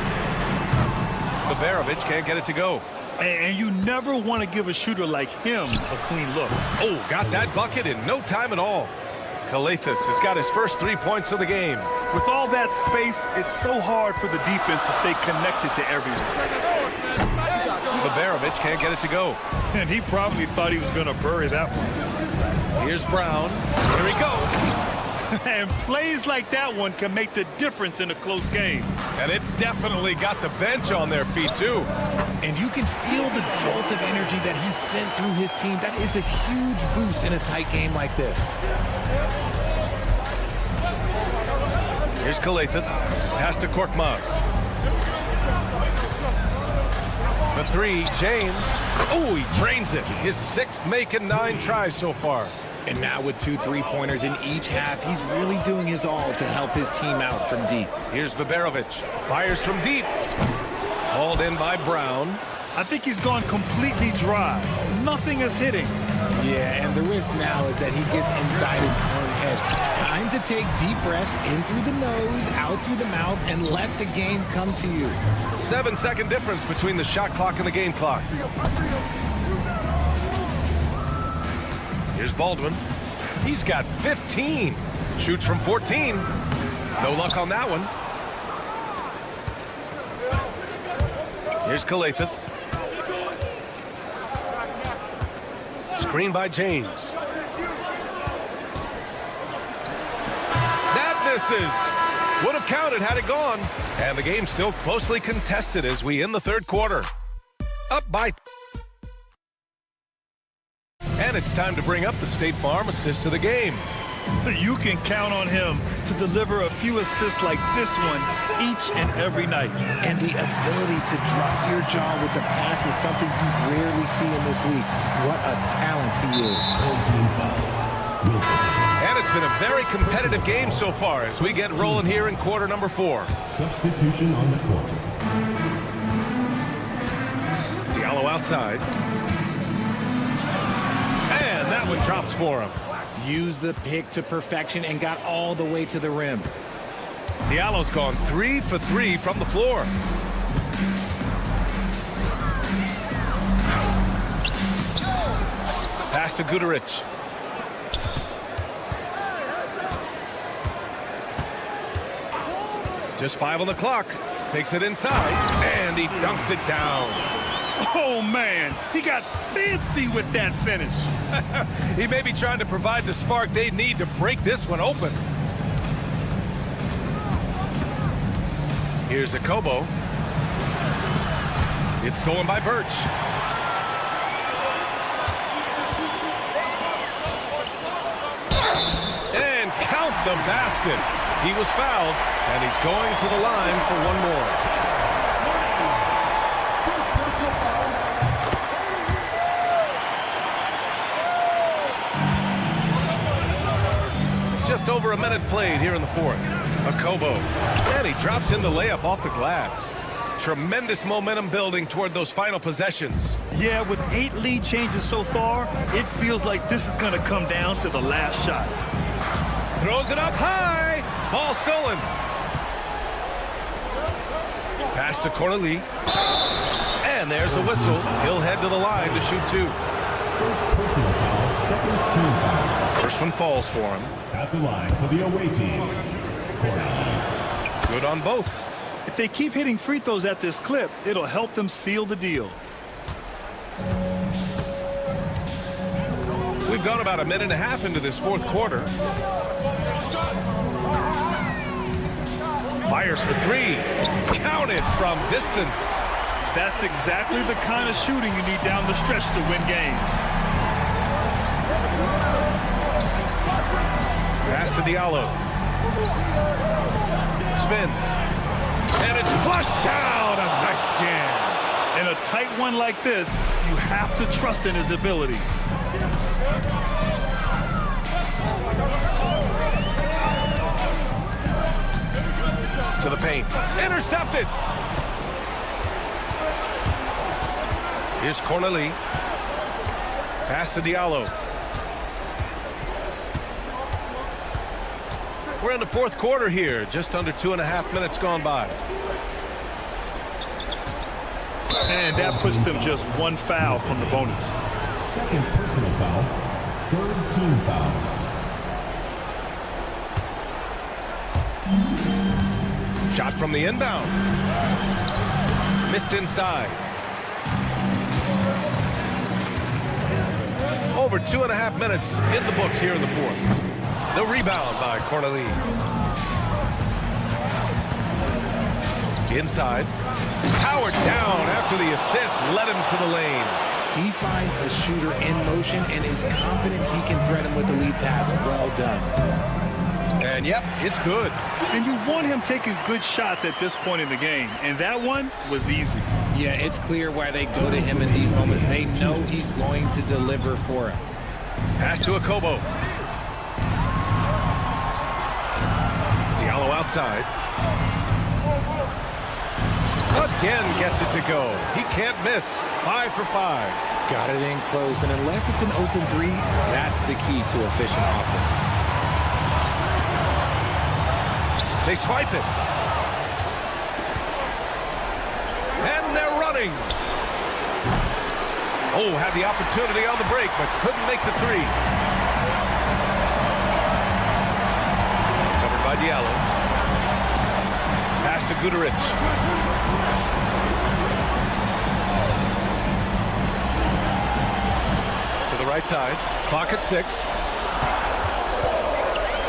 Babarovic can't get it to go. And you never want to give a shooter like him a clean look. Oh, got that bucket in no time at all. Kalathis has got his first 3 points of the game. With all that space, it's so hard for the defense to stay connected to everyone. Babarovic can't get it to go. And he probably thought he was going to bury that one. Here's Brown. Here he goes. And plays like that one can make the difference in a close game. And it definitely got the bench on their feet, too. And you can feel the jolt of energy that he sent through his team. That is a huge boost in a tight game like this. Here's Kalathis. Pass to Korkmaz. The three, James. Oh, he drains it. His sixth making 9 tries so far. And now with 2 3-pointers in each half, he's really doing his all to help his team out from deep. Here's Babarovic. Fires from deep. Hauled in by Brown. I think he's gone completely dry. Nothing is hitting. Yeah, and the risk now is that he gets inside his own head. Time to take deep breaths in through the nose, out through the mouth, and let the game come to you. 7-second difference between the shot clock and the game clock. Here's Baldwin. He's got 15. Shoots from 14. No luck on that one. Here's Kalathis. Screen by James. That misses. Would have counted had it gone. And the game's still closely contested as we end the third quarter. Up by... And it's time to bring up the State Farm assist of the game. You can count on him to deliver a few assists like this one each and every night. And the ability to drop your jaw with the pass is something you rarely see in this league. What a talent he is. And it's been a very competitive game so far as we get rolling here in quarter number 4. Substitution on the court. Diallo outside. And that one drops for him. Used the pick to perfection and got all the way to the rim. Diallo's gone 3 for 3 from the floor. Pass to Guduric. Just 5 on the clock. Takes it inside, and he dunks it down. Oh, man, he got fancy with that finish. He may be trying to provide the spark they need to break this one open. Here's Akobo. It's stolen by Birch. And count the basket. He was fouled, and he's going to the line for one more. Just over a minute played here in the fourth. Akobo. And he drops in the layup off the glass. Tremendous momentum building toward those final possessions. Yeah, with 8 lead changes so far, it feels like this is going to come down to the last shot. Throws it up high. Ball stolen. Pass to Corneli. And there's a whistle. He'll head to the line to shoot 2. First personal foul, second team foul. First one falls for him. At the line for the away team. Good on both. If they keep hitting free throws at this clip, it'll help them seal the deal. We've gone about a minute and a half into this fourth quarter. Fires for three. Counted from distance. That's exactly the kind of shooting you need down the stretch to win games. Pass to Diallo. Spins. And it's flushed down. A nice jam. In a tight one like this, you have to trust in his ability. To the paint. Intercepted. Here's Corneli. Pass to Diallo. We're in the fourth quarter here. Just under 2.5 minutes gone by. And that puts them just one foul from the bonus. Second personal foul. Third team foul. Shot from the inbound. Missed inside. Over 2.5 minutes in the books here in the fourth. The rebound by Corneli. Inside. Powered down after the assist led him to the lane. He finds a shooter in motion and is confident he can thread him with the lead pass. Well done. And yep, it's good. And you want him taking good shots at this point in the game. And that one was easy. Yeah, it's clear why they go to him in these moments. They know he's going to deliver for him. Pass to Akobo. Diallo outside. Again gets it to go. He can't miss. 5 for 5. Got it in close, and unless it's an open three, that's the key to efficient offense. They swipe it. And they're running. Oh, had the opportunity on the break, but couldn't make the three. Covered by Diallo. Pass to Guduric. To the right side. Clock at 6.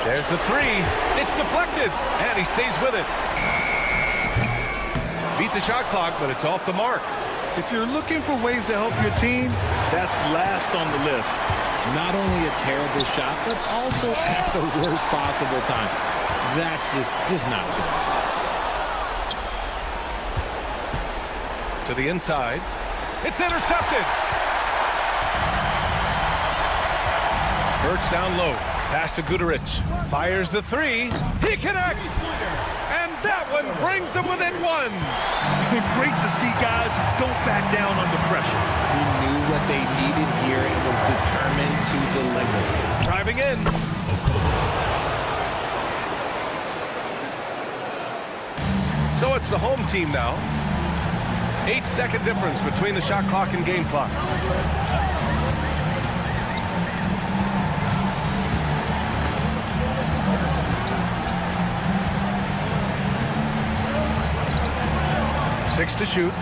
There's the three. It's deflected, and he stays with it. Beat the shot clock, but it's off the mark. If you're looking for ways to help your team, that's last on the list. Not only a terrible shot, but also at the worst possible time. That's just not good. To the inside. It's intercepted. Hurts down low. Pass to Guduric. Fires the three. He connects. And that one brings them within one. Great to see guys who don't back down under pressure. He knew what they needed here and was determined to deliver. Driving in. So it's the home team now. 8-second difference between the shot clock and game clock. Six to shoot.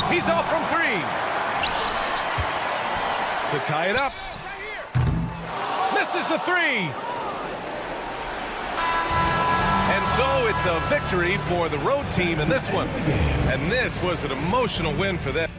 He's off from three. To tie it up. Misses the three. And so it's a victory for the road team in this one. And this was an emotional win for them.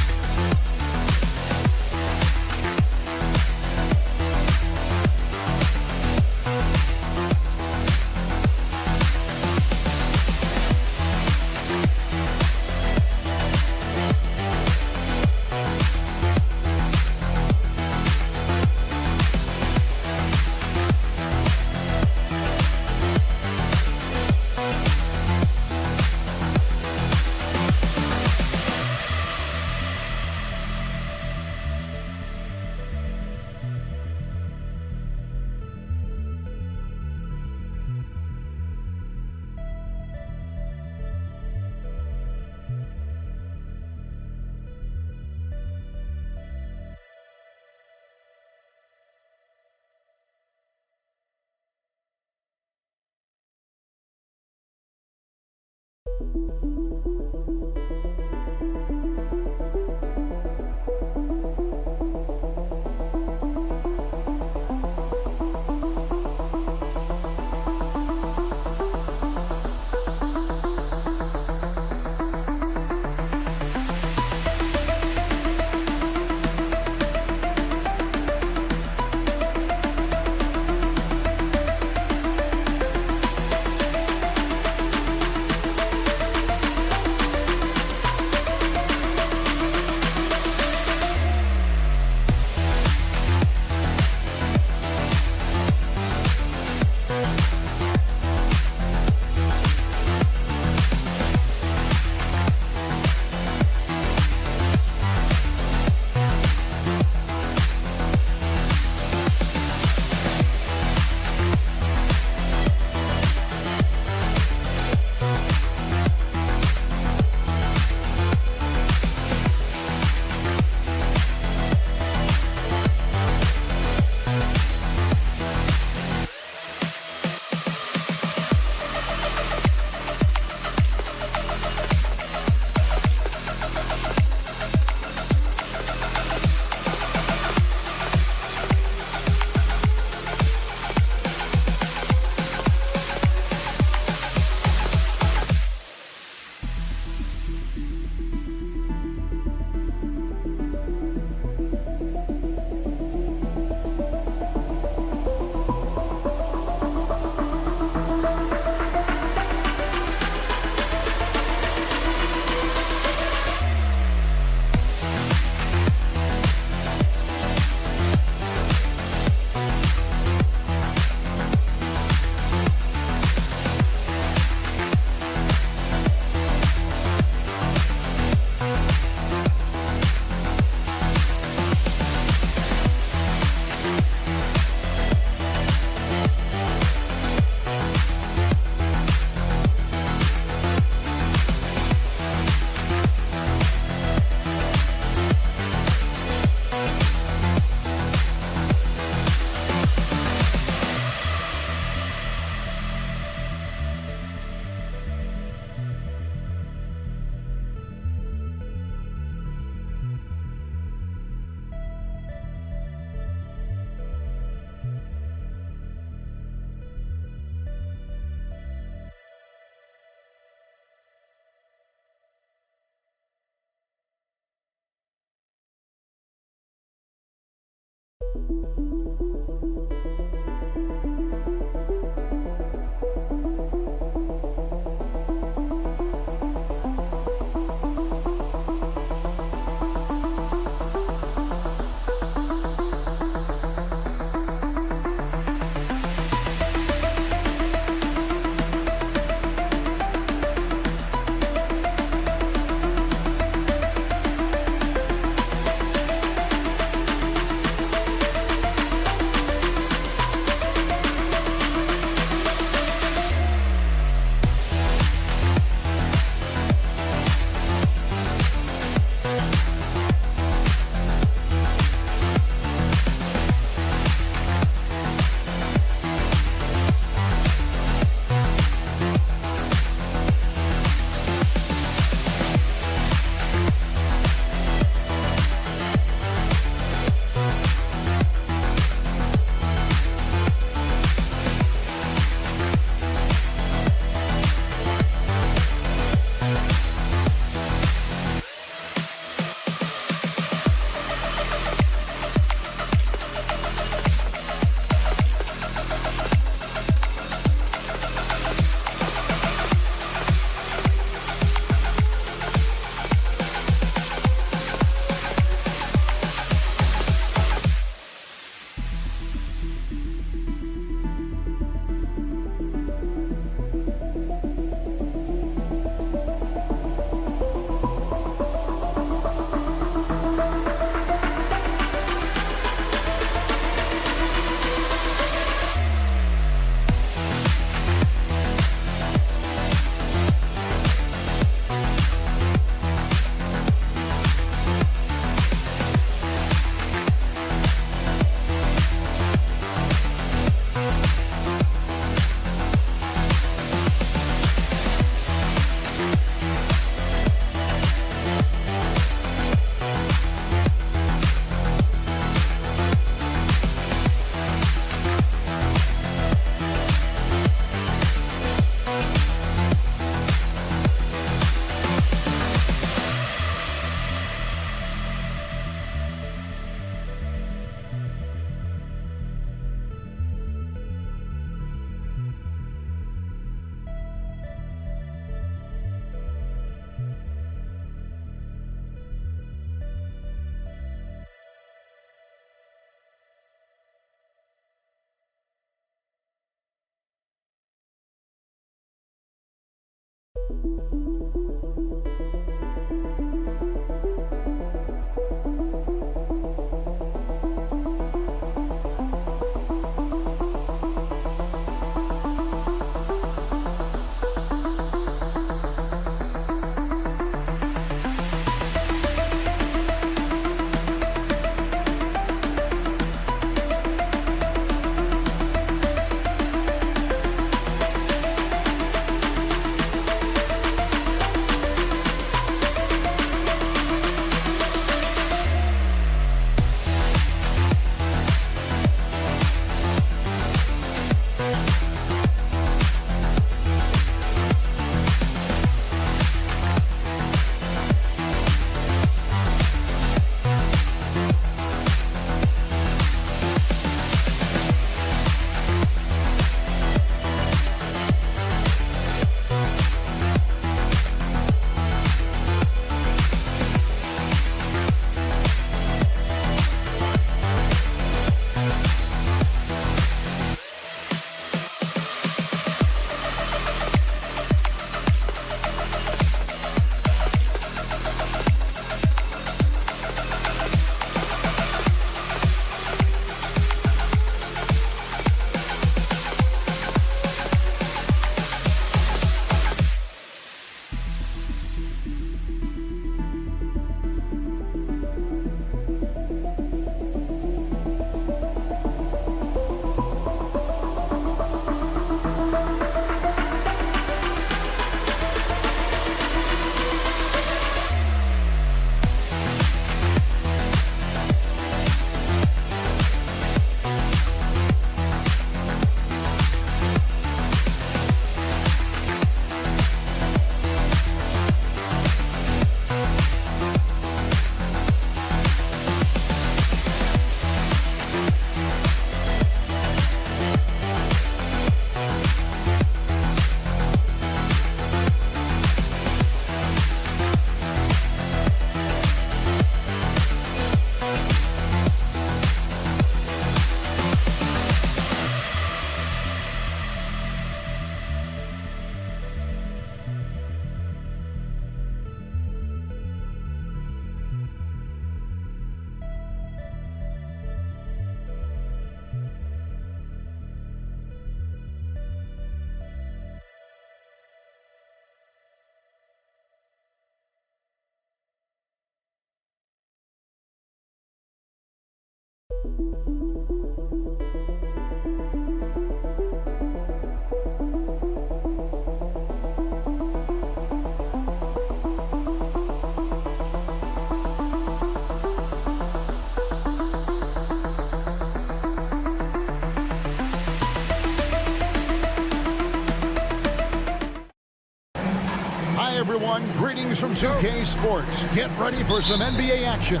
everyone. Greetings from 2K Sports. Get ready for some NBA action.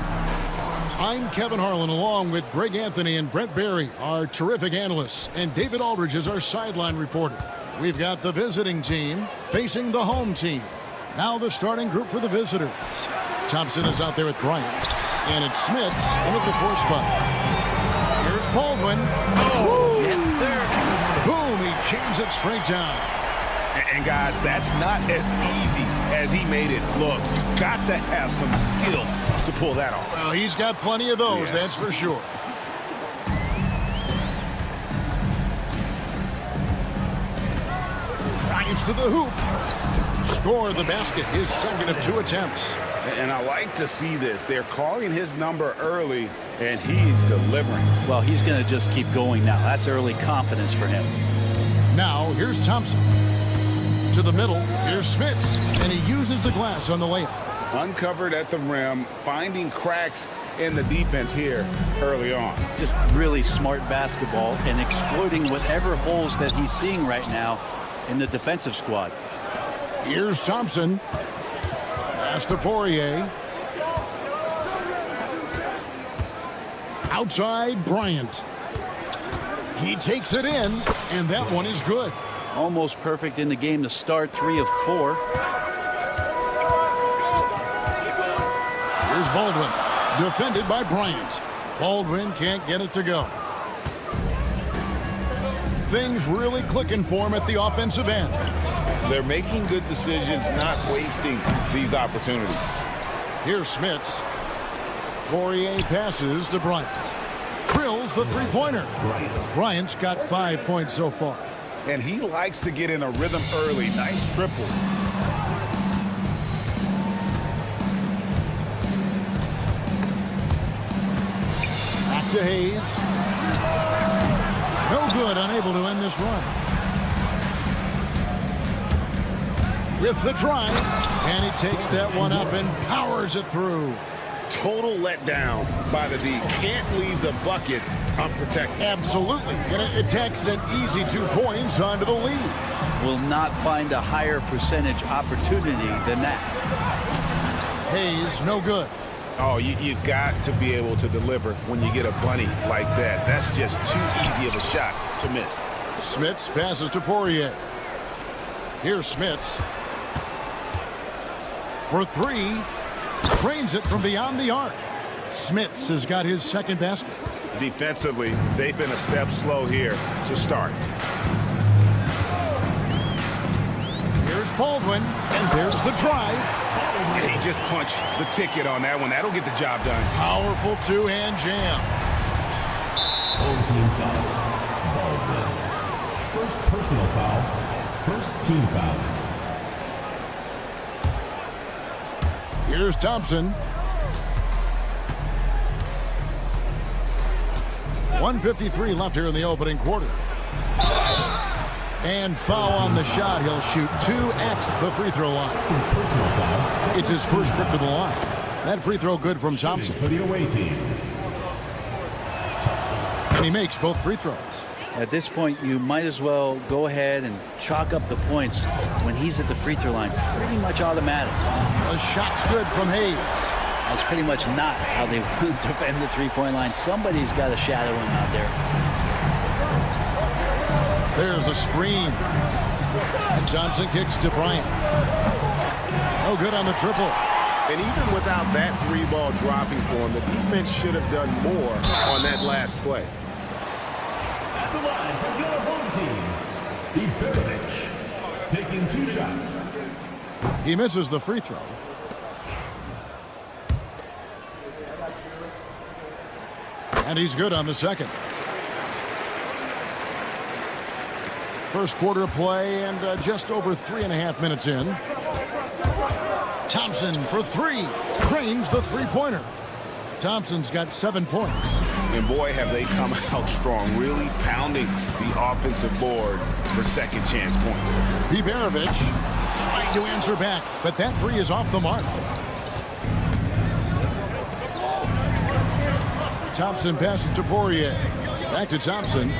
I'm Kevin Harlan, along with Greg Anthony and Brent Barry, our terrific analysts, and David Aldridge is our sideline reporter. We've got the visiting team facing the home team. Now the starting group for the visitors. Thompson is out there with Bryant, and it's Smits in at the 4 spot. Here's Baldwin. Oh, yes, sir. Boom, he jams it straight down. And guys, that's not as easy as he made it look. You've got to have some skills to pull that off. Well, he's got plenty of those, that's for sure. Drives to the hoop. Score the basket, his second of 2 attempts. And I like to see this. They're calling his number early, and he's delivering. Well, he's going to just keep going now. That's early confidence for him. Now, here's Thompson. To the middle, here's Smits, and he uses the glass on the layup. Uncovered at the rim, finding cracks in the defense here early on. Just really smart basketball and exploiting whatever holes that he's seeing right now in the defensive squad. Here's Thompson. Pass to Poirier. Outside, Bryant. He takes it in, and that one is good. Almost perfect in the game to start, 3 of 4. Here's Baldwin, defended by Bryant. Baldwin can't get it to go. Things really clicking for him at the offensive end. They're making good decisions, not wasting these opportunities. Here's Smits. Poirier passes to Bryant. Drills the three-pointer. Bryant's got 5 points so far. And he likes to get in a rhythm early. Nice triple. Back to Hayes. No good, unable to end this run. With the drive, and he takes that one up and powers it through. Total letdown by the D. Can't leave the bucket unprotected. Absolutely. And it takes an easy 2 points onto the lead. Will not find a higher percentage opportunity than that. Hayes, no good. Oh, you've got to be able to deliver when you get a bunny like that. That's just too easy of a shot to miss. Smits passes to Poirier. Here's Smits. For 3. Trains it from beyond the arc. Smits has got his second basket. Defensively, they've been a step slow here to start. Here's Baldwin, and there's the drive. He just punched the ticket on that one. That'll get the job done. Powerful two-hand jam. Home team foul. Baldwin. First personal foul. First team foul. Here's Thompson. 1:53 left here in the opening quarter. And foul on the shot. He'll shoot 2 at the free throw line. It's his first trip to the line. That free throw good from Thompson. For the away team. And he makes both free throws. At this point, you might as well go ahead and chalk up the points when he's at the free throw line. Pretty much automatic. The shot's good from Hayes. That's pretty much not how they defend the three-point line. Somebody's got to shadow him out there. There's a screen. And Johnson kicks to Bryant. No good on the triple. And even without that 3-ball dropping for him, the defense should have done more on that last play. At the line for your home team, Efes, taking 2 shots. He misses the free throw. And he's good on the second. First quarter of play and just over 3.5 minutes in. Thompson for 3. Cranes the three-pointer. Thompson's got 7 points. And boy, have they come out strong, really pounding the offensive board for second chance points. Biberovic trying to answer back, but that 3 is off the mark. Thompson passes to Poirier. Back to Thompson.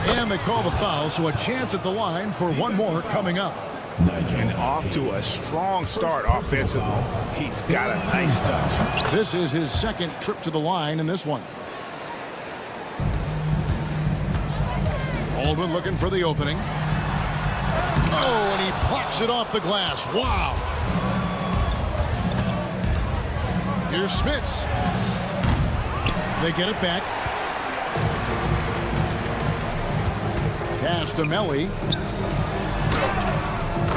And they call the foul, so a chance at the line for one more coming up. And off to a strong start offensively. He's got a nice touch. This is his second trip to the line in this one. Aldwin looking for the opening. Oh, and he blocks it off the glass. Wow. Here's Smits. They get it back. Pass to Melly.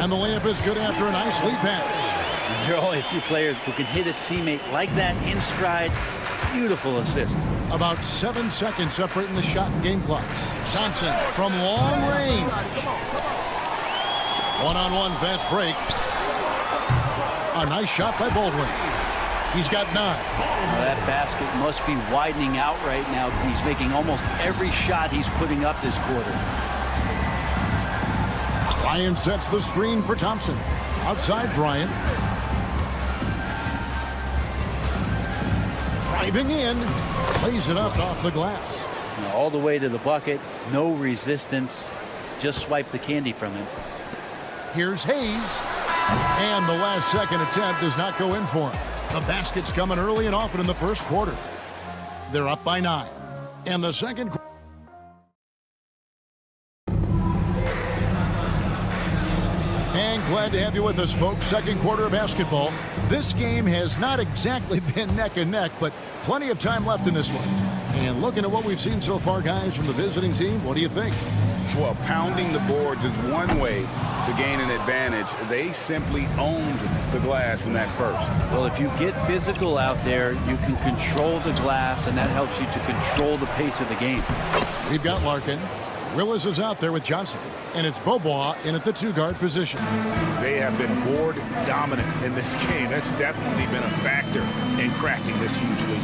And the layup is good after a nice lead pass. There are only a few players who can hit a teammate like that in stride. Beautiful assist. About 7 seconds separating the shot and game clocks. Thompson from long range. One-on-one fast break. A nice shot by Baldwin. He's got 9. Well, that basket must be widening out right now. He's making almost every shot he's putting up this quarter. Ryan sets the screen for Thompson. Outside Bryant. Driving in. Plays it up off the glass. Now, all the way to the bucket. No resistance. Just swipe the candy from him. Here's Hayes. And the last second attempt does not go in for him. The basket's coming early and often in the first quarter. They're up by 9. And the second quarter. And glad to have you with us, folks. Second quarter of basketball. This game has not exactly been neck and neck, but plenty of time left in this one. And looking at what we've seen so far, guys, from the visiting team, what do you think? Well, pounding the boards is one way to gain an advantage. They simply owned the glass in that first. Well, if you get physical out there, you can control the glass, and that helps you to control the pace of the game. We've got Larkin. Willis is out there with Johnson. And it's Bobois in at the 2-guard position. They have been board dominant in this game. That's definitely been a factor in cracking this huge lead.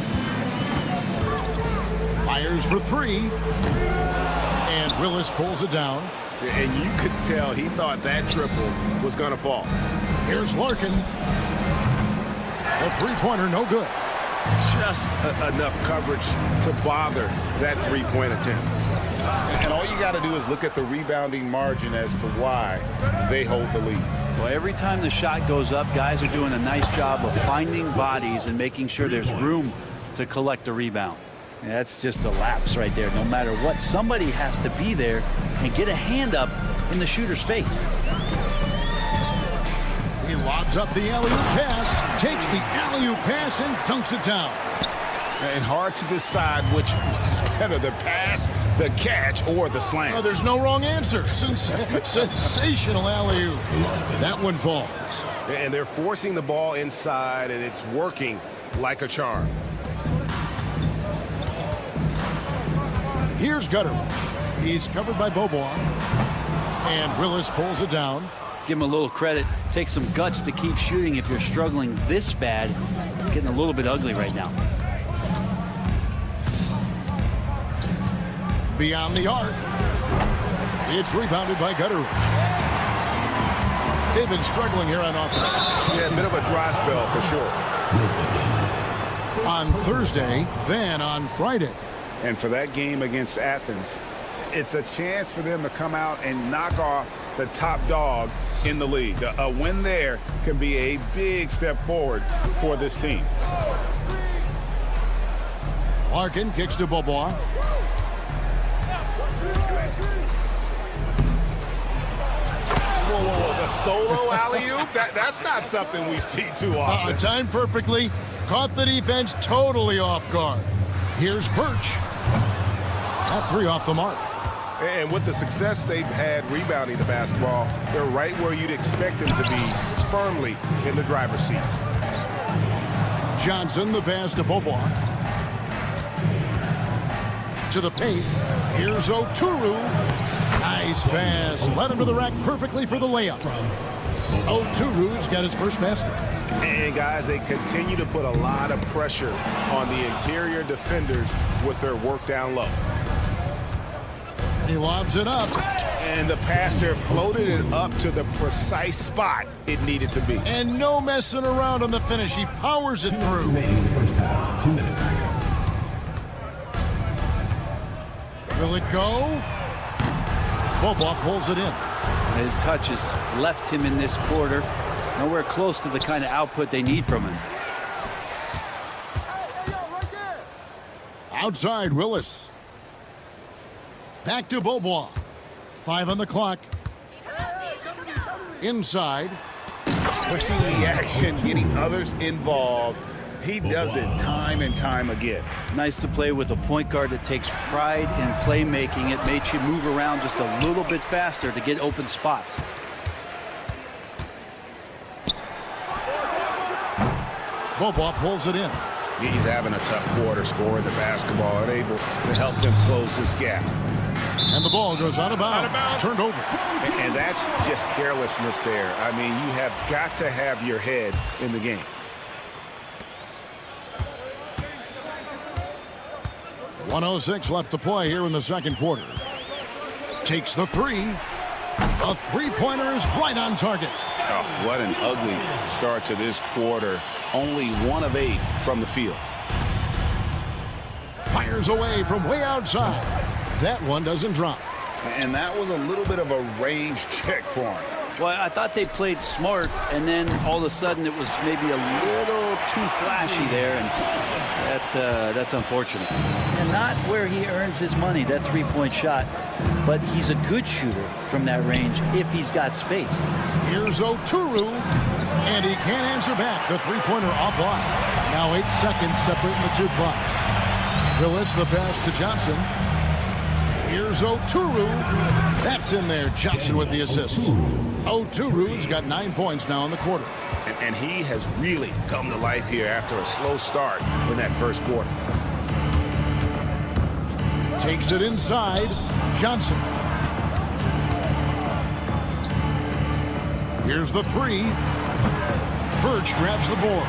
Fires for 3. And Willis pulls it down. And you could tell he thought that triple was going to fall. Here's Larkin. The three-pointer, no good. Just enough coverage to bother that three-point attempt. And all you got to do is look at the rebounding margin as to why they hold the lead. Well, every time the shot goes up, guys are doing a nice job of finding bodies and making sure there's room to collect a rebound. And that's just a lapse right there. No matter what, somebody has to be there and get a hand up in the shooter's face. He lobs up the alley-oop pass, takes the alley-oop pass and dunks it down. And hard to decide which was better, the pass, the catch, or the slam. Oh, there's no wrong answer. Sensational alley-oop. That one falls. And they're forcing the ball inside, and it's working like a charm. Here's Gutteridge. He's covered by Bobois. And Willis pulls it down. Give him a little credit. Take some guts to keep shooting if you're struggling this bad. It's getting a little bit ugly right now. Beyond the arc. It's rebounded by Gutteridge. They've been struggling here on offense. Yeah, a bit of a dry spell for sure. On Thursday, then on Friday. And for that game against Athens, it's a chance for them to come out and knock off the top dog in the league. A win there can be a big step forward for this team. Larkin kicks to Bobois. Whoa, the solo alley-oop? That's not something we see too often. Timed perfectly. Caught the defense totally off guard. Here's Birch. That 3 off the mark. And with the success they've had rebounding the basketball, they're right where you'd expect them to be, firmly in the driver's seat. Johnson, the pass to Bobois. To the paint. Here's Oturu. Nice pass. Led him to the rack perfectly for the layup. Oturu's got his first basket. And guys, they continue to put a lot of pressure on the interior defenders with their work down low. He lobs it up. And the pass there floated it up to the precise spot it needed to be. And no messing around on the finish. He powers it through. First half, 2 minutes. Will it go? Bobois pulls it in. His touches left him in this quarter. Nowhere close to the kind of output they need from him. Outside, Willis. Back to Bobois. 5 on the clock. Inside. Pushing the action, getting others involved. He does it time and time again. Nice to play with a point guard that takes pride in playmaking. It makes you move around just a little bit faster to get open spots. Bobois pulls it in. He's having a tough quarter, scoring the basketball and able to help them close this gap. And the ball goes out of bounds. Turned over. And that's just carelessness there. I mean, you have got to have your head in the game. .106 left to play here in the second quarter. Takes the three. A three-pointer is right on target. Oh, what an ugly start to this quarter. Only 1 of 8 from the field. Fires away from way outside. That one doesn't drop. And that was a little bit of a range check for him. Well, I thought they played smart, and then all of a sudden it was maybe a little too flashy there, and that's unfortunate. And not where he earns his money, that three-point shot, but he's a good shooter from that range if he's got space. Here's Oturu, and he can't answer back. The three-pointer offline. Now 8 seconds separating the two clocks. Willis, the pass to Johnson. Here's Oturu. That's in there. Johnson with the assist. Oturu's got 9 points now in the quarter. And he has really come to life here after a slow start in that first quarter. Takes it inside. Johnson. Here's the three. Birch grabs the board.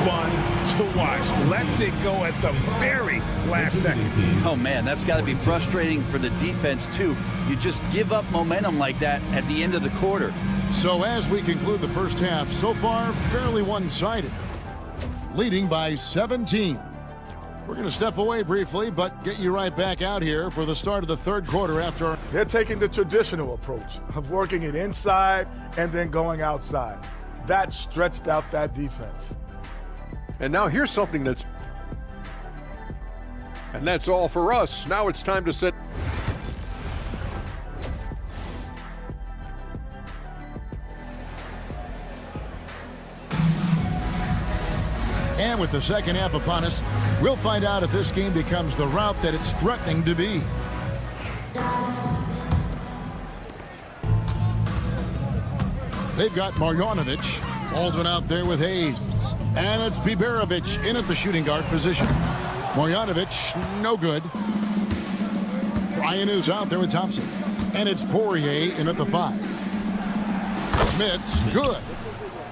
Fun to watch. Lets it go at the very last second. Oh man, that's got to be frustrating for the defense too. You just give up momentum like that at the end of the quarter. So as we conclude the first half, so far fairly one-sided, leading by 17. We're going to step away briefly, but get you right back out here for the start of the third quarter after. They're taking the traditional approach of working it inside and then going outside. That stretched out that defense. And now here's something that's... And that's all for us. Now it's time to set... And with the second half upon us, we'll find out if this game becomes the route that it's threatening to be. They've got Marjanovic. Baldwin out there with Hayes. And it's Biberovic in at the shooting guard position. Marjanovic, no good. Ryan is out there with Thompson. And it's Poirier in at the 5. Smits, good.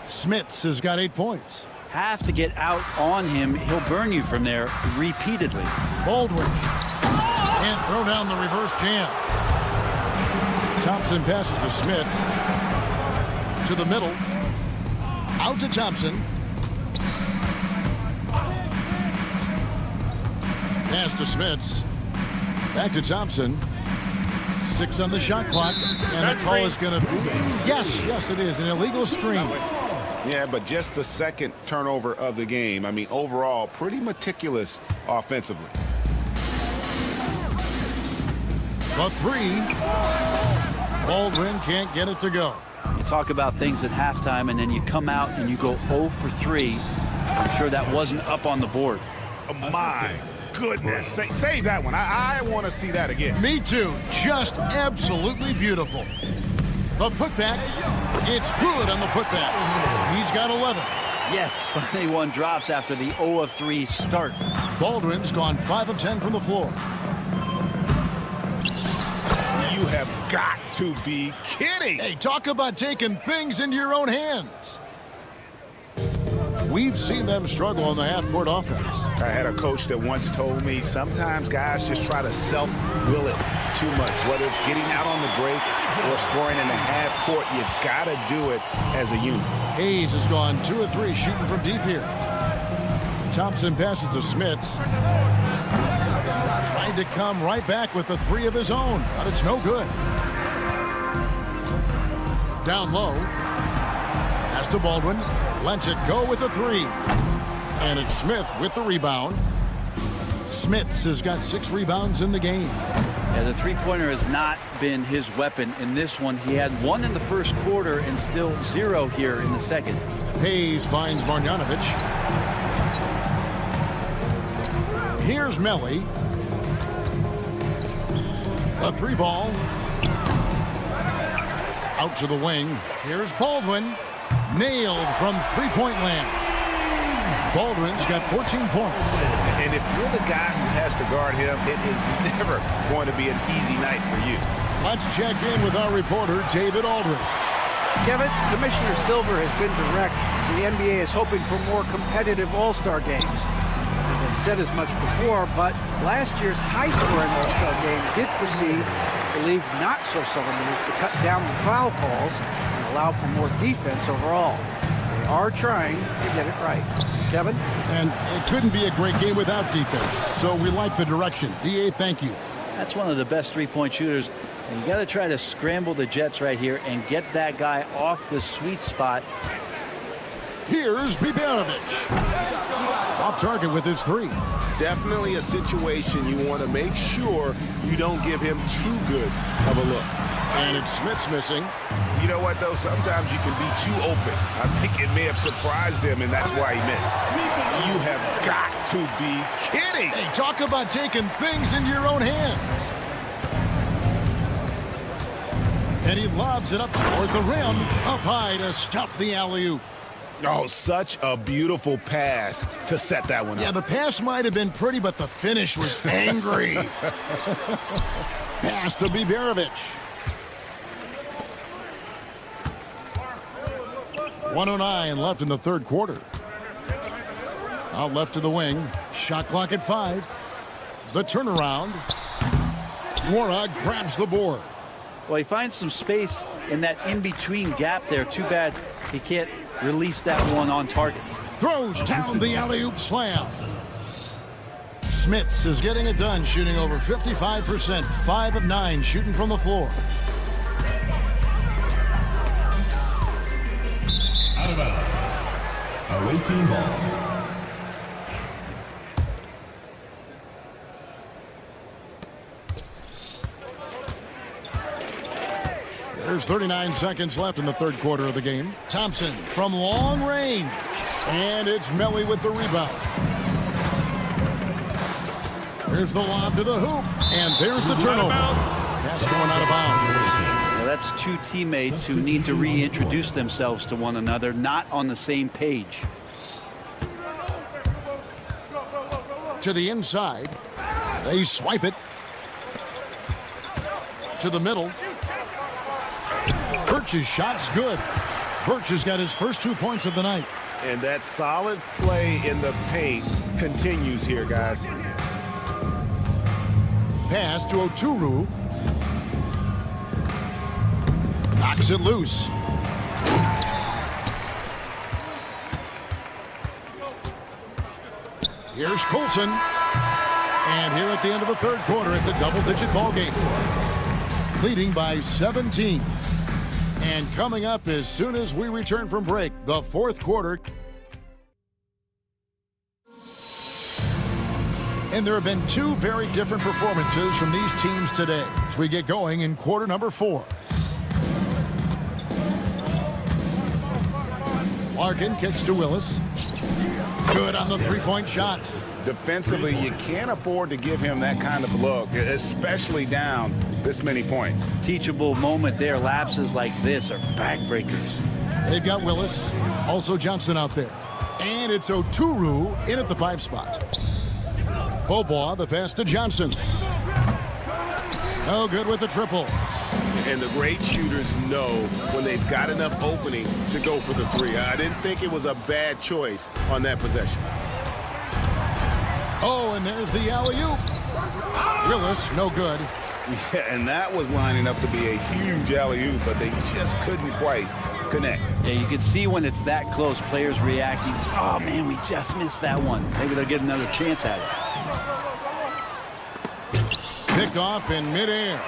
Smits has got 8 points. Have to get out on him. He'll burn you from there repeatedly. Baldwin can't throw down the reverse jam. Thompson passes to Smits. To the middle. Out to Thompson. Pass to Smits. Back to Thompson. 6 on the shot clock. And the call is going to be... Yes, it is. An illegal screen. Yeah, but just the second turnover of the game. I mean, overall, pretty meticulous offensively. The 3. Baldwin can't get it to go. You talk about things at halftime, and then you come out and you go 0 for 3. I'm sure that wasn't up on the board. Oh, my goodness. Save that one. I want to see that again. Me too. Just absolutely beautiful. The putback. It's good on the putback. He's got 11. Yes, finally one drops after the 0 of 3 start. Baldwin's gone 5 of 10 from the floor. You have got to be kidding. Hey, talk about taking things into your own hands. we've seen them struggle on the half-court offense. I had a coach that once told me sometimes guys just try to self-will it too much, whether it's getting out on the break or scoring in the half court. You've got to do it as a unit. Hayes has gone 2 of 3 shooting from deep here. Thompson passes to Smits. Tried to come right back with the 3 of his own, but it's no good. Down low. Pass to Baldwin. Lets it go with the 3. And it's Smith with the rebound. Smits has got 6 rebounds in the game. Yeah, the three-pointer has not been his weapon in this one. He had 1 in the first quarter and still 0 here in the second. Hayes finds Marjanovic. Here's Melly. A 3 ball. Out to the wing. Here's Baldwin. Nailed from three-point land. Baldwin's got 14 points. And if you're the guy who has to guard him, it is never going to be an easy night for you. Let's check in with our reporter, David Aldridge. Kevin, Commissioner Silver has been direct. The NBA is hoping for more competitive All-Star games. They've said as much before, but last year's high-scoring All-Star game did precede the league's not-so-subtle move to cut down the foul calls and allow for more defense overall. They are trying to get it right. Kevin? And it couldn't be a great game without defense, so we like the direction. DA, thank you. That's one of the best three-point shooters. And you got to try to scramble the Jets right here and get that guy off the sweet spot. Here's Biberovic. Off target with his 3. Definitely a situation you want to make sure you don't give him too good of a look. And it's Smits missing. You know what, though? Sometimes you can be too open. I think it may have surprised him, and that's why he missed. You have got to be kidding. Hey, talk about taking things into your own hands. And he lobs it up toward the rim. Up high to stuff the alley-oop. Oh, such a beautiful pass to set that one up. Yeah, the pass might have been pretty, but the finish was angry. Pass to Biberovic. 1:09 left in the third quarter. Out left to the wing. Shot clock at 5. The turnaround. Warnock grabs the board. Well, he finds some space in that in-between gap there. Too bad he can't release that one on target. Throws down the alley-oop slam. Smits is getting it done, shooting over 55%. 5 of 9 shooting from the floor. Out of bounds. Away team ball. There's 39 seconds left in the third quarter of the game. Thompson from long range. And it's Melly with the rebound. There's the lob to the hoop. And there's the turnover. Pass going out of bounds. Well, that's 2 teammates who need to reintroduce themselves to one another, not on the same page. To the inside. They swipe it. To the middle. Birch's shot's good. Birch has got his first 2 points of the night. And that solid play in the paint continues here, guys. Pass to Oturu. Knocks it loose. Here's Colson. And here at the end of the third quarter, it's a double-digit ball game. Leading by 17. And coming up as soon as we return from break, the fourth quarter. And there have been 2 very different performances from these teams today as we get going in quarter number 4. Larkin kicks to Willis. Good on the three-point shot. Defensively, you can't afford to give him that kind of look, especially down this many points. Teachable moment there. Lapses like this are backbreakers. They've got Willis, also Johnson out there. And it's Oturu in at the 5 spot. Bobois, the pass to Johnson. No good with the triple. And the great shooters know when they've got enough opening to go for the three. I didn't think it was a bad choice on that possession. Oh, and there's the alley-oop. Willis, no good. Yeah, and that was lining up to be a huge alley-oop, but they just couldn't quite connect. Yeah, you can see when it's that close, players reacting. Just, oh, man, we just missed that one. Maybe they'll get another chance at it. Picked off in midair.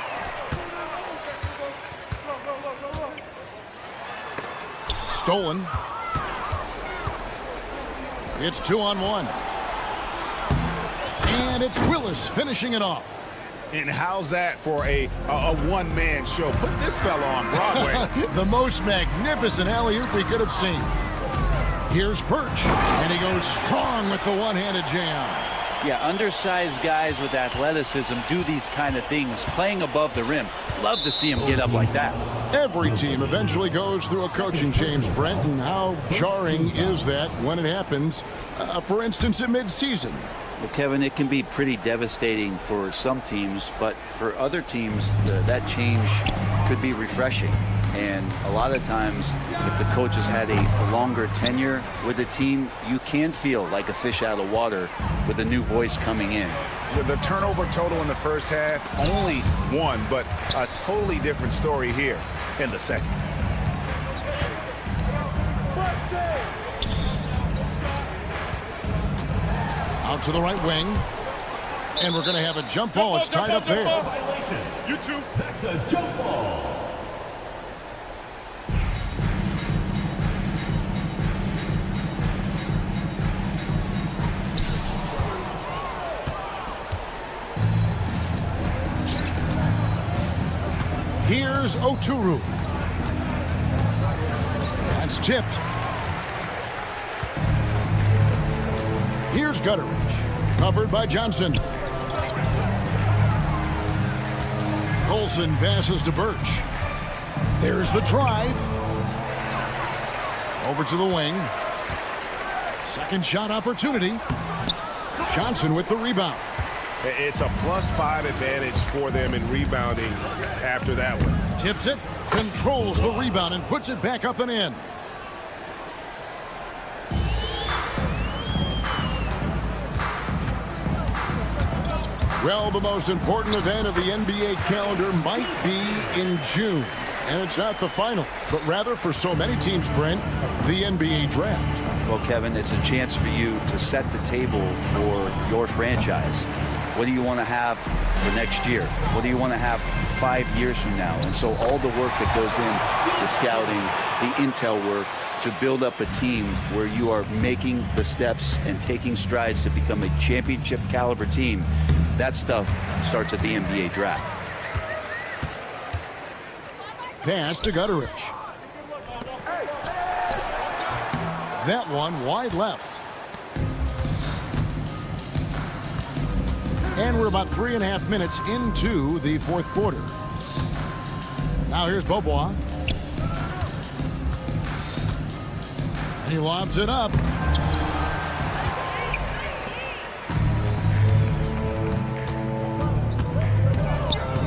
Stolen. It's 2-on-1. And it's Willis finishing it off. And how's that for a one-man show? Put this fella on Broadway. The most magnificent alley-oop we could have seen. Here's Birch, and he goes strong with the one-handed jam. Yeah, undersized guys with athleticism do these kind of things, playing above the rim. Love to see him get up like that. Every team eventually goes through a coaching change, Brent, and how jarring is that when it happens, for instance, in mid-season? Well, Kevin, it can be pretty devastating for some teams, but for other teams, that change could be refreshing. And a lot of times, if the coach has had a longer tenure with the team, you can feel like a fish out of water with a new voice coming in. The turnover total in the first half, only one, but a totally different story here in the second. Out to the right wing. And we're going to have a jump ball. It's tied up there. You two, that's a jump ball. Here's Oturu. That's tipped. Here's Gutteridge. Covered by Johnson. Colson passes to Birch. There's the drive. Over to the wing. Second shot opportunity. Johnson with the rebound. It's a +5 advantage for them in rebounding after that one. Tips it, controls the rebound, and puts it back up and in. Well, the most important event of the NBA calendar might be in June. And it's not the final, but rather for so many teams, Brent, the NBA draft. Well, Kevin, it's a chance for you to set the table for your franchise. What do you want to have for next year? What do you want to have 5 years from now? And so all the work that goes in, the scouting, the intel work, to build up a team where you are making the steps and taking strides to become a championship caliber team, that stuff starts at the NBA draft. Pass to Gutteridge. That one wide left. And we're about 3.5 minutes into the fourth quarter. Now here's Beaubois. And he lobs it up.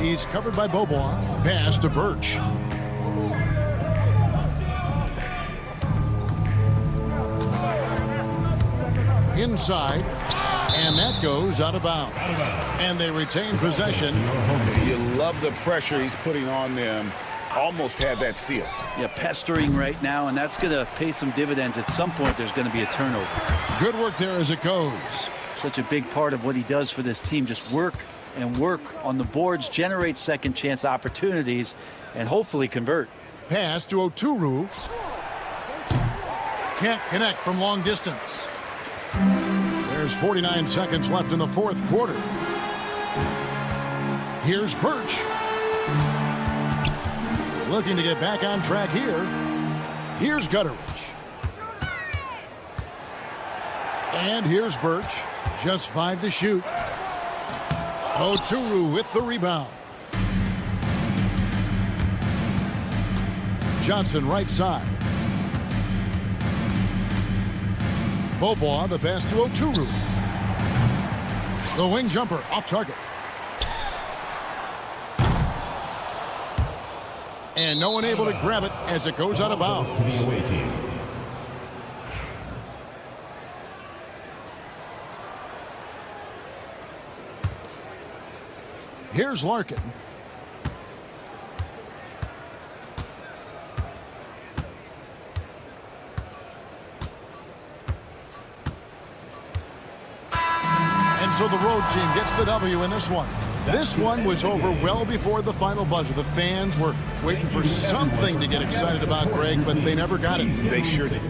He's covered by Beaubois. Pass to Birch. Inside. And that goes out of bounds. And they retain possession. You love the pressure he's putting on them. Almost had that steal. Yeah, pestering right now, and that's going to pay some dividends. At some point, there's going to be a turnover. Good work there as it goes. Such a big part of what he does for this team. Just work and work on the boards, generate second chance opportunities, and hopefully convert. Pass to Oturu. Can't connect from long distance. There's 49 seconds left in the fourth quarter. Here's Birch. Looking to get back on track here. Here's Gutteridge. And here's Birch. Just 5 to shoot. Oturu with the rebound. Johnson right side. Beaubois, the pass to Oturu. The wing jumper off target. And no one able to grab it as it goes out of bounds. To the away team. Here's Larkin. And so the road team gets the W in this one. This one was over well before the final buzzer. The fans were waiting for something to get excited about, Greg, but they never got it. They sure did.